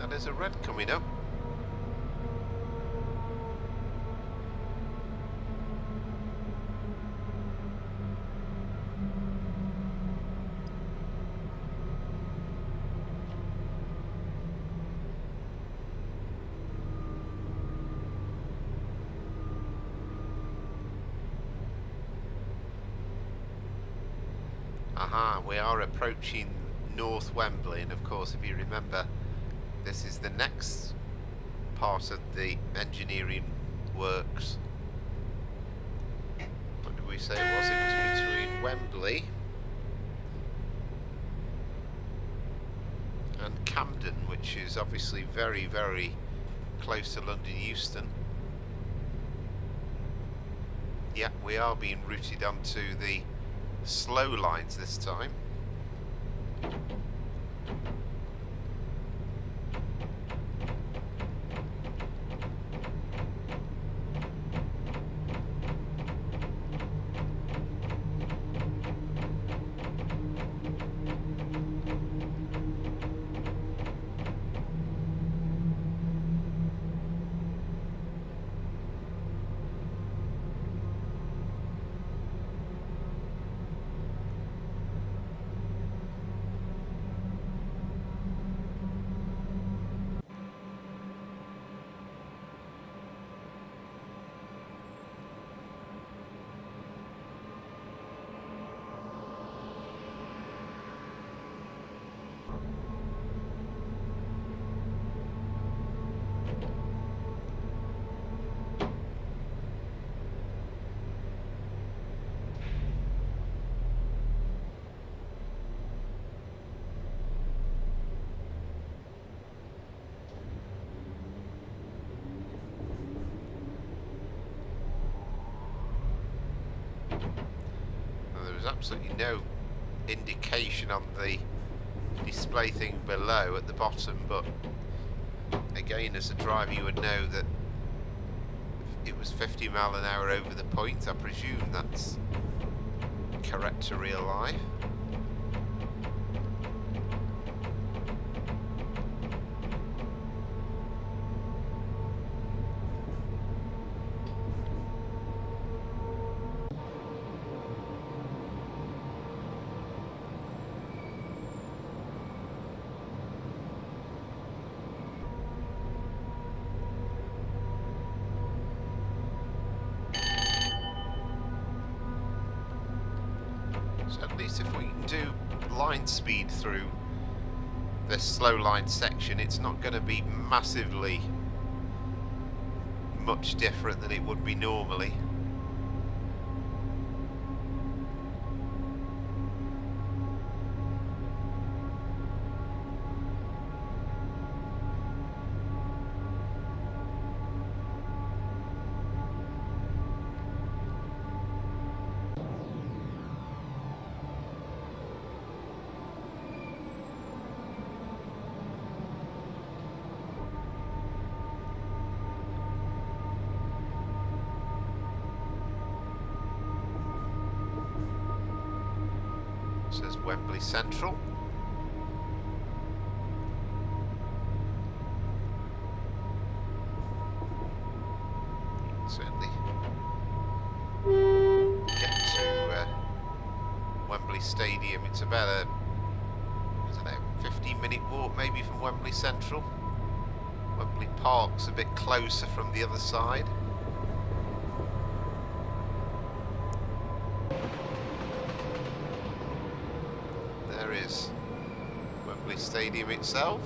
B: There's a red coming up. Aha, we are approaching North Wembley, and of course, if you remember, this is the next part of the engineering works. What did we say it was? It was between Wembley and Camden, which is obviously very, very close to London Euston. Yeah, we are being routed onto the slow lines this time.
A: was absolutely no indication on the display thing below at the bottom, but again, as a driver you would know that it was 50 mile an hour over the point. I presume that's correct to real life. At least if we can do line speed through this slow line section, it's not going to be massively much different than it would be normally. Says Wembley Central. You can certainly get to Wembley Stadium. It's about a, I don't know, 15-minute walk maybe from Wembley Central. Wembley Park's a bit closer from the other side. Is Wembley Stadium itself.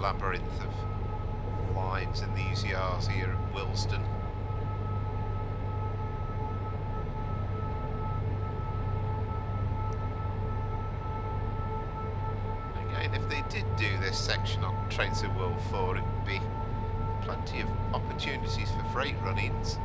A: Labyrinth of lines in these yards here at Euston. Again, if they did do this section on Trains of World 4, it would be plenty of opportunities for freight run-ins.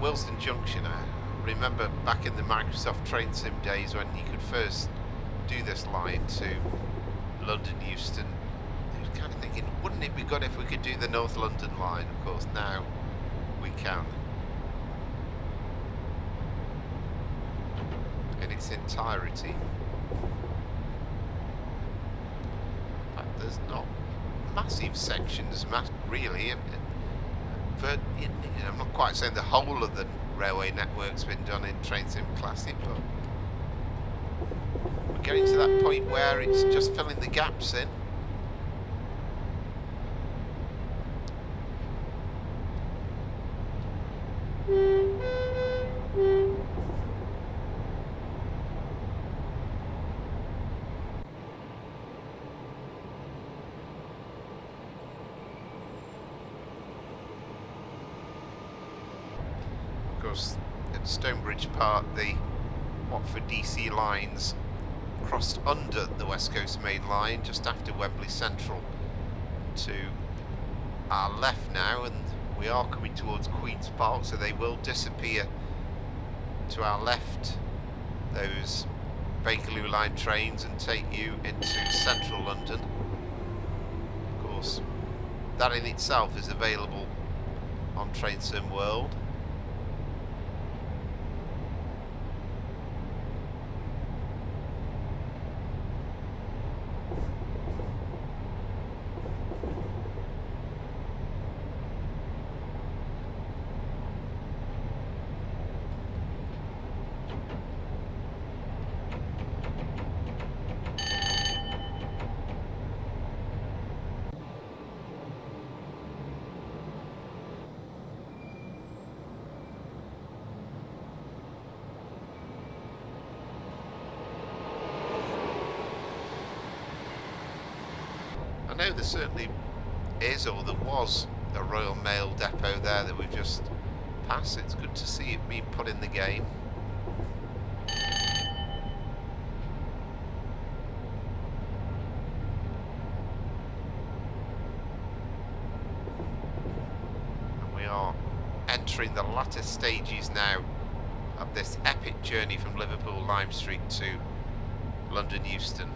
A: Watford Junction. I remember back in the Microsoft Train Sim days when you could first do this line to London Euston. I was kind of thinking, wouldn't it be good if we could do the North London line? Of course, now we can. In its entirety. But there's not massive sections, really. For, you know, I'm not quite saying the whole of the railway network's been done in Train Sim Classic, but we're getting to that point where it's just filling the gaps in. Of course, at Stonebridge Park, the Watford DC lines crossed under the West Coast Main Line just after Wembley Central to our left now, and we are coming towards Queen's Park, so they will disappear to our left, those Bakerloo line trains, and take you into central London. Of course, that in itself is available on Train Sim World. I know there certainly is, or there was, a Royal Mail depot there that we've just passed. It's good to see it being put in the game. And we are entering the latter stages now of this epic journey from Liverpool Lime Street to London Euston.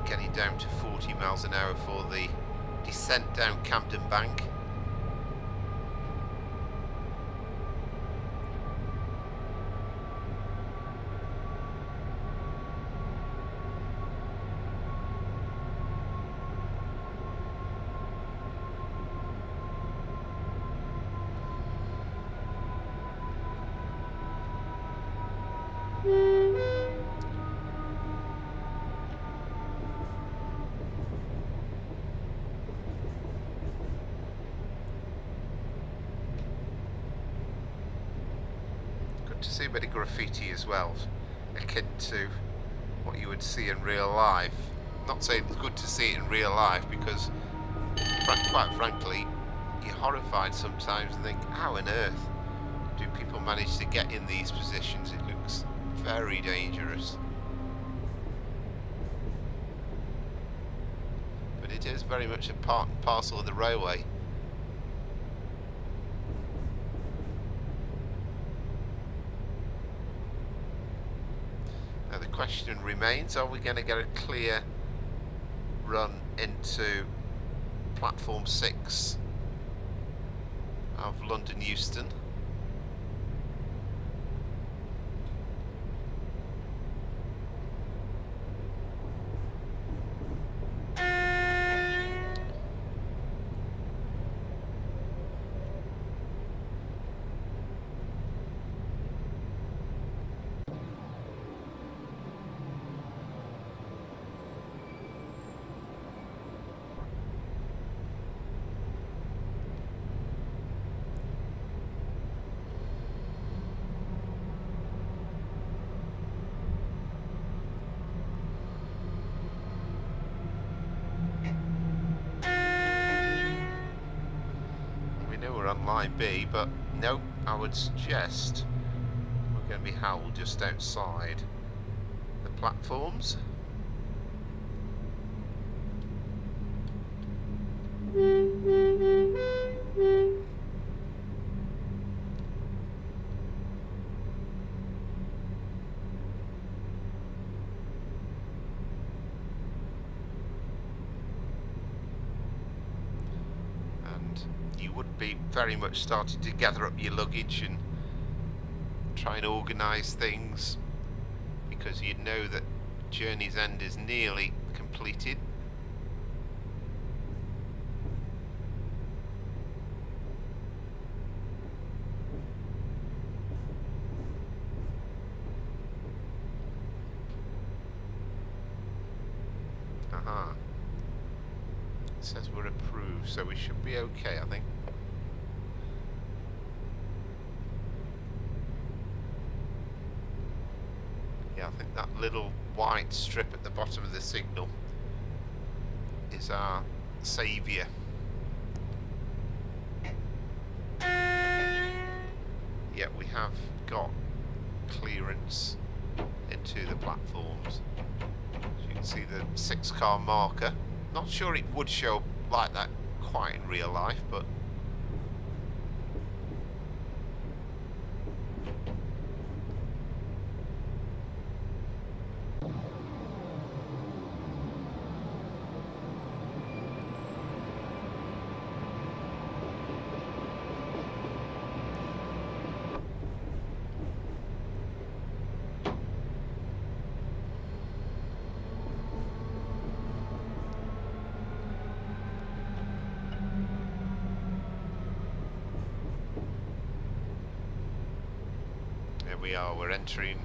A: Getting down to 40 miles an hour for the descent down Camden Bank. To see a bit of graffiti as well, akin to what you would see in real life. Not saying it's good to see it in real life, because quite frankly you're horrified sometimes and think, how on earth do people manage to get in these positions? It looks very dangerous, but it is very much a part and parcel of the railway. Now the question remains, are we going to get a clear run into platform 6 of London Euston? On line B, but no, I would suggest we're going to be held just outside the platforms. You would be very much starting to gather up your luggage and try and organise things, because you know that journey's end is nearly completed. Aha. It says we're approved, so we should be okay, I think. Yeah, I think that little white strip at the bottom of the signal is our saviour. Yeah, we have got clearance into the platforms. As you can see the 6-car marker. Not sure it would show like that quite in real life, but we're entering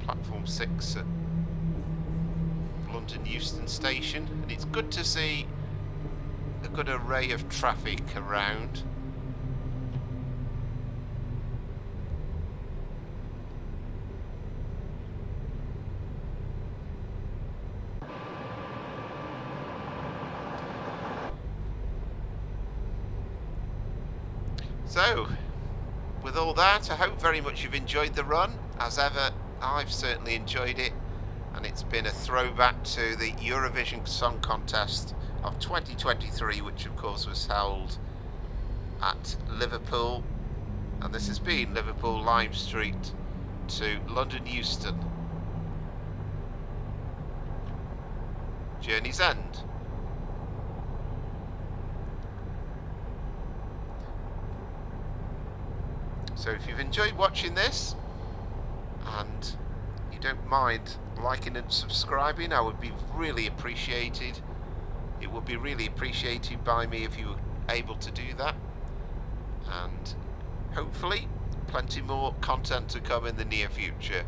A: platform 6 at London Euston station, and it's good to see a good array of traffic around. So, with all that, I hope very much you've enjoyed the run. As ever, I've certainly enjoyed it, and it's been a throwback to the Eurovision Song Contest of 2023, which of course was held at Liverpool, and this has been Liverpool Lime Street to London Euston. Journey's end. So if you've enjoyed watching this and you don't mind liking and subscribing, I would be really appreciated. It would be really appreciated by me if you were able to do that. And hopefully plenty more content to come in the near future.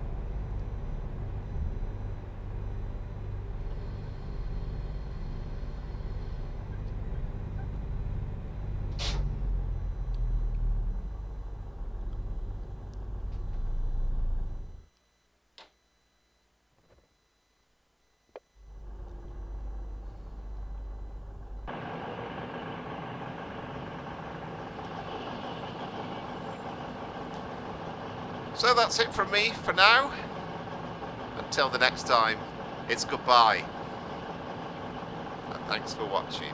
A: So that's it from me for now. Until the next time, it's goodbye. And thanks for watching.